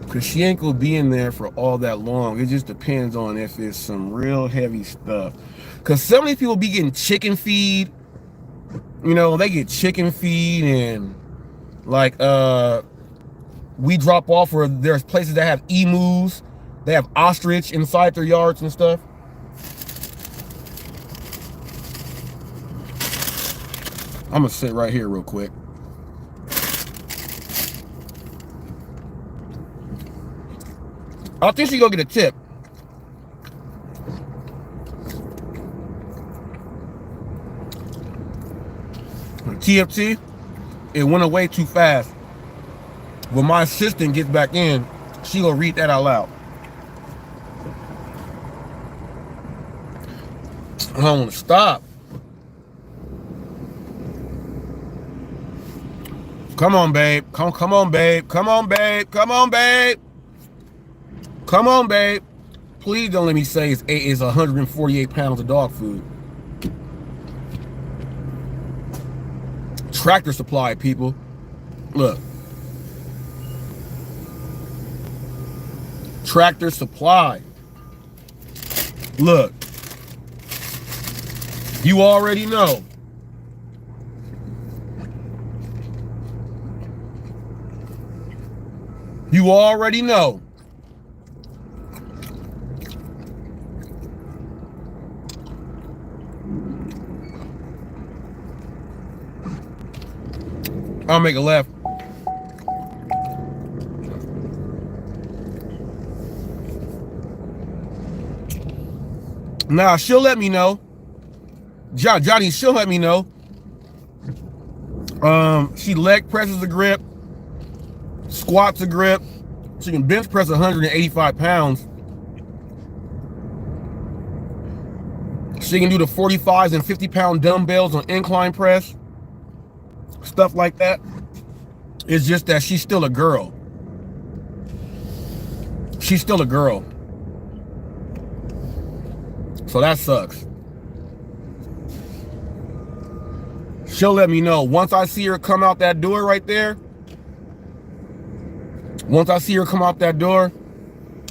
Because she ain't gonna be in there for all that long. It just depends on if it's some real heavy stuff. Because some of these people be getting chicken feed. You know, they get chicken feed, and like we drop off where there's places that have emus. They have ostrich inside their yards and stuff. I'm gonna sit right here real quick. I think she go get a tip. TFT, it went away too fast. When my assistant gets back in, she gonna read that out loud. I don't want to stop. Come on, babe. Come on, babe. Come on, babe. Come on, babe. Come on, babe. Please don't let me say it's 148 pounds of dog food. Tractor Supply, people. Look. Tractor Supply. Look. You already know. You already know. I'll make a left. Nah, she'll let me know. Johnny, she'll let me know. She leg presses a grip, squats a grip. She can bench press 185 pounds. She can do the 45s and 50-pound dumbbells on incline press. Stuff like that. It's just that she's still a girl. She's still a girl. So that sucks. She'll let me know. Once I see her come out that door right there, once I see her come out that door,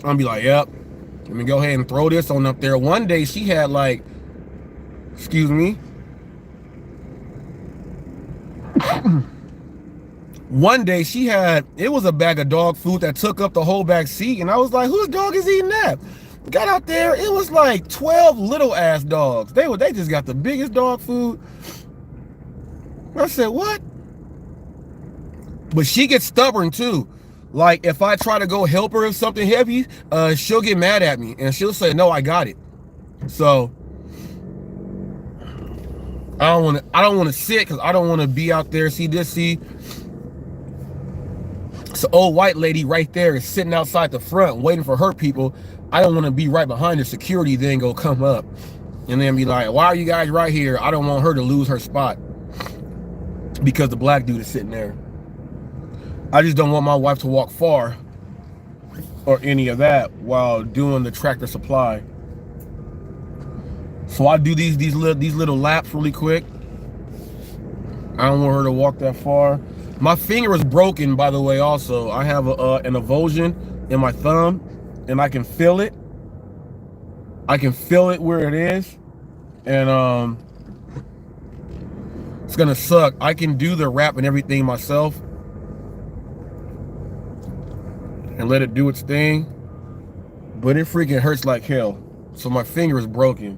I'll be like, yep, let me go ahead and throw this on up there. One day she had like, excuse me. One day she had, it was a bag of dog food that took up the whole back seat. And I was like, whose dog is eating that? Got out there, it was like 12 little ass dogs. They just got the biggest dog food. I said, what? But she gets stubborn too. Like if I try to go help her with something heavy, she'll get mad at me and she'll say, no, I got it. So I don't want to sit because I don't want to be out there. See, it's an old white lady right there is sitting outside the front waiting for her people. I don't want to be right behind her. Security then go come up and then be like, why are you guys right here? I don't want her to lose her spot because the black dude is sitting there. I just don't want my wife to walk far or any of that while doing the Tractor Supply. So I do these little laps really quick. I don't want her to walk that far. My finger is broken, by the way. Also, I have an avulsion in my thumb, and I can feel it. I can feel it where it is, and it's gonna suck. I can do the wrap and everything myself, and let it do its thing, but it freaking hurts like hell. So my finger is broken,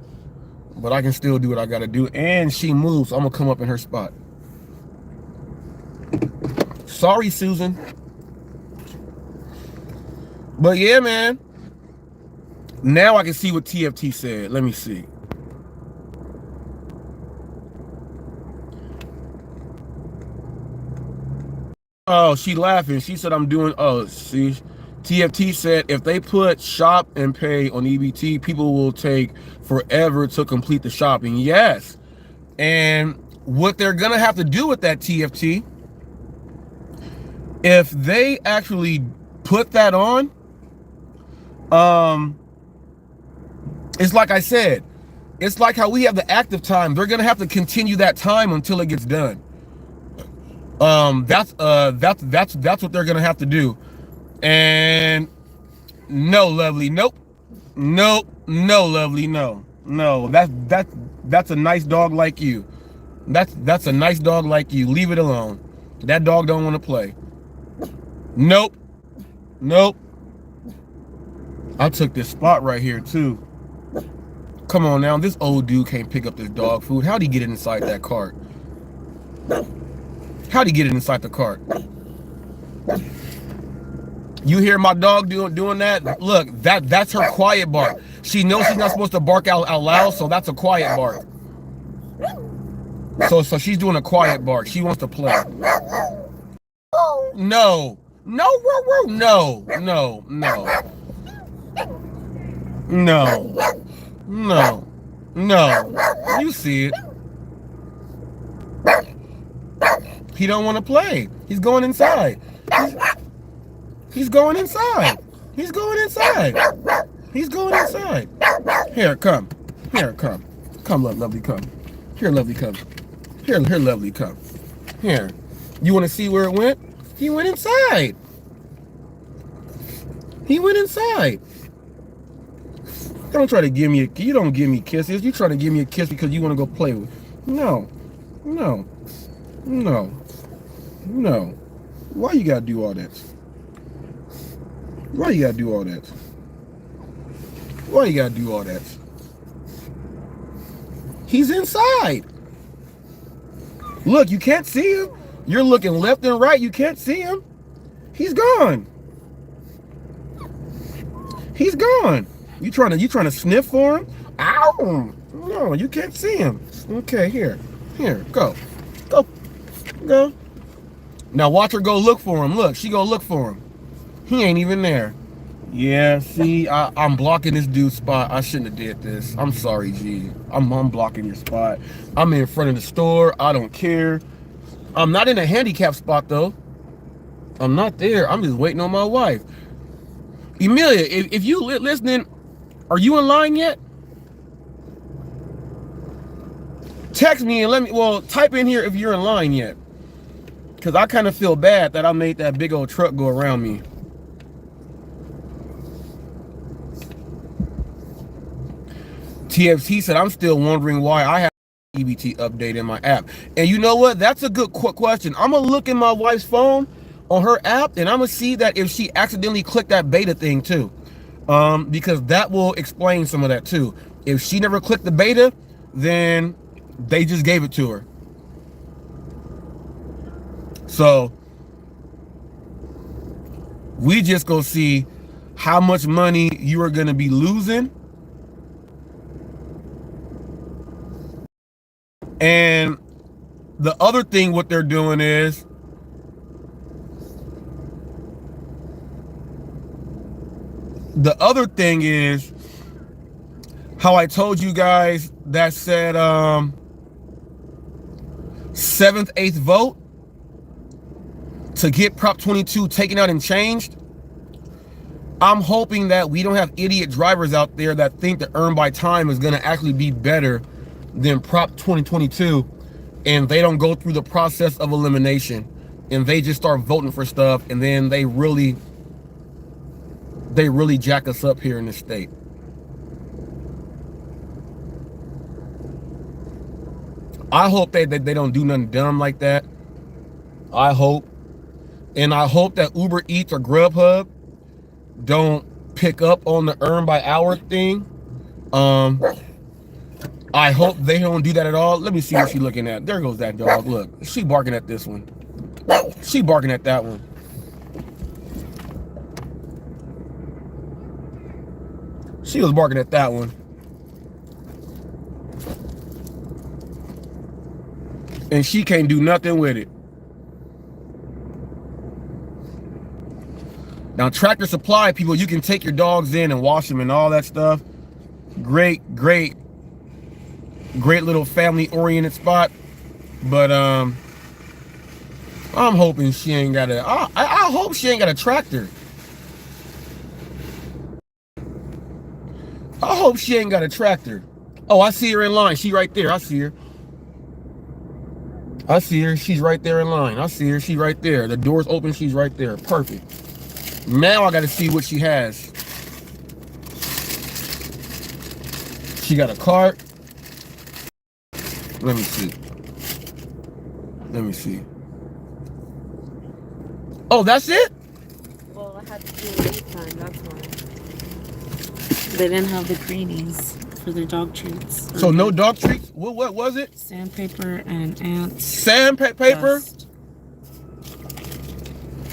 but I can still do what I gotta do. And she moves, so I'm gonna come up in her spot. Sorry, Susan. But yeah, man, Now I can see what TFT said. Let me see. Oh, she laughing. She said I'm doing, oh, see, TFT said if they put shop and pay on EBT, people will take forever to complete the shopping. Yes. And what they're going to have to do with that, TFT, if they actually put that on, it's like I said, it's like how we have the active time. They're going to have to continue that time until it gets done. That's what they're going to have to do. And no, Lovely, nope. No, Lovely, no. That's a nice dog like you. That's a nice dog like you. Leave it alone. That dog don't want to play. Nope. I took this spot right here too. Come on now, this old dude can't pick up this dog food. How'd he get it inside that cart? How'd he get it inside the cart? You hear my dog doing that? Look, that's her quiet bark. She knows she's not supposed to bark out loud, so that's a quiet bark. So she's doing a quiet bark. She wants to play. No. You see it. He don't want to play. He's going inside. He's going inside. He's going inside. He's going inside. Here, come. Here, come. Come, Lovely, come. Here, Lovely, come. Here, Lovely, come. Here. You want to see where it went? He went inside. He went inside. Don't try to give me you don't give me kisses. You try to give me a kiss because you want to go play with. No. Why you gotta do all that? Why you gotta do all that? Why you gotta do all that? He's inside. Look, you can't see him. You're looking left and right. You can't see him. He's gone. He's gone. You trying to sniff for him? Ow! No, you can't see him. Okay, here, go. Now watch her go look for him. Look, she go look for him. He ain't even there. Yeah, see, I'm blocking this dude's spot. I shouldn't have did this. I'm sorry, G. I'm blocking your spot. I'm in front of the store. I don't care. I'm not in a handicap spot though. I'm not there. I'm just waiting on my wife. Emilia, if you listening, are you in line yet? Text me and type in here if you're in line yet. Because I kind of feel bad that I made that big old truck go around me. TFT said, I'm still wondering why I have EBT update in my app. And you know what? That's a good question. I'm going to look in my wife's phone on her app, and I'm going to see that if she accidentally clicked that beta thing too. Because that will explain some of that too. If she never clicked the beta, then they just gave it to her. So we just go see how much money you are going to be losing. And the other thing what they're doing is how I told you guys that said 7th, 8th vote to get Prop 22 taken out and changed. I'm hoping that we don't have idiot drivers out there that think that earn by time is going to actually be better than Prop 2022, and they don't go through the process of elimination, and they just start voting for stuff, and then they really jack us up here in this state. I hope they don't do nothing dumb like that. I hope. And I hope that Uber Eats or Grubhub don't pick up on the earn by hour thing. I hope they don't do that at all. Let me see what she's looking at. There goes that dog. Look, she barking at this one. She barking at that one. She was barking at that one. And she can't do nothing with it. Now, Tractor Supply, people, you can take your dogs in and wash them and all that stuff. Great little family-oriented spot. But I'm hoping she ain't got a... I hope she ain't got a tractor. I hope she ain't got a tractor. Oh, I see her in line. She right there. I see her. I see her. She's right there in line. I see her. She's right there. The door's open. She's right there. Perfect. Now I got to see what she has. She got a cart. Let me see. Let me see. Oh, that's it? Well, I had to do a wait time. That's why. They didn't have the greenies for their dog treats. So no dog treats? What was it? Sandpaper and ants. Sandpaper Dust.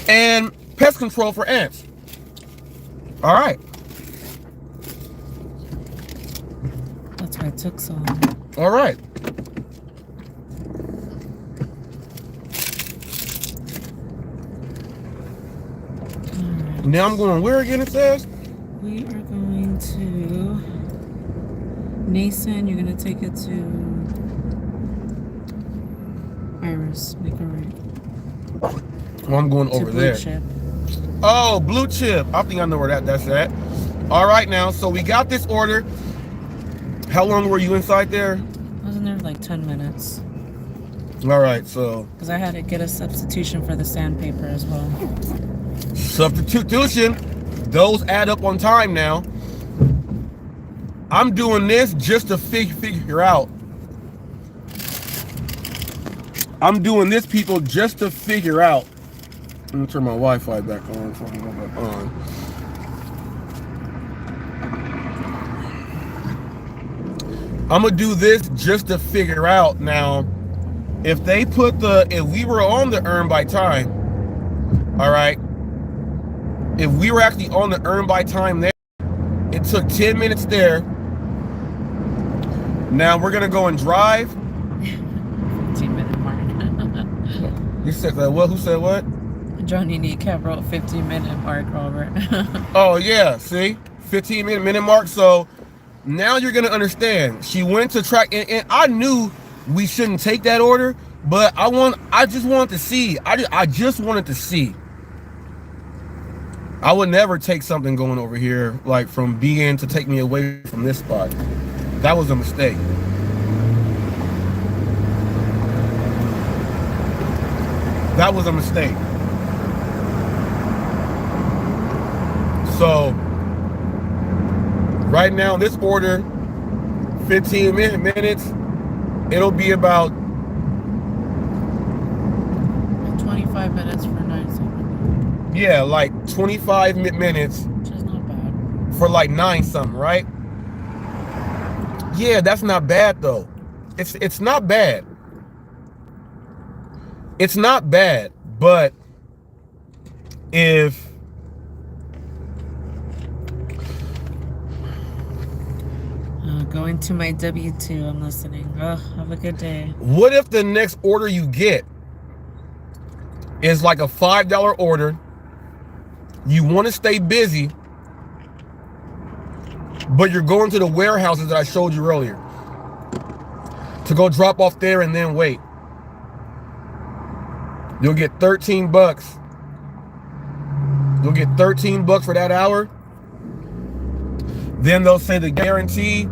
and pest control for ants. All right. That's why it took so long. All right. Now I'm going where again, it says? We are going to Nason. You're going to take it to Iris. Make a right. Well, I'm going over Blue there. Chip. Oh, Blue Chip. I think I know where that's at. All right, now, so we got this order. How long were you inside there? I was in there for like 10 minutes. All right, so. Because I had to get a substitution for the sandpaper as well. Substitution. Those add up on time now. I'm doing this just to figure out. I'm doing this, people, just to figure out. Let me turn my Wi-Fi back on so I can go back on. I'm gonna do this just to figure out now if we were on the earn by time, all right, if we were actually on the earn by time there, it took 10 minutes there. Now we're gonna go and drive. 15-minute mark. You said that what? Who said what? Johnny Kneecap wrote 15-minute mark, Robert. Oh yeah, see? 15-minute mark. So now you're gonna understand. She went to track, and I knew we shouldn't take that order, but I just wanted to see. I just wanted to see. I would never take something going over here, like from BN to take me away from this spot. That was a mistake. That was a mistake. So, right now, this order, 15 minutes, it'll be about 25 minutes for 9 something. Yeah, like 25 minutes. Which is not bad. For like 9 something, right? Yeah, that's not bad though. It's not bad. It's not bad, but if Going to my W2, I'm listening. Oh, have a good day. What if the next order you get is like a $5 order? You want to stay busy, but you're going to the warehouses that I showed you earlier to go drop off there and then wait. You'll get 13 bucks. You'll get 13 bucks for that hour. Then they'll say the guarantee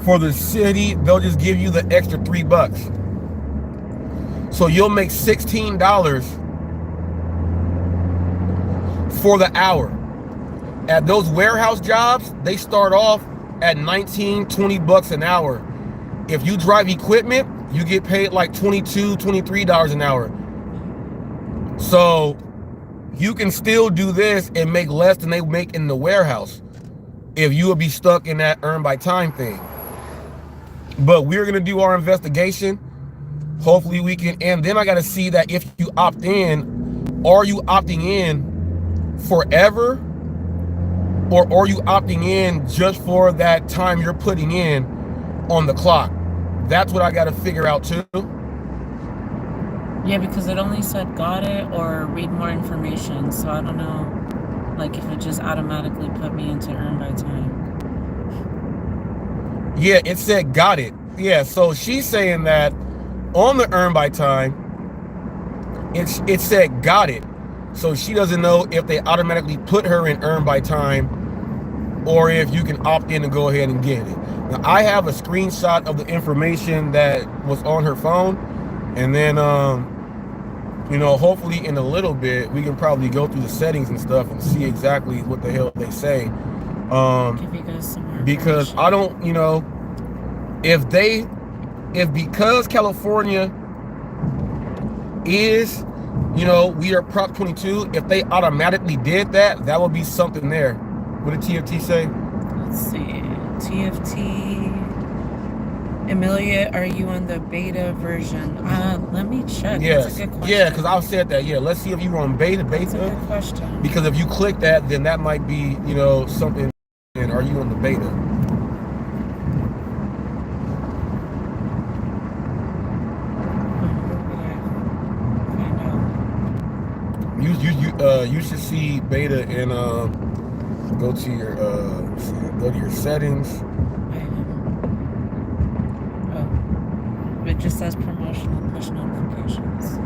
for the city, they'll just give you the extra 3 bucks. So you'll make $16 for the hour. At those warehouse jobs, they start off at 19, 20 bucks an hour. If you drive equipment, you get paid like $22, $23 an hour. So you can still do this and make less than they make in the warehouse if you would be stuck in that earn by time thing. But we're gonna do our investigation. Hopefully we can, and then I gotta see that if you opt in, are you opting in forever? or are you opting in just for that time you're putting in on the clock? That's what I got to figure out too. Yeah, because it only said got it or read more information, so I don't know, like if it just automatically put me into earn by time. Yeah, it said got it. Yeah, so she's saying that on the earn by time, it said got it. So she doesn't know if they automatically put her in earn by time or if you can opt in and go ahead and get it. Now, I have a screenshot of the information that was on her phone, and then, you know, hopefully in a little bit, we can probably go through the settings and stuff and see exactly what the hell they say. Give you guys some more because I don't, you know, if because California is, you know, we are Prop 22, if they automatically did that, that would be something there. What did TFT say? Let's see. TFT. Emilia, are you on the beta version? Let me check. Yes. That's a good question. Yeah, because I said that. Yeah, let's see if you were on beta. That's a good question. Because if you click that, then that might be, you know, something. And are you on the beta? You should see beta and go to your settings. Oh, it just says promotional push notifications.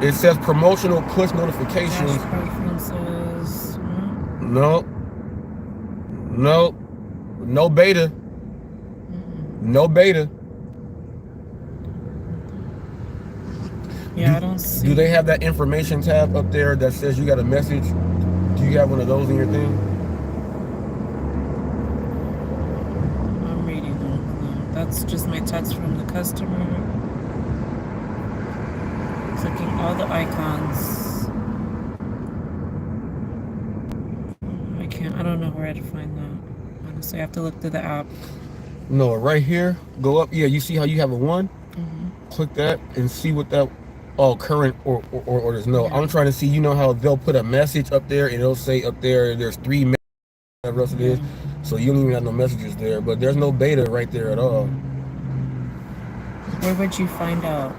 It says promotional push notifications. Dash preferences. No beta. No beta. Yeah, I don't see. Do they have that information tab up there that says you got a message? Do you have one of those in your thing? I'm reading them. That's just my text from the customer. Clicking all the icons. I don't know where to find that. Honestly, I have to look through the app. No, right here. Go up. Yeah, you see how you have a 1? Click that and see what that. Oh, current or orders. No, I'm trying to see. You know how they'll put a message up there and it'll say up there there's 3 messages, whatever else it is. So you don't even have no messages there, but there's no beta right there at all. Where would you find out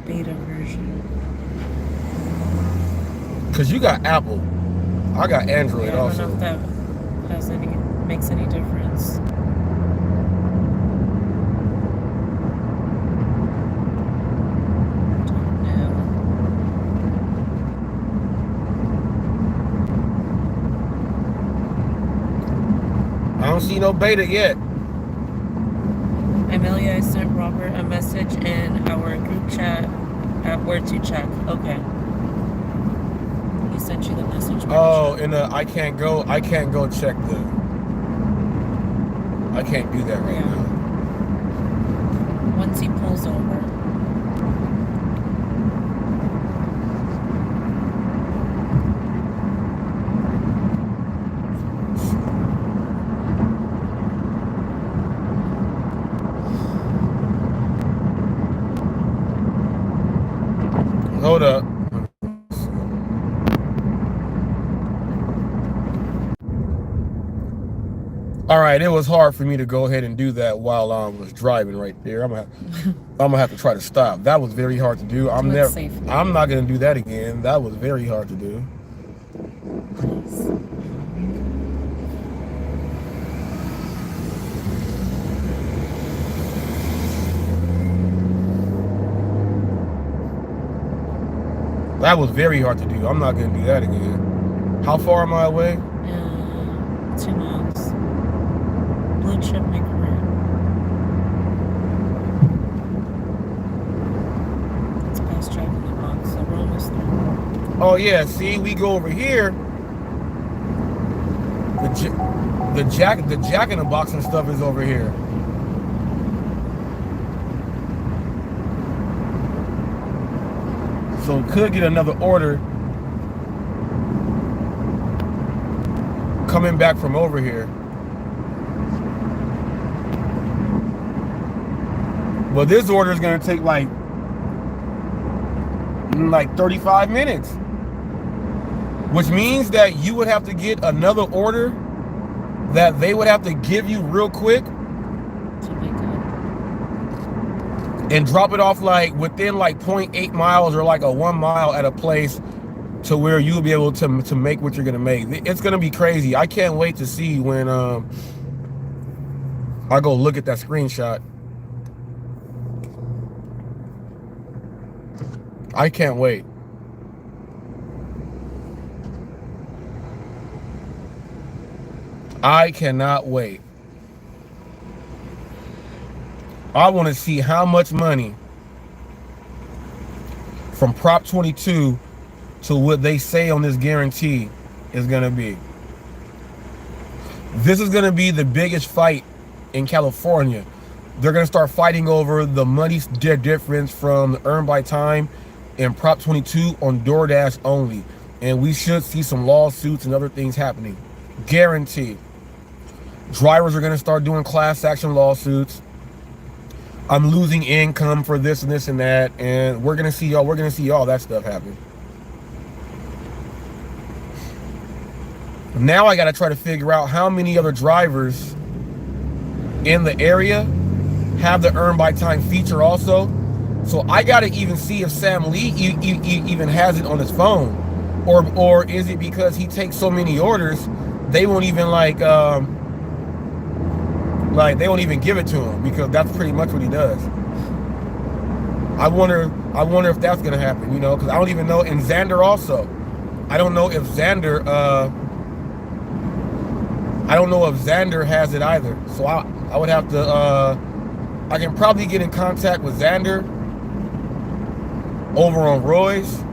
beta version? Cause you got Apple, I got Android also. I don't know if that makes any difference. I don't see no beta yet. Amelia, I sent Robert a message in our group chat at where to check. Okay. He sent you the message. Oh, and I can't go check I can't do that right now. Once he pulls over. Hold up. All right, it was hard for me to go ahead and do that while I was driving right there. I'm gonna have to try to stop. That was very hard to do. I'm not gonna do that again. That was very hard to do. That was very hard to do. I'm not gonna do that again. How far am I away? 2 miles. Blue chip make a right. It's past Jack in the Box, so we're almost there. Oh yeah, see, we go over here. The Jack in the Box and stuff is over here. So could get another order coming back from over here. Well, this order is gonna take like 35 minutes. which means that you would have to get another order that they would have to give you real quick and drop it off like within like 0.8 miles or like a 1 mile at a place to where you'll be able to make what you're gonna make. It's gonna be crazy. I can't wait to see when I go look at that screenshot. I can't wait. I cannot wait. I want to see how much money from Prop 22 to what they say on this guarantee is going to be. This is going to be the biggest fight in California. They're going to start fighting over the money difference from earned by time and Prop 22 on DoorDash only. And we should see some lawsuits and other things happening. Guaranteed. Drivers are going to start doing class action lawsuits. I'm losing income for this and this and that. And we're going to see all that stuff happen. Now I got to try to figure out how many other drivers in the area have the earn by time feature also. So I got to even see if Sam Lee even has it on his phone, or is it because he takes so many orders they won't even like they won't even give it to him, because that's pretty much what he does. I wonder if that's gonna happen, you know, because I don't even know. And Xander also, I don't know if Xander has it either. So I would have to I can probably get in contact with Xander over on Roy's.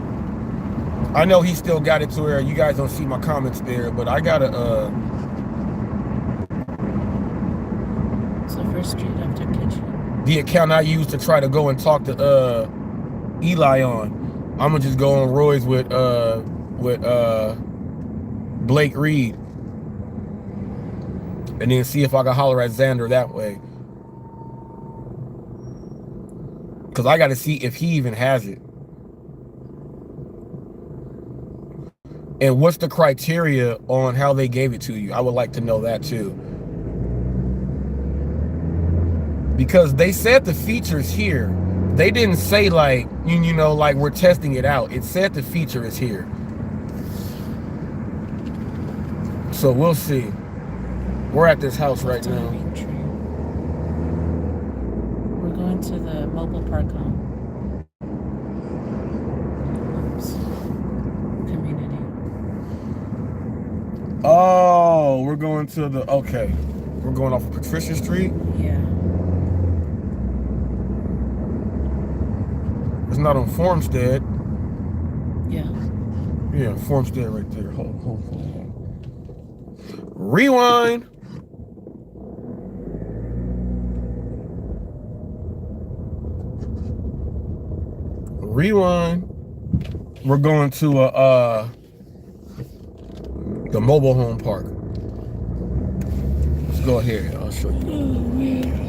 I know he still got it to where you guys don't see my comments there, but I gotta So First Street after Kitchen. The account I use to try to go and talk to Eli on, I'm gonna just go on Roy's with Blake Reed and then see if I can holler at Xander that way. Because I got to see if he even has it. And what's the criteria on how they gave it to you? I would like to know that too. Because they said the feature's here. They didn't say like, you know, like we're testing it out. It said the feature is here. So we'll see. We're at this house right now. We're going to the mobile park home. Community. Oh, we're going to the, okay. We're going off of Patricia Street? Yeah. It's not on Formstead. Yeah. Yeah, Formstead right there. Hold. Rewind. We're going to the mobile home park. Let's go ahead. I'll show you. Oh, man.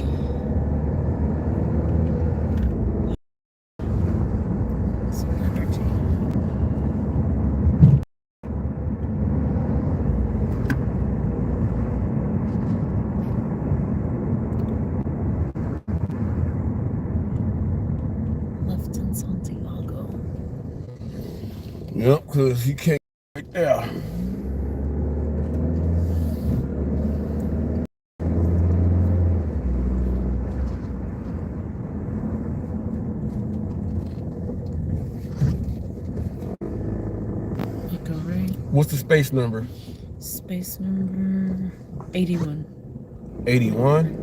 Yep, because he can't right there. Go right. What's the space number? Space number 81. 81?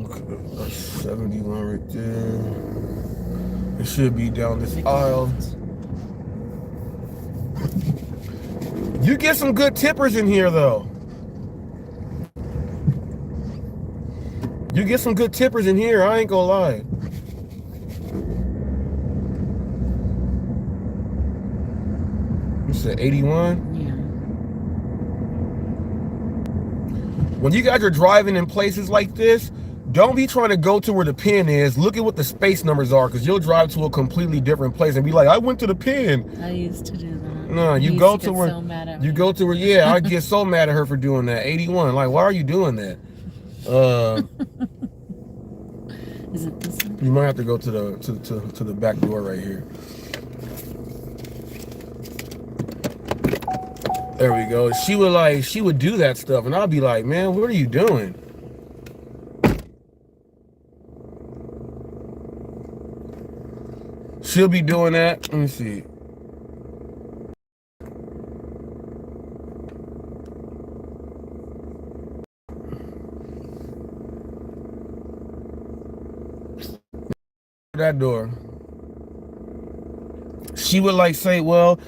Okay, that's 71 right there. It should be down this aisle. You get some good tippers in here, though. You get some good tippers in here, I ain't gonna lie. You said 81? Yeah. When you guys are driving in places like this, don't be trying to go to where the pin is. Look at what the space numbers are, because you'll drive to a completely different place and be like, I went to the pin. I used to do that. No, you go to her. So mad at you me. go to her. Yeah, I get so mad at her for doing that. 81. Like, why are you doing that? Is it this one? You might have to go to the back door right here. There we go. She would do that stuff, and I'd be like, man, what are you doing? She'll be doing that. Let me see. That door. She would like say, well,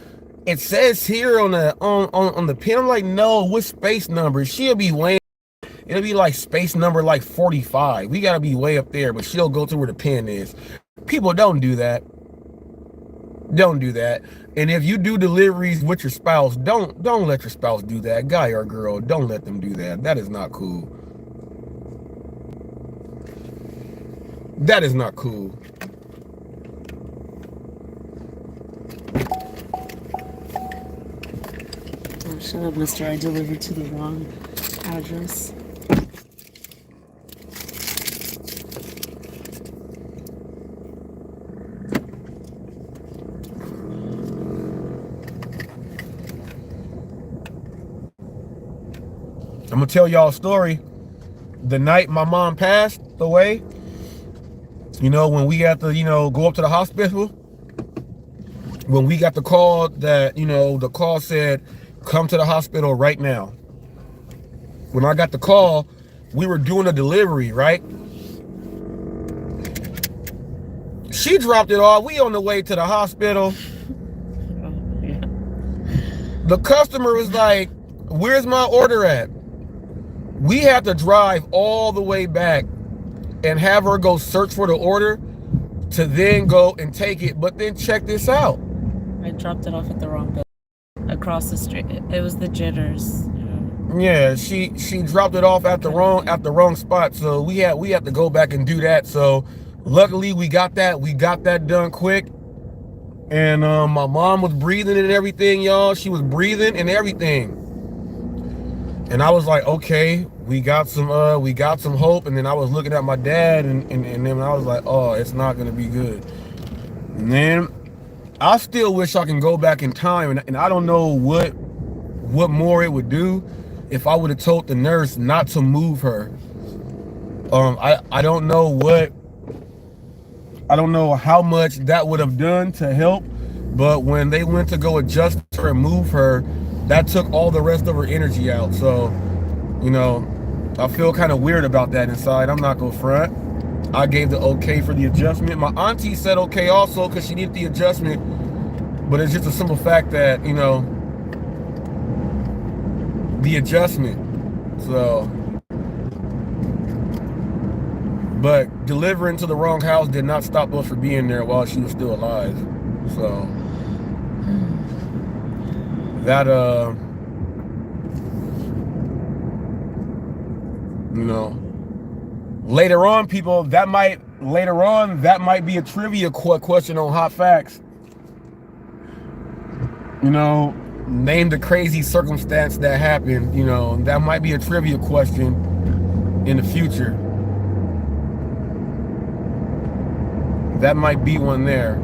it says here on the pin. I'm like, no, what space number? She'll be way. It'll be like space number like 45. We gotta be way up there, but she'll go to where the pin is. People don't do that. Don't do that. And if you do deliveries with your spouse, don't let your spouse do that. Guy or girl, don't let them do that. That is not cool. That is not cool. Oh, shut up, mister. I delivered to the wrong address. I'm gonna tell y'all a story. The night my mom passed away, you know, when we had to, go up to the hospital, when we got the call that, the call said, come to the hospital right now. When I got the call, we were doing a delivery, right? She dropped it off. We on the way to the hospital. Yeah. The customer was like, where's my order at? We had to drive all the way back and have her go search for the order to then go and take it. But then check this out. I dropped it off at the wrong building. Across the street. It was the jitters. Yeah, she dropped it off at the wrong spot. So we had to go back and do that. So luckily we got that done quick. And my mom was breathing and everything, y'all. She was breathing and everything. And I was like, okay, we got some hope. And then I was looking at my dad and then I was like, oh, it's not gonna be good. And then I still wish I can go back in time, and I don't know what more it would do if I would have told the nurse not to move her. I don't know how much that would have done to help, but when they went to go adjust her and move her, that took all the rest of her energy out. So, I feel kind of weird about that inside. I'm not gonna front. I gave the okay for the adjustment. My auntie said okay also because she needed the adjustment, but it's just a simple fact that, the adjustment. So, but delivering to the wrong house did not stop us from being there while she was still alive. So, that, later on, people, that might be a trivia question on Hot Facts. Name the crazy circumstance that happened. That might be a trivia question in the future. That might be one there.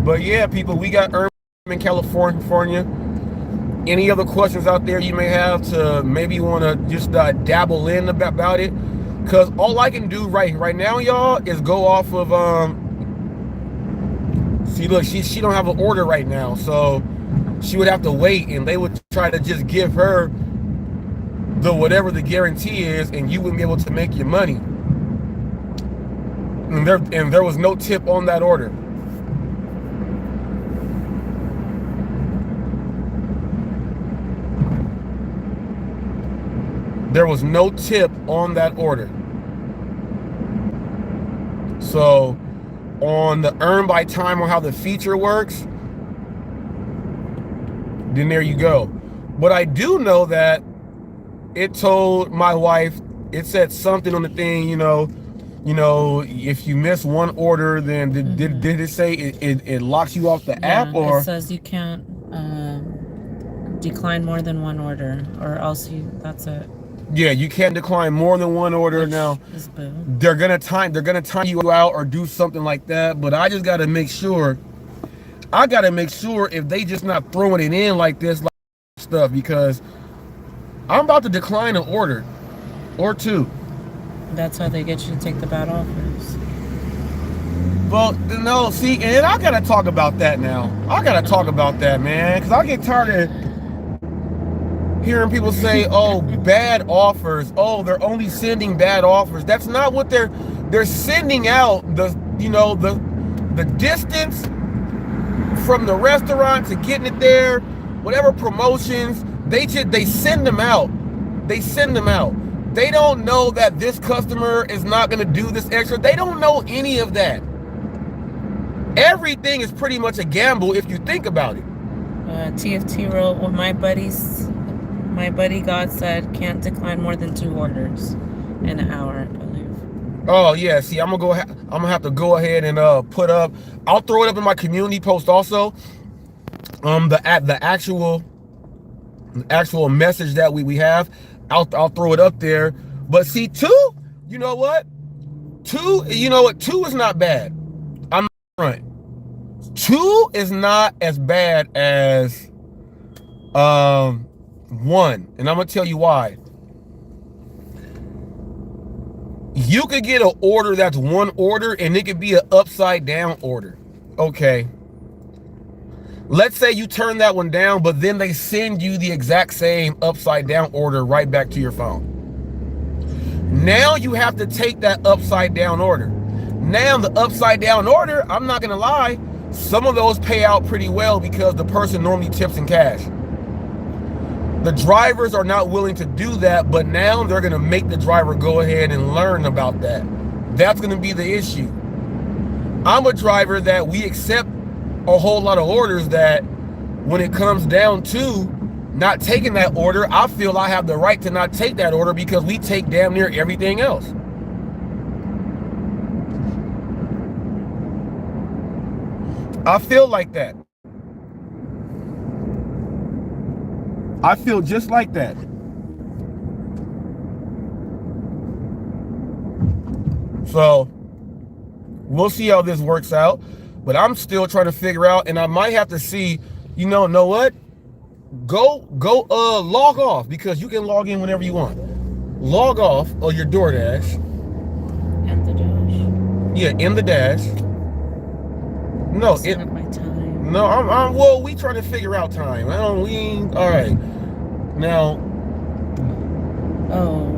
But yeah, people, we got Urban in California. Any other questions out there you may have to maybe want to just dabble in about it? Because all I can do right now, y'all, is go off of see, look, she don't have an order right now, so she would have to wait, and they would try to just give her the whatever the guarantee is, and you wouldn't be able to make your money. And there was no tip on that order. There was no tip on that order. So on the earn by time or how the feature works, then there you go. But I do know that it told my wife, it said something on the thing, you know, if you miss one order, then did it say it locks you off the app, or it says you can't decline more than one order, or else that's it. Yeah, you can't decline more than one order. Which now is boo. They're gonna time you out or do something like that, but I just gotta make sure if they just not throwing it in like this like stuff, because I'm about to decline an order or two. That's how they get you to take the bad offers. Well, no, see, and I gotta talk about that now. I gotta talk about that, man, because I get tired of hearing people say, oh, bad offers. Oh, they're only sending bad offers. That's not what they're sending out. The distance from the restaurant to getting it there, whatever promotions, they send them out. They send them out. They don't know that this customer is not going to do this extra. They don't know any of that. Everything is pretty much a gamble if you think about it. TFT wrote, well, my buddy God said can't decline more than 2 orders in an hour, I believe. Oh yeah, see, I'm gonna have to go ahead and put up. I'll throw it up in my community post also. The actual message that we have, I'll throw it up there. But see, 2, you know what? 2 is not bad. I'm not front. 2 is not as bad as 1, and I'm gonna tell you why. You could get an order that's 1 order, and it could be an upside down order. Okay. Let's say you turn that one down, but then they send you the exact same upside down order right back to your phone. Now you have to take that upside down order. Now the upside down order, I'm not gonna lie, some of those pay out pretty well because the person normally tips in cash. The drivers are not willing to do that, but now they're gonna make the driver go ahead and learn about that. That's gonna be the issue. I'm a driver that we accept a whole lot of orders that when it comes down to not taking that order, I feel I have the right to not take that order because we take damn near everything else. I feel like that. I feel just like that. So we'll see how this works out, but I'm still trying to figure out, and I might have to see, know what? Go log off, because you can log in whenever you want. Log off of your DoorDash. And the dash. Yeah, in the dash. No, Set up my time. No, well, we trying to figure out time. All right. Now. Oh.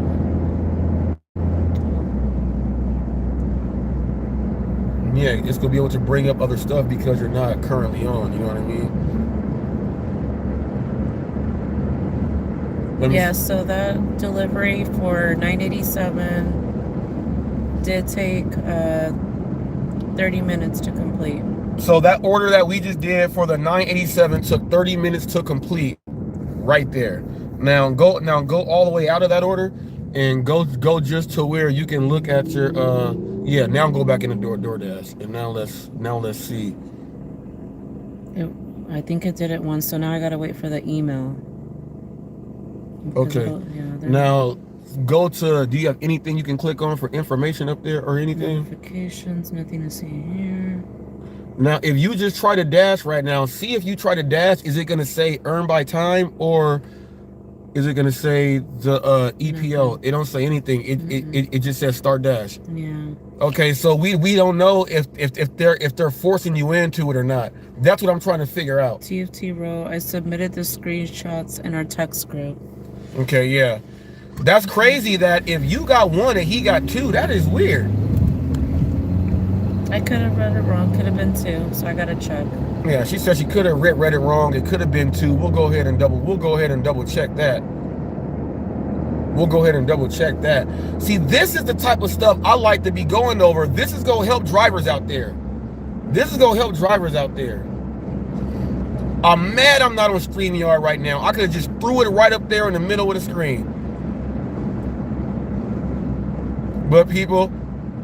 Yeah, it's gonna be able to bring up other stuff because you're not currently on. You know what I mean? Yeah. So that delivery for $9.87 did take 30 minutes to complete. So that order that we just did for the $9.87 took 30 minutes to complete, right there. Now go all the way out of that order and go just to where you can look at your yeah. Now go back in the DoorDash, and now let's see. I think it did it once, so now I gotta wait for the email. Okay. Now go to. Do you have anything you can click on for information up there or anything? Notifications, nothing to see here. Now, if you just try to dash right now, see if you try to dash, is it gonna say earn by time, or is it gonna say the EPO? It don't say anything. It just says start dash. Yeah. Okay, so we don't know if they're forcing you into it or not. That's what I'm trying to figure out. TFT wrote, I submitted the screenshots in our text group. Okay, yeah. That's crazy that if you got 1 and he got 2, that is weird. I could have read it wrong, could have been 2, so I gotta check. Yeah, she said she could have read it wrong. It could have been 2. We'll go ahead and double check that. See, this is the type of stuff I like to be going over. This is gonna help drivers out there. I'm mad I'm not on StreamYard right now. I could have just threw it right up there in the middle of the screen. But people,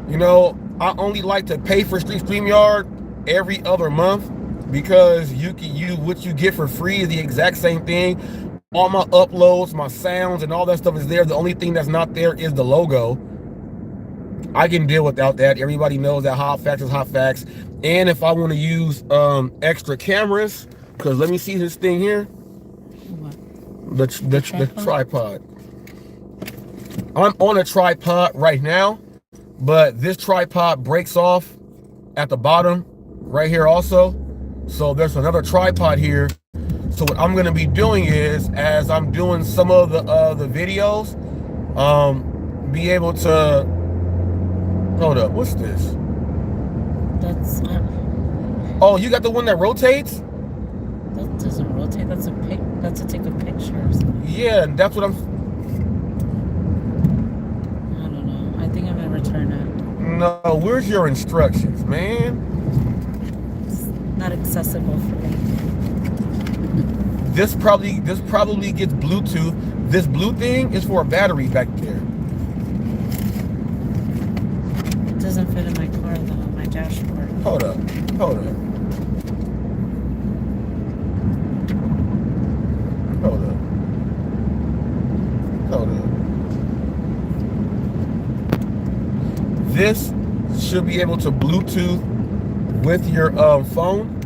You know, I only like to pay for StreamYard every other month because what you get for free is the exact same thing. All my uploads, my sounds, and all that stuff is there. The only thing that's not there is the logo. I can deal without that. Everybody knows that HotFacts is HotFacts. And if I want to use extra cameras, because let me see this thing here. What? The tripod. I'm on a tripod right now, but this tripod breaks off at the bottom right here also. So there's another tripod here. So what I'm going to be doing is, as I'm doing some of the videos, be able to, hold up, what's this? That's oh, you got the one that rotates? That doesn't rotate. That's to take a picture or something. Yeah, that's what I'm. I don't know. I think I'm gonna return it. No, where's your instructions, man? It's not accessible for me. This probably gets Bluetooth. This blue thing is for a battery back there. It doesn't fit in my car though, on my dashboard. Hold up. Hold up. Hold up. Hold up. This should be able to Bluetooth with your phone,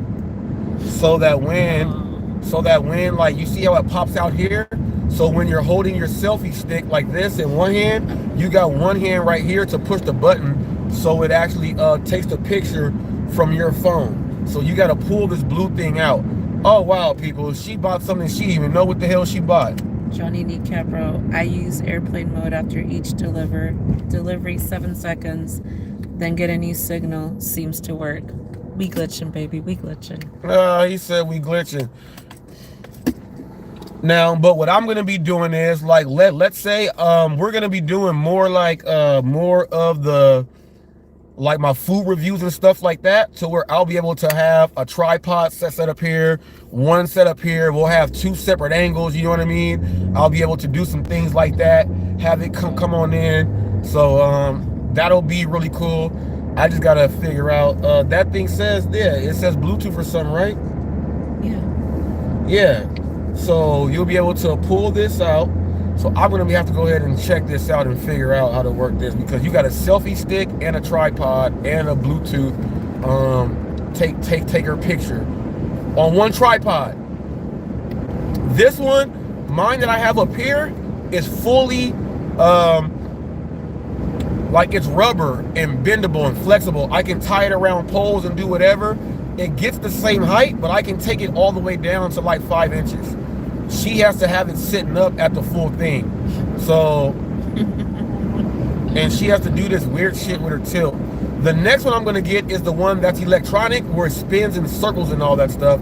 so that when like you see how it pops out here, so when you're holding your selfie stick like this in one hand, you got one hand right here to push the button, so it actually takes the picture from your phone. So you got to pull this blue thing out. Oh wow, people, she bought something she didn't even know what the hell she bought. Johnny Nicapro, I use airplane mode after each delivery 7 seconds, then get a new signal. Seems to work. We glitching, baby, we glitching. He said we glitching. Now, but what I'm gonna be doing is, like, let's say we're gonna be doing more like more of the, like, my food reviews and stuff like that, to where I'll be able to have a tripod set up here, one set up here. We'll have 2 separate angles, you know what I mean? I'll be able to do some things like that, have it come on in. So that'll be really cool. I just gotta figure out, that thing says there, it says Bluetooth or something, right? Yeah. So you'll be able to pull this out. So I'm gonna have to go ahead and check this out and figure out how to work this, because you got a selfie stick and a tripod and a Bluetooth take picture on one tripod. This one, mine that I have up here, is fully like it's rubber and bendable and flexible. I can tie it around poles and do whatever. It gets the same height, but I can take it all the way down to like 5 inches. She has to have it sitting up at the full thing. So, and she has to do this weird shit with her tilt. The next one I'm gonna get is the one that's electronic, where it spins in circles and all that stuff.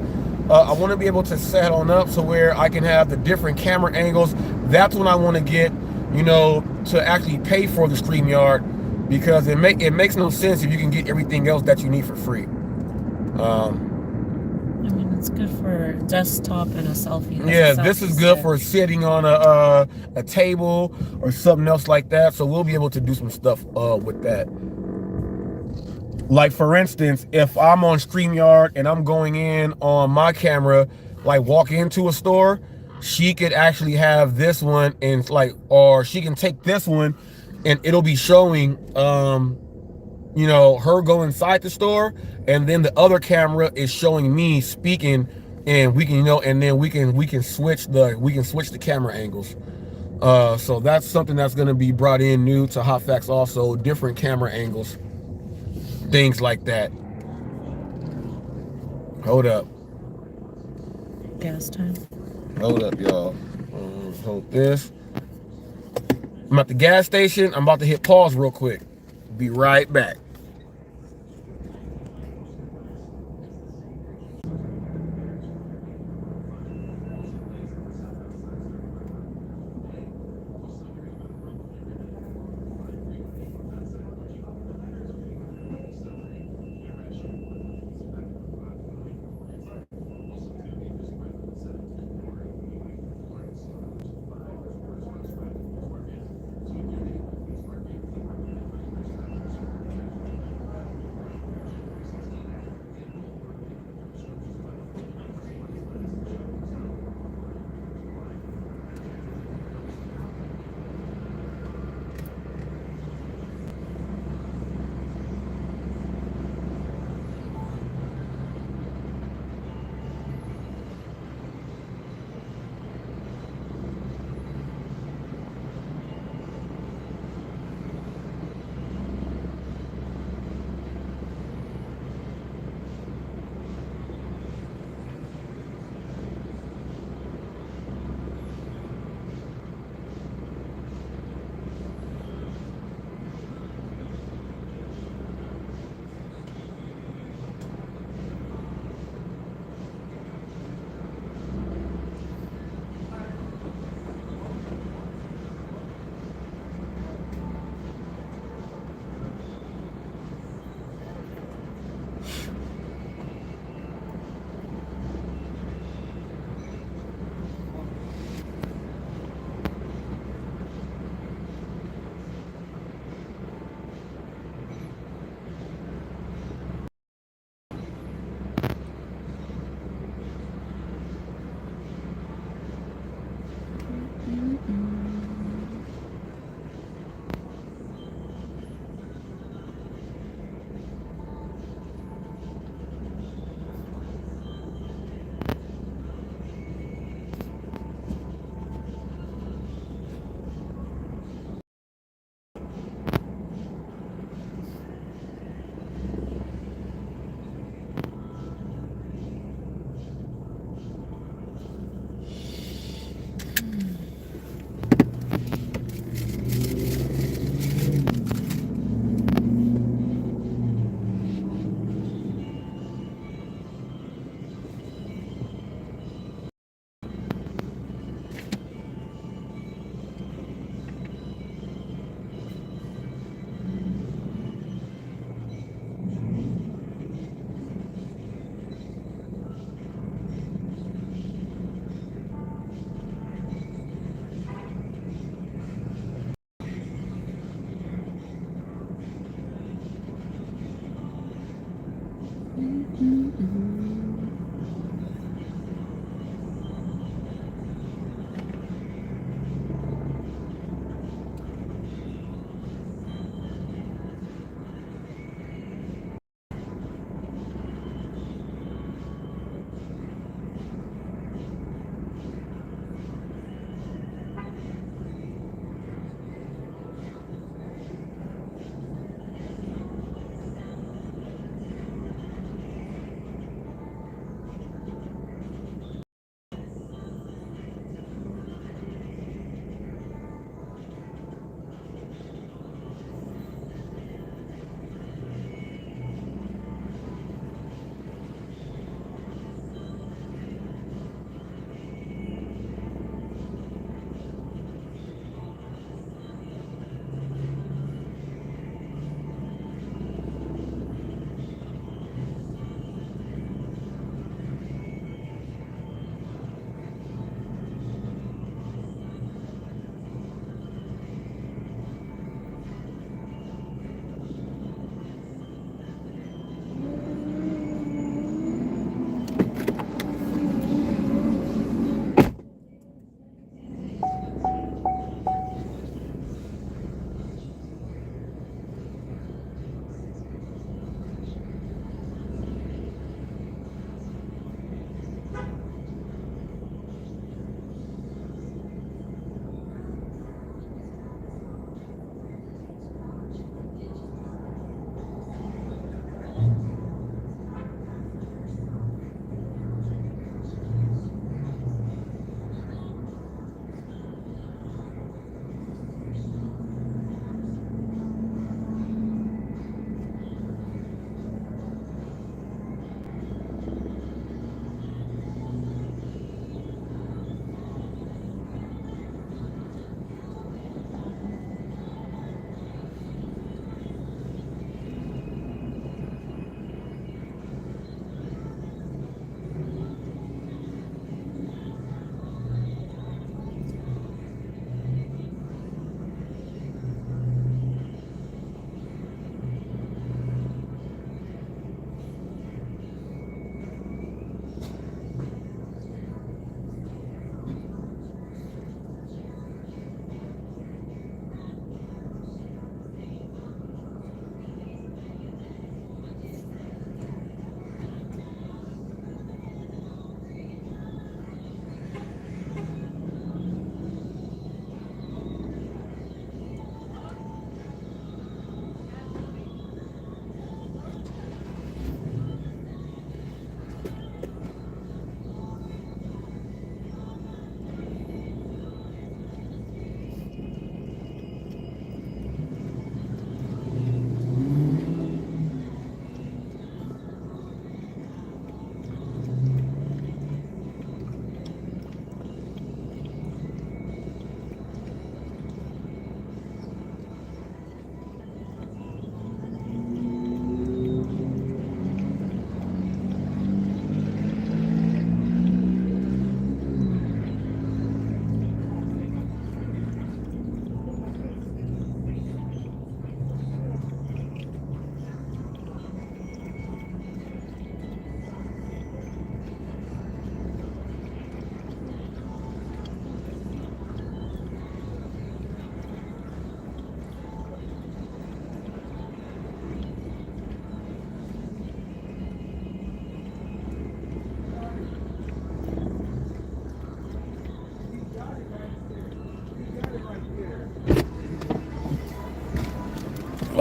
I want to be able to set on up so where I can have the different camera angles. That's when I want to get, you know, to actually pay for the StreamYard, because it makes no sense if you can get everything else that you need for free. I mean, it's good for desktop and a selfie. Yeah, this is good for sitting on a table or something else like that. So we'll be able to do some stuff with that. Like, for instance, if I'm on StreamYard and I'm going in on my camera, like walk into a store, she could actually have this one, and like, or she can take this one and it'll be showing you know, her go inside the store, and then the other camera is showing me speaking, and we can, you know, and then we can switch the camera angles. So that's something that's going to be brought in new to HotFacts also, different camera angles, things like that. Hold up. Gas time. Hold up, y'all. Hold this. I'm at the gas station. I'm about to hit pause real quick. Be right back.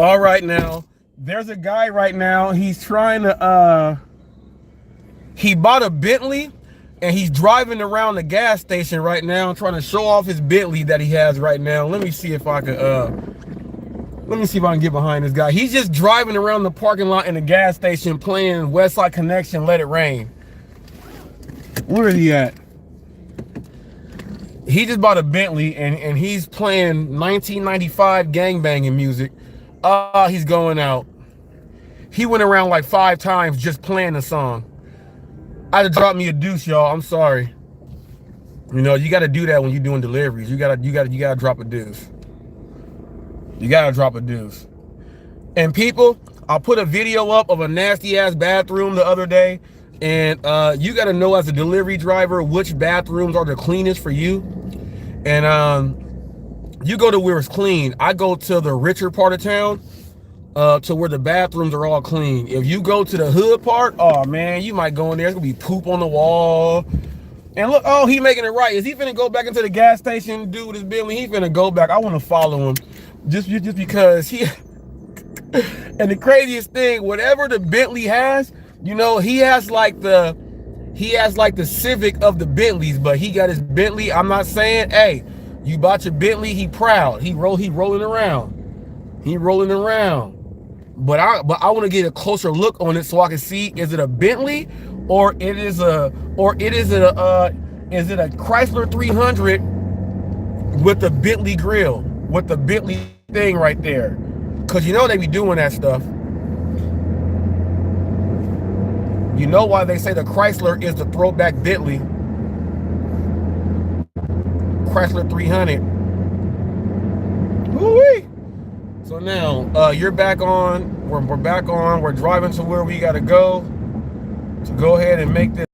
All right, now there's a guy right now. He's trying to he bought a Bentley and he's driving around the gas station right now trying to show off his Bentley that he has right now. Let me see if I can get behind this guy. He's just driving around the parking lot in the gas station playing Westside Connection, Let It Rain. Where is he at? He just bought a Bentley and he's playing 1995 gangbanging music. He's going out. He went around like 5 times just playing the song. I had to drop me a deuce, y'all. I'm sorry. You know, you got to do that when you're doing deliveries. You gotta drop a deuce. You gotta drop a deuce. And people, I put a video up of a nasty ass bathroom the other day, and you gotta know as a delivery driver which bathrooms are the cleanest for you. And you go to where it's clean. I go to the richer part of town, to where the bathrooms are all clean. If you go to the hood part, oh man, you might go in there, it's gonna be poop on the wall. And look, oh, he making it right. Is he finna go back into the gas station, dude, with his Bentley? He finna go back. I want to follow him, just because he. And the craziest thing, whatever the Bentley has, you know, he has like the Civic of the Bentleys, but he got his Bentley. I'm not saying, hey, you bought your Bentley, he proud. He rolling around. He rolling around. But I want to get a closer look on it so I can see, is it a Bentley or is it a Chrysler 300 with the Bentley grill, with the Bentley thing right there? Because you know they be doing that stuff. You know why they say the Chrysler is the throwback Bentley. Chrysler 300. Woo-wee. So now you're back on. We're back on. We're driving to where we gotta go to go ahead and make this.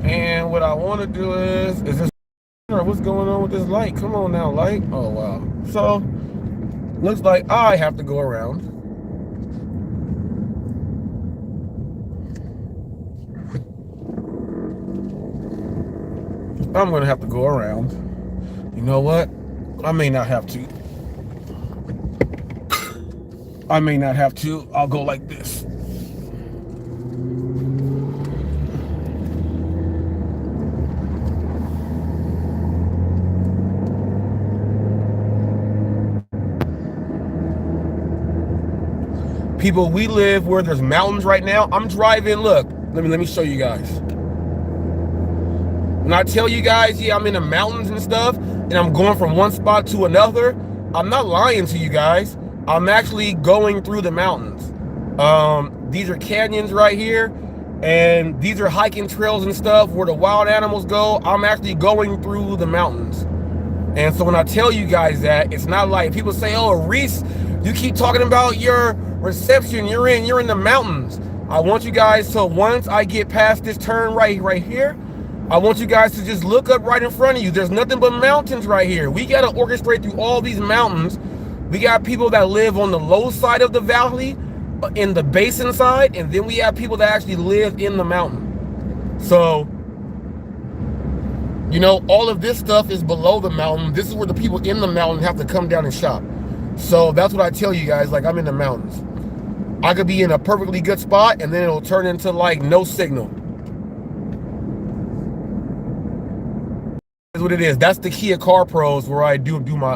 And what I want to do is this. What's going on with this light? Come on now, light. Oh wow. So looks like I have to go around. I'm gonna have to go around. You know what? I may not have to. I'll go like this. People, we live where there's mountains right now. I'm driving, look, let me show you guys. When I tell you guys, yeah, I'm in the mountains and stuff, and I'm going from one spot to another, I'm not lying to you guys. I'm actually going through the mountains. These are canyons right here, and these are hiking trails and stuff where the wild animals go. I'm actually going through the mountains. And so when I tell you guys that, it's not like people say, oh, Reese, you keep talking about your reception, you're in the mountains. I want you guys to, once I get past this turn right here, I want you guys to just look up right in front of you. There's nothing but mountains right here. We got to orchestrate through all these mountains. We got people that live on the low side of the valley, in the basin side, and then we have people that actually live in the mountain. So, you know, all of this stuff is below the mountain. This is where the people in the mountain have to come down and shop. So that's what I tell you guys, like, I'm in the mountains. I could be in a perfectly good spot, and then it'll turn into like no signal. That's what it is. That's the Kia Car Pros where I do my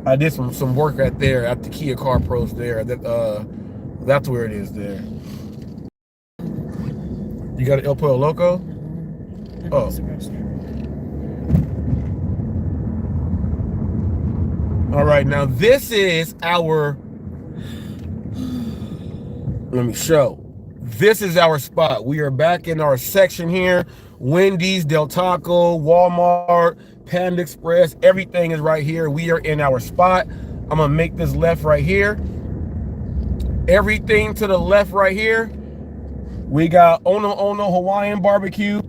I did some work right there at the Kia Car Pros there. That's where it is there. You got an El Pollo Loco? Oh. All right, now this is our, let me show. This is our spot. We are back in our section here. Wendy's, Del Taco, Walmart, Panda Express, everything is right here. We are in our spot. I'm gonna make this left right here. Everything to the left right here. We got Ono Ono Hawaiian Barbecue,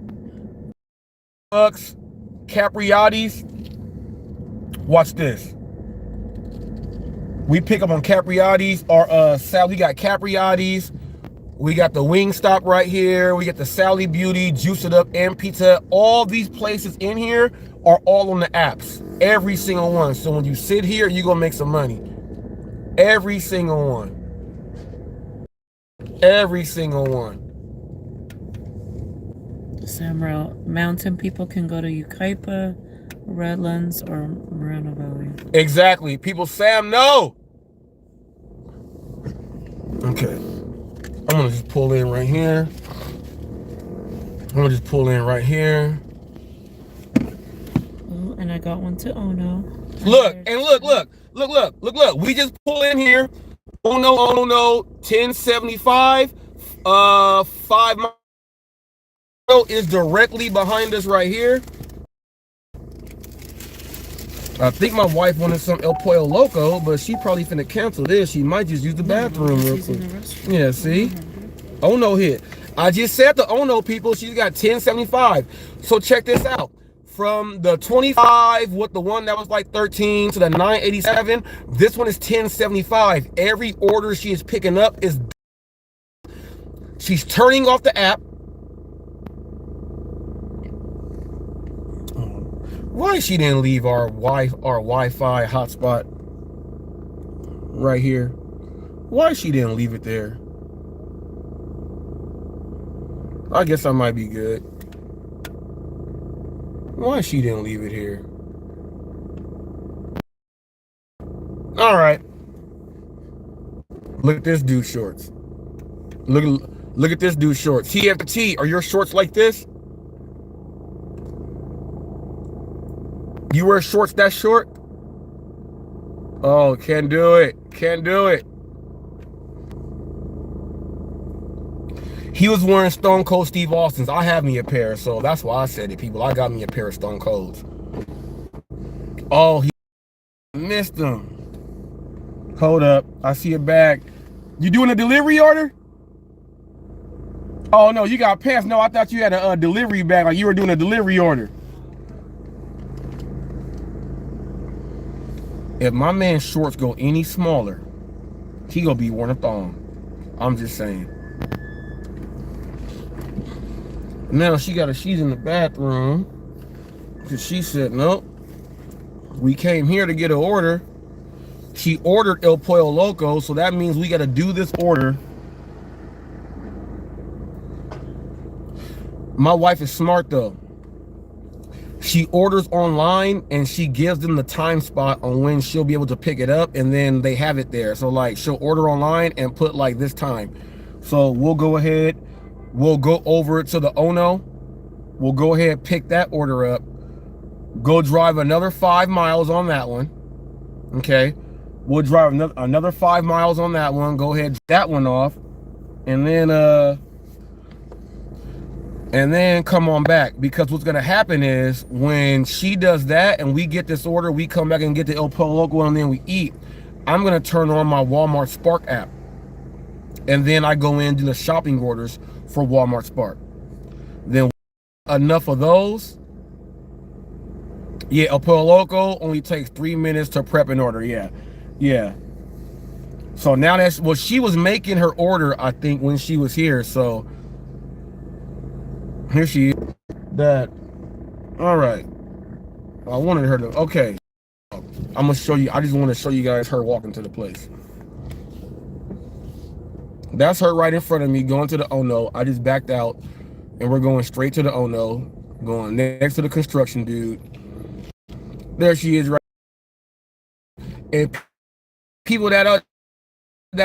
Bucks, Capriati's. Watch this. We pick up on Capriati's or we got Capriati's. We got the Wing Stop right here. We got the Sally Beauty, Juice It Up, and Pizza Hut. All these places in here are all on the apps. Every single one. So when you sit here, you're going to make some money. Every single one. Every single one. Samuel, mountain people can go to Yucaipa, Redlands, or Moreno Valley. Exactly. People, Sam, no. Okay. I'm going to just pull in right here. Oh, and I got one to Ono. Look, and look. We just pull in here. Ono, 1075. 5 miles is directly behind us right here. I think my wife wanted some El Pollo Loco, but she probably finna cancel this. She might just use the bathroom real quick. Yeah, see? Ono hit. I just said the Ono people, she's got 1075. So check this out. From the 25 with the one that was like 13 to the 987, this one is 1075. Every order she is picking up is... She's turning off the app. Why she didn't leave our Wi-Fi hotspot right here? Why she didn't leave it there? I guess I might be good. Why she didn't leave it here? All right. Look at this dude's shorts. Look at this dude's shorts. TFT, are your shorts like this? You wear shorts that short? Oh, can't do it. Can't do it. He was wearing Stone Cold Steve Austin's. I have me a pair, so that's why I said it, people. I got me a pair of Stone Colds. Oh, he missed them. Hold up. I see a bag. You doing a delivery order? Oh, no, you got pants. No, I thought you had a delivery bag, like you were doing a delivery order. If my man's shorts go any smaller, he gonna be wearing a thong. I'm just saying. Now she's in the bathroom because she said, nope, we came here to get an order. She ordered El Pollo Loco, so that means we got to do this order. My wife is smart though. She orders online and she gives them the time spot on when she'll be able to pick it up, and then they have it there. So like she'll order online and put like this time. So we'll go ahead, we'll go over to the Ono. We'll go ahead, pick that order up, go drive another 5 miles on that one. Okay. We'll drive another 5 miles on that one. Go ahead, that one off. And then come on back, because what's gonna happen is when she does that and we get this order, we come back and get the El Pollo Loco and then we eat. I'm gonna turn on my Walmart Spark app, and then I go in and do the shopping orders for Walmart Spark. Then enough of those. Yeah, El Pollo Loco only takes 3 minutes to prep and order. Yeah. So now that's, well, she was making her order, I think, when she was here. So here she is. That. All right. I wanted her to. Okay. I'm gonna show you. I just want to show you guys her walking to the place. That's her right in front of me going to the Ono. I just backed out, and we're going straight to the Ono, going next to the construction dude. There she is, right. And people that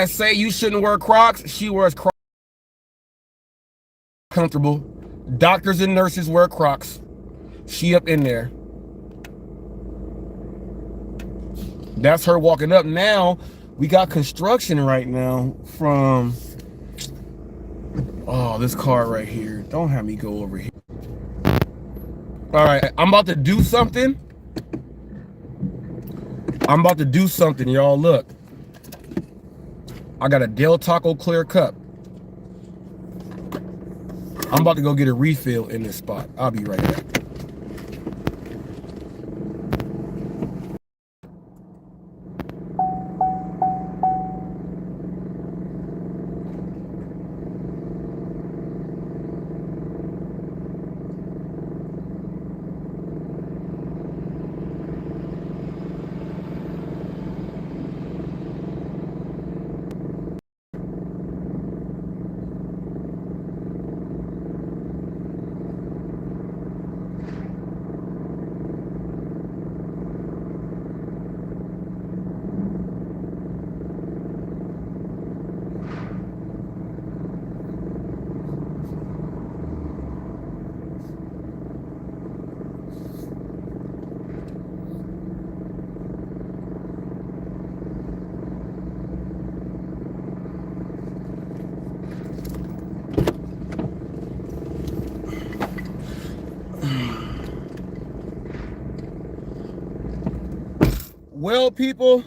say you shouldn't wear Crocs, she wears Crocs. Comfortable. Doctors and nurses wear Crocs. She up in there. That's her walking up. Now we got construction right now from, oh, this car right here. Don't have me go over here. All right, I'm about to do something. Y'all. Look, I got a Del Taco clear cup. I'm about to go get a refill in this spot. I'll be right back. Well, people,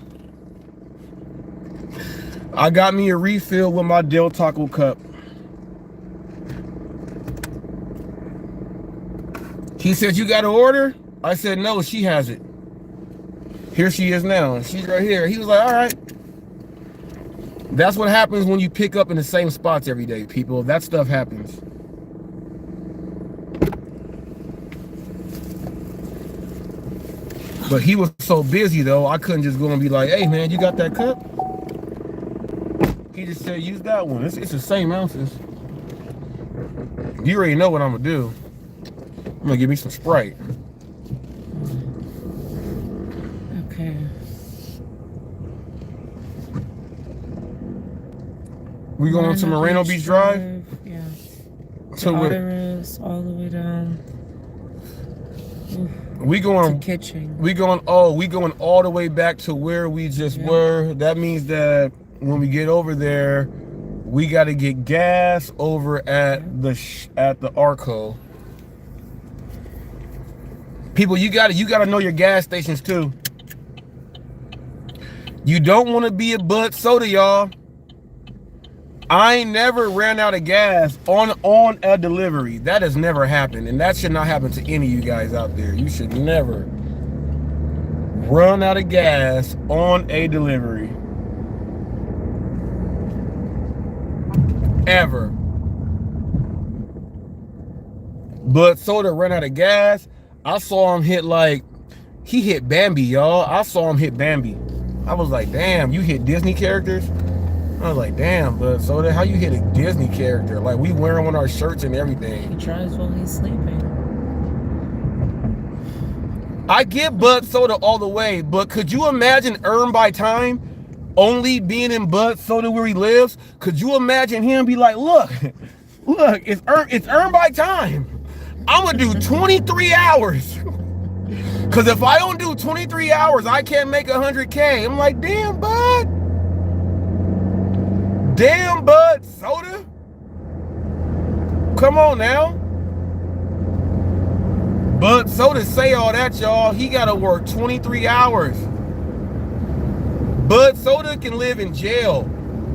I got me a refill with my Del Taco cup. He said, you got an order? I said, no, she has it. Here she is now. She's right here. He was like, all right. That's what happens when you pick up in the same spots every day, people. That stuff happens. But he was so busy, though, I couldn't just go and be like, hey, man, you got that cup? He just said, use that one. It's the same ounces. You already know what I'm going to do. I'm going to give me some Sprite. Okay. We going to Moreno Beach Drive? Yeah. To where? All the way down. We going to Kitchen. We going all the way back to where we just were. That means that when we get over there, we got to get gas over at the Arco. People, you got to know your gas stations too. You don't want to be a Bud Soda, y'all. I ain't never ran out of gas on a delivery. That has never happened, and that should not happen to any of you guys out there. You should never run out of gas on a delivery. Ever. But Soda ran out of gas. I saw him he hit Bambi, y'all. I saw him hit Bambi. I was like, damn, you hit Disney characters? I was like, damn, but Soda, how you hit a Disney character? Like, we wear them on our shirts and everything. He tries while he's sleeping. I get Bud Soda all the way, but could you imagine Earn by Time only being in Bud Soda where he lives? Could you imagine him be like, look, it's Earn by Time. I'm gonna do 23 hours. Cause if I don't do 23 hours, I can't make 100K. I'm like, damn, Bud. Damn, Bud Soda. Come on now. Bud Soda say all that, y'all. He gotta work 23 hours. Bud Soda can live in jail.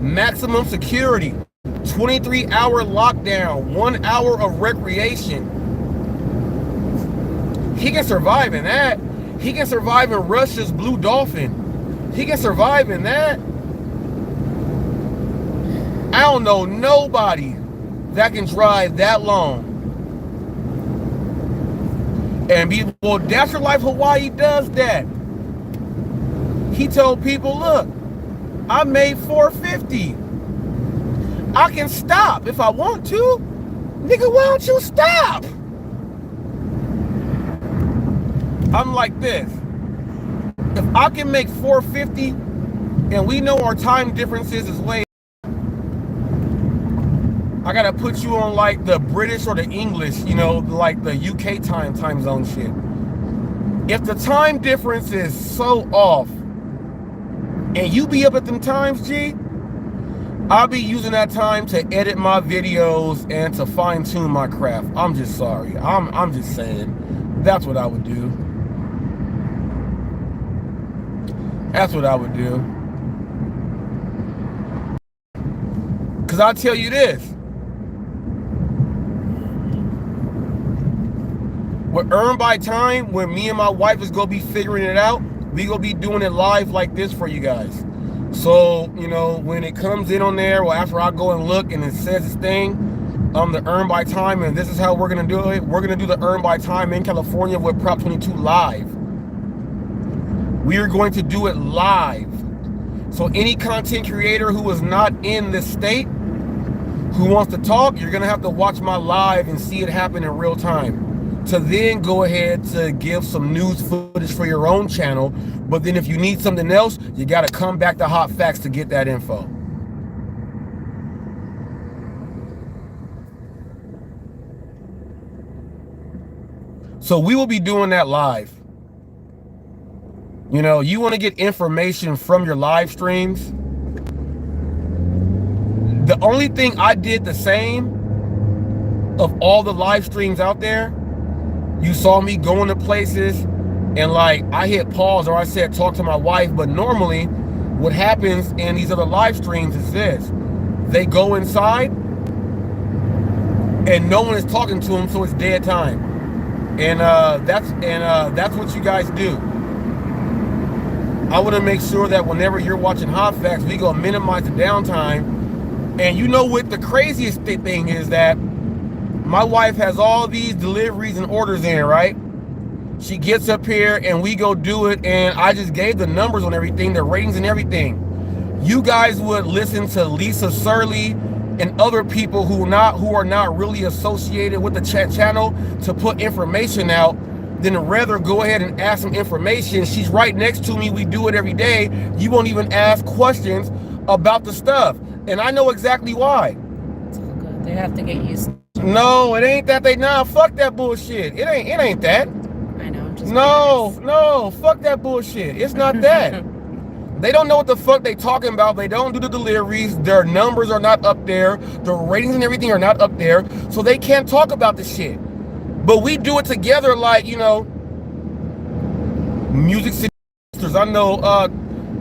Maximum security. 23-hour lockdown. 1 hour of recreation. He can survive in that. He can survive in Russia's Blue Dolphin. He can survive in that. I don't know nobody that can drive that long and be, well, That's Your Life Hawaii does that. He told people, look, I made $450. I can stop if I want to. Nigga, why don't you stop? I'm like this. If I can make $450 and we know our time differences is way, I gotta put you on like the British or the English, you know, like the UK time zone shit. If the time difference is so off and you be up at them times, G, I'll be using that time to edit my videos and to fine tune my craft. I'm just sorry. I'm just saying that's what I would do. That's what I would do. Cause I'll tell you this. With Earn by Time, when me and my wife is gonna be figuring it out, we gonna be doing it live like this for you guys. So, you know, when it comes in on there, well, after I go and look and it says this thing, the Earn by Time, and this is how we're gonna do it. We're gonna do the Earn by Time in California with Prop 22 live. We are going to do it live. So any content creator who is not in this state, who wants to talk, you're gonna have to watch my live and see it happen in real time. To then go ahead to give some news footage for your own channel. But then if you need something else, you got to come back to Hot Facts to get that info. So we will be doing that live. You know, you want to get information from your live streams. The only thing I did the same of all the live streams out there, you saw me going to places And like I hit pause or I said talk to my wife, but normally what happens in these other live streams is this. They go inside and no one is talking to them, so it's dead time. And that's what you guys do. I want to make sure that whenever you're watching Hot Facts, we go minimize the downtime. And you know what the craziest thing is, that my wife has all these deliveries and orders in, right? She gets up here and we go do it, and I just gave the numbers on everything, the ratings and everything. You guys would listen to Lisa Surley and other people who are not really associated with the channel to put information out, then rather go ahead and ask some information. She's right next to me. We do it every day. You won't even ask questions about the stuff. And I know exactly why. It's all good. They have to get used to it. No, it ain't that. Fuck that bullshit. It ain't that. I know. I'm just no, fuck that bullshit. It's not that. They don't know what the fuck they talking about. They don't do the deliveries. Their numbers are not up there. The ratings and everything are not up there. So they can't talk about the shit. But we do it together, like, you know, Music City Sisters. I know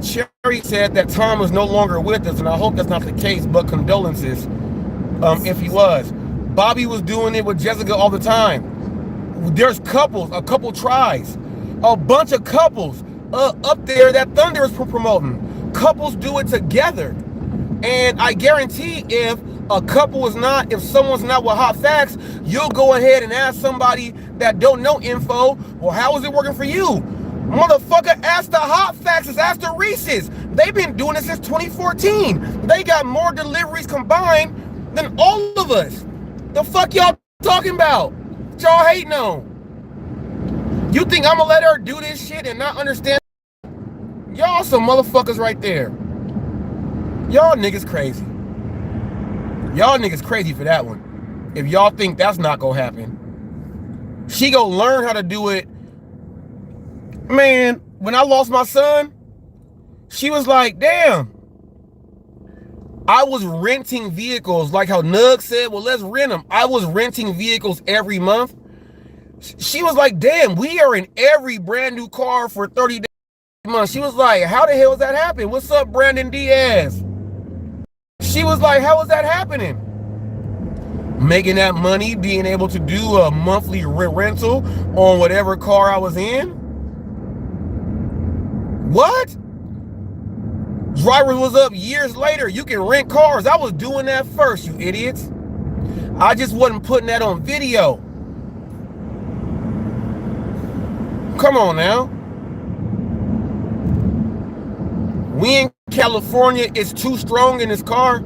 Cherry said that Tom was no longer with us, and I hope that's not the case, but condolences if he was. Bobby was doing it with Jessica all the time. There's couples, a couple tries, a bunch of couples up there that Thunder is promoting. Couples do it together. And I guarantee if someone's not with Hot Facts, you'll go ahead and ask somebody that don't know info, well, how is it working for you? Motherfucker, ask the Hot Facts, ask the Reese's. They've been doing it since 2014. They got more deliveries combined than all of us. The fuck y'all talking about? What y'all hating on? You think I'm gonna let her do this shit and not understand? Y'all some motherfuckers right there. Y'all niggas crazy. Y'all niggas crazy for that one. If y'all think that's not gonna happen. She gonna learn how to do it. Man, when I lost my son, she was like, damn. I was renting vehicles, like how Nug said, well, let's rent them. I was renting vehicles every month. She was like, damn, we are in every brand new car for 30 months. She was like, how the hell does that happen? What's up, Brandon Diaz? She was like, how is that happening? Making that money, being able to do a monthly rental on whatever car I was in? What? Drivers was up years later. You can rent cars. I was doing that first, you idiots. I just wasn't putting that on video. Come on now. We in California is too strong in this car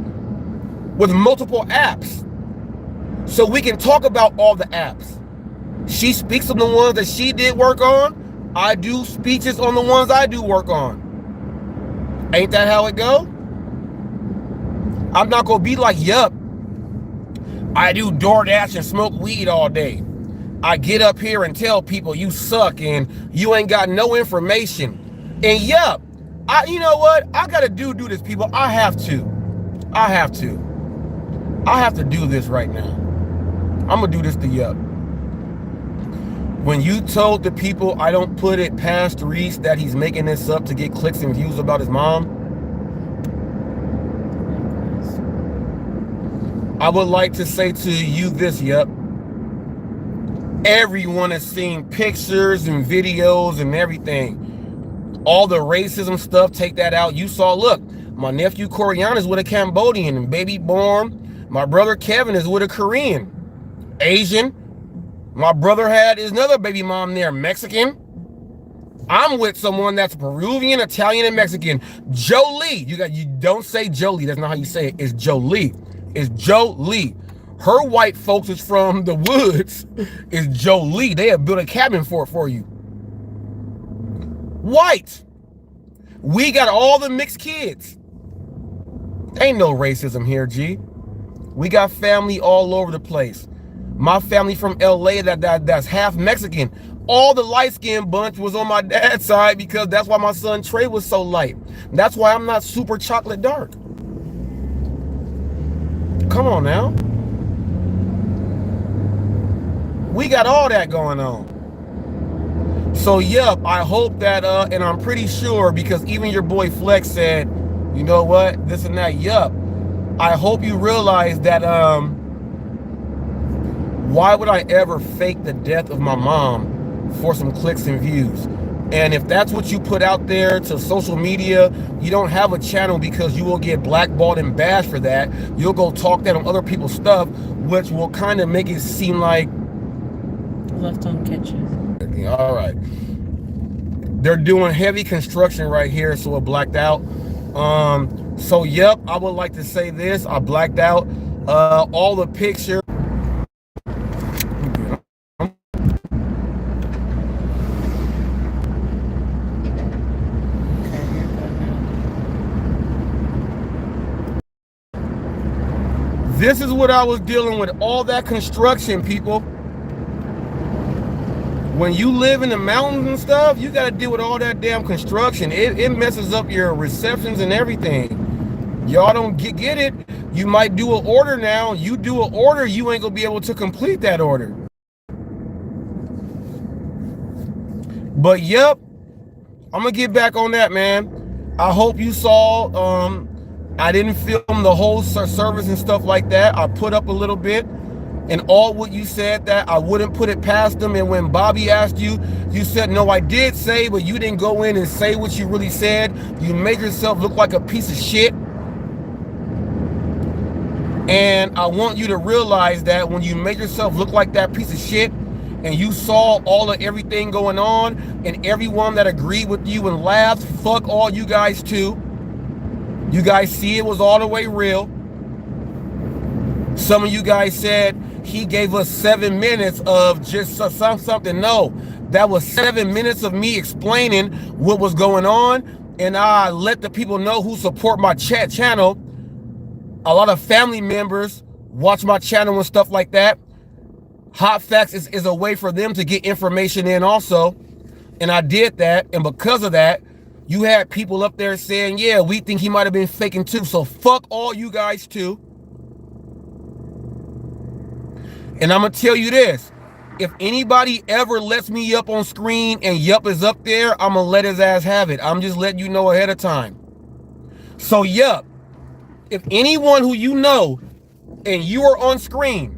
with multiple apps. So we can talk about all the apps. She speaks on the ones that she did work on. I do speeches on the ones I do work on. Ain't that how it go? I'm not gonna be like, yup, I do DoorDash and smoke weed all day. I get up here and tell people you suck and you ain't got no information. And yup, you know what? I gotta do this, people. I have to do this right now. I'm gonna do this to yup. When you told the people I don't put it past Reese that he's making this up to get clicks and views about his mom, I would like to say to you this, yup. Everyone has seen pictures and videos and everything. All the racism stuff, take that out. You saw, look, my nephew Corian is with a Cambodian and baby born. My brother Kevin is with a Korean. Asian. My brother had his another baby mom there, Mexican. I'm with someone that's Peruvian, Italian, and Mexican. Jolie. You don't say Jolie. That's not how you say it. It's Jolie. It's Jolie. Her white folks is from the woods. It's Jolie. They have built a cabin for you. White. We got all the mixed kids. Ain't no racism here, G. We got family all over the place. My family from LA that's half Mexican. All the light-skinned bunch was on my dad's side because that's why my son Trey was so light. That's why I'm not super chocolate dark. Come on now. We got all that going on. So yep, I hope that and I'm pretty sure, because even your boy Flex said, you know what, this and that. Yup, I hope you realize that why would I ever fake the death of my mom for some clicks and views? And if that's what you put out there to social media, you don't have a channel, because you will get blackballed and bashed for that. You'll go talk that on other people's stuff, which will kind of make it seem like left on kitchen. All right. They're doing heavy construction right here, so it blacked out. So yep, I would like to say this. I blacked out all the pictures. This is what I was dealing with, all that construction, people. When you live in the mountains and stuff, you got to deal with all that damn construction. It messes up your receptions and everything. Y'all don't get it. You might do an order now. You do an order, you ain't gonna be able to complete that order. But yep, I'm gonna get back on that, man. I hope you saw. I didn't film the whole service and stuff like that. I put up a little bit. And all what you said, that I wouldn't put it past them. And when Bobby asked you, you said, no, I did say, but you didn't go in and say what you really said. You made yourself look like a piece of shit. And I want you to realize that when you make yourself look like that piece of shit, and you saw all of everything going on, and everyone that agreed with you and laughed, fuck all you guys too. You guys see it was all the way real. Some of you guys said he gave us 7 minutes of just something. No, that was 7 minutes of me explaining what was going on, and I let the people know who support my channel. A lot of family members watch my channel and stuff like that. HotFacts is a way for them to get information in also, and I did that. And because of that, you had people up there saying, yeah, we think he might have been faking too. So fuck all you guys too. And I'm gonna tell you this, if anybody ever lets me up on screen and Yup is up there, I'm gonna let his ass have it. I'm just letting you know ahead of time. So Yup, if anyone who you know and you are on screen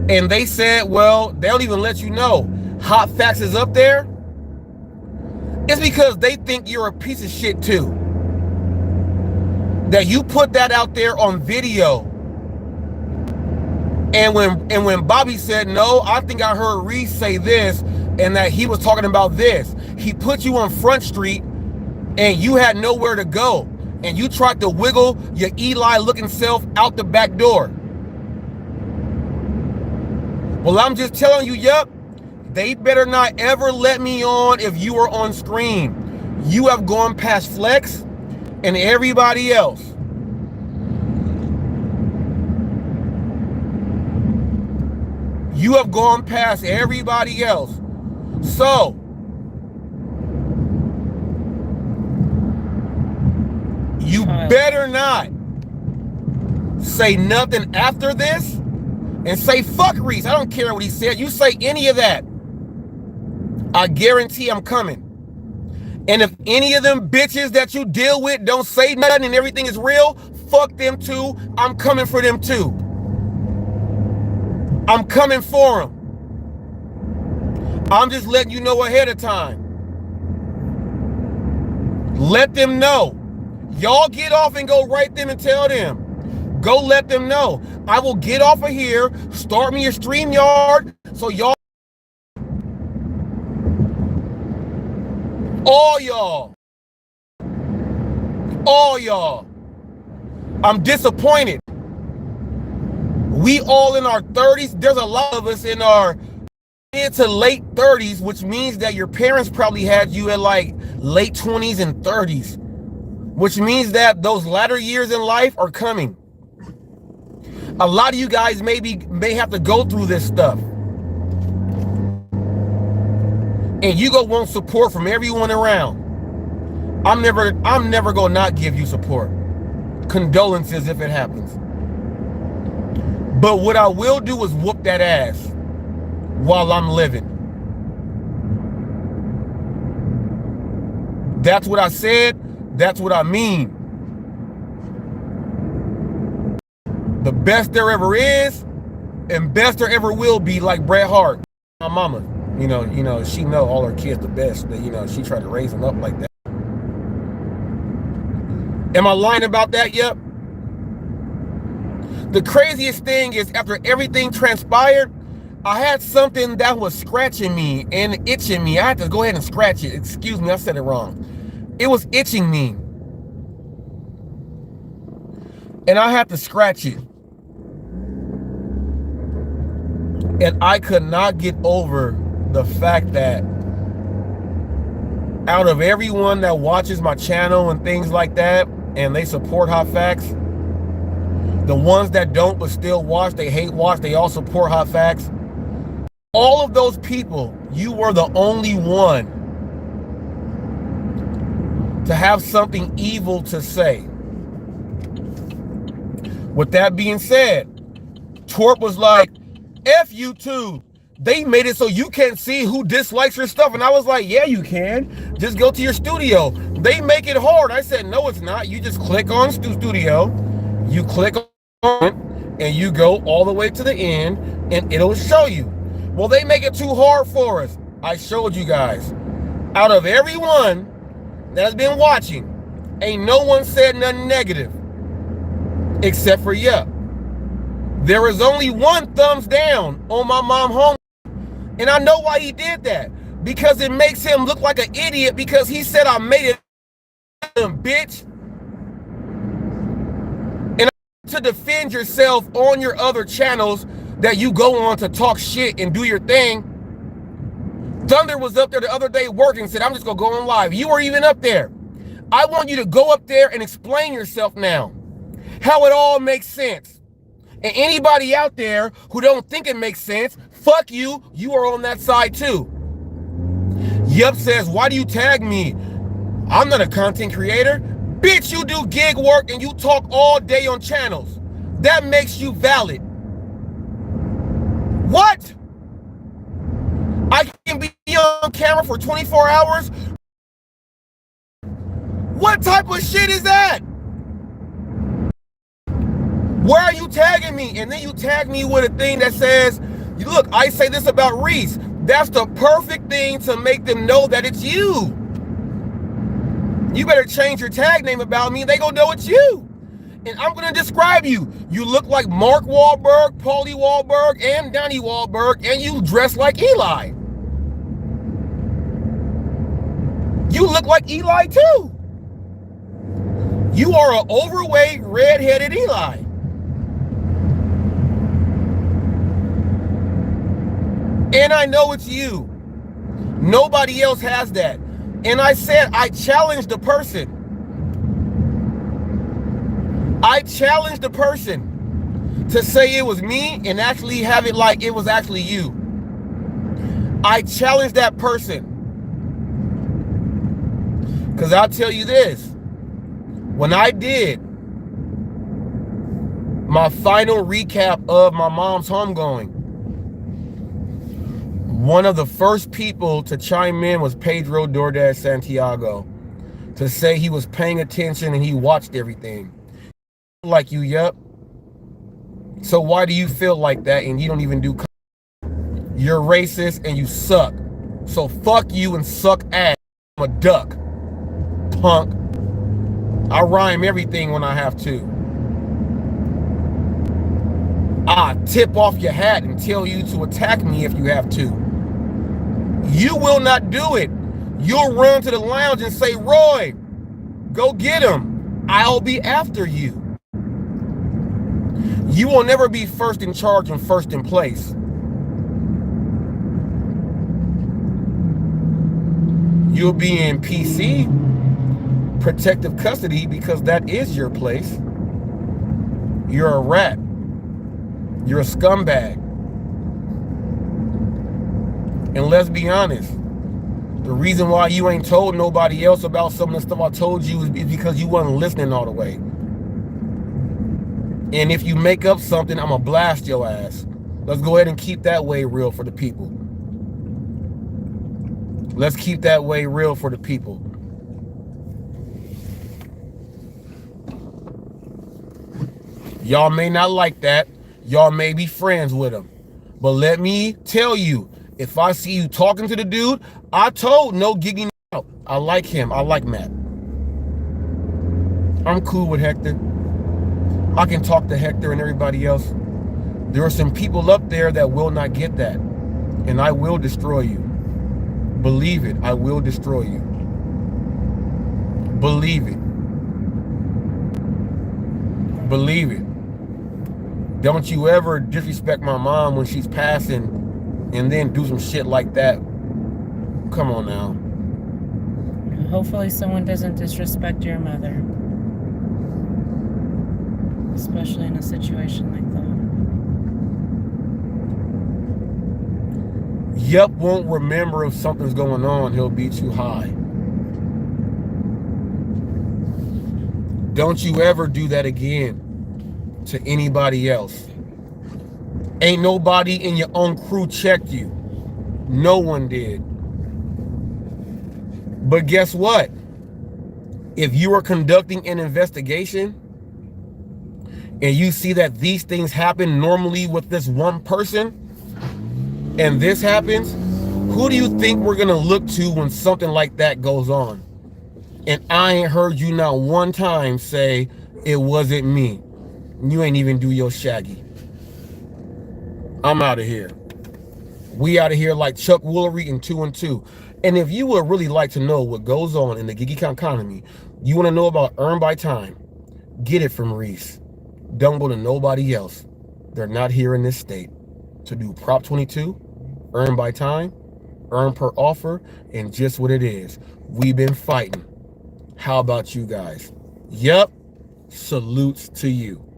and they said, well, they'll even let you know HotFacts is up there, it's because they think you're a piece of shit too. That you put that out there on video. And when Bobby said, no, I think I heard Reese say this, and that he was talking about this, he put you on Front Street and you had nowhere to go. And you tried to wiggle your Eli looking self out the back door. Well, I'm just telling you, Yup, they better not ever let me on if you are on screen. You have gone past Flex and everybody else. You have gone past everybody else. So, you better not say nothing after this and say, fuck Reese. I don't care what he said. You say any of that, I guarantee I'm coming. And if any of them bitches that you deal with don't say nothing and everything is real, fuck them too. I'm coming for them too. I'm coming for them. I'm just letting you know ahead of time. Let them know. Y'all get off and go write them and tell them. Go let them know. I will get off of here, start me a StreamYard, so y'all, all y'all, I'm disappointed. We all in our 30s. There's a lot of us in our mid to late 30s, which means that your parents probably had you at like late 20s and 30s, which means that those latter years in life are coming. A lot of you guys may have to go through this stuff. And you go want support from everyone around. I'm never gonna not give you support. Condolences if it happens. But what I will do is whoop that ass while I'm living. That's what I said. That's what I mean. The best there ever is and best there ever will be, like Bret Hart. My mama, she know all her kids the best. That she tried to raise them up like that. Am I lying about that? Yep. The craziest thing is, after everything transpired, I had something that was scratching me and itching me. I had to go ahead and scratch it. Excuse me, I said it wrong. It was itching me. And I had to scratch it. And I could not get over the fact that out of everyone that watches my channel and things like that, and they support Hot Facts, the ones that don't but still watch, they hate watch, they all support Hot Facts. All of those people, you were the only one to have something evil to say. With that being said, Twerp was like, F YouTube. They made it so you can't see who dislikes your stuff. And I was like, yeah, you can. Just go to your studio. They make it hard. I said, no, it's not. You just click on studio. You click on it, and you go all the way to the end, and it'll show you. Well, they make it too hard for us. I showed you guys. Out of everyone that has been watching, ain't no one said nothing negative. Except for Yup. There is only one thumbs down on my mom home. And I know why he did that. Because it makes him look like an idiot, because he said I made it, bitch. And to defend yourself on your other channels that you go on to talk shit and do your thing. Thunder was up there the other day working and said, I'm just going to go on live. You weren't even up there. I want you to go up there and explain yourself now. How it all makes sense. And anybody out there who don't think it makes sense, fuck you. You are on that side too. Yup says, why do you tag me? I'm not a content creator. Bitch, you do gig work and you talk all day on channels. That makes you valid. What? I can be on camera for 24 hours? What type of shit is that? Why are you tagging me? And then you tag me with a thing that says, look, I say this about Reese. That's the perfect thing to make them know that it's you. You better change your tag name about me. They gonna know it's you. And I'm gonna describe you. You look like Mark Wahlberg, Paulie Wahlberg, and Donnie Wahlberg, and you dress like Eli. You look like Eli too. You are an overweight, red-headed Eli. And I know it's you. Nobody else has that. And I said, I challenged the person. I challenged the person to say it was me and actually have it like it was actually you. I challenged that person. Because I'll tell you this. When I did my final recap of my mom's homegoing, one of the first people to chime in was Pedro DoorDash Santiago to say he was paying attention and he watched everything. Like you, yup. So why do you feel like that and you don't even do? You're racist and you suck. So fuck you and suck ass. I'm a duck. Punk. I rhyme everything when I have to. I tip off your hat and tell you to attack me if you have to. You will not do it. You'll run to the lounge and say, Roy, go get him. I'll be after you. You will never be first in charge and first in place. You'll be in PC, protective custody, because that is your place. You're a rat. You're a scumbag. And let's be honest, the reason why you ain't told nobody else about some of the stuff I told you is because you wasn't listening all the way. And if you make up something, I'm gonna blast your ass. Let's go ahead and keep that way real for the people. Let's keep that way real for the people. Y'all may not like that. Y'all may be friends with him. But let me tell you, if I see you talking to the dude, I told no gigging out. I like him. I like Matt. I'm cool with Hector. I can talk to Hector and everybody else. There are some people up there that will not get that. And I will destroy you. Believe it, I will destroy you. Believe it. Believe it. Don't you ever disrespect my mom when she's passing and then do some shit like that. Come on now. Hopefully someone doesn't disrespect your mother. Especially in a situation like that. Yep won't remember if something's going on. He'll be too high. Don't you ever do that again to anybody else. Ain't nobody in your own crew checked you. No one did. But guess what? If you are conducting an investigation and you see that these things happen normally with this one person and this happens, who do you think we're gonna look to when something like that goes on? And I ain't heard you not one time say it wasn't me. You ain't even do your shaggy. I'm out of here. We out of here like Chuck Woolery in 2 and 2. And if you would really like to know what goes on in the gig economy, you want to know about Earn by Time, get it from Reese. Don't go to nobody else. They're not here in this state to do Prop 22, Earn by Time, Earn per offer, and just what it is. We've been fighting. How about you guys? Yep. Salutes to you.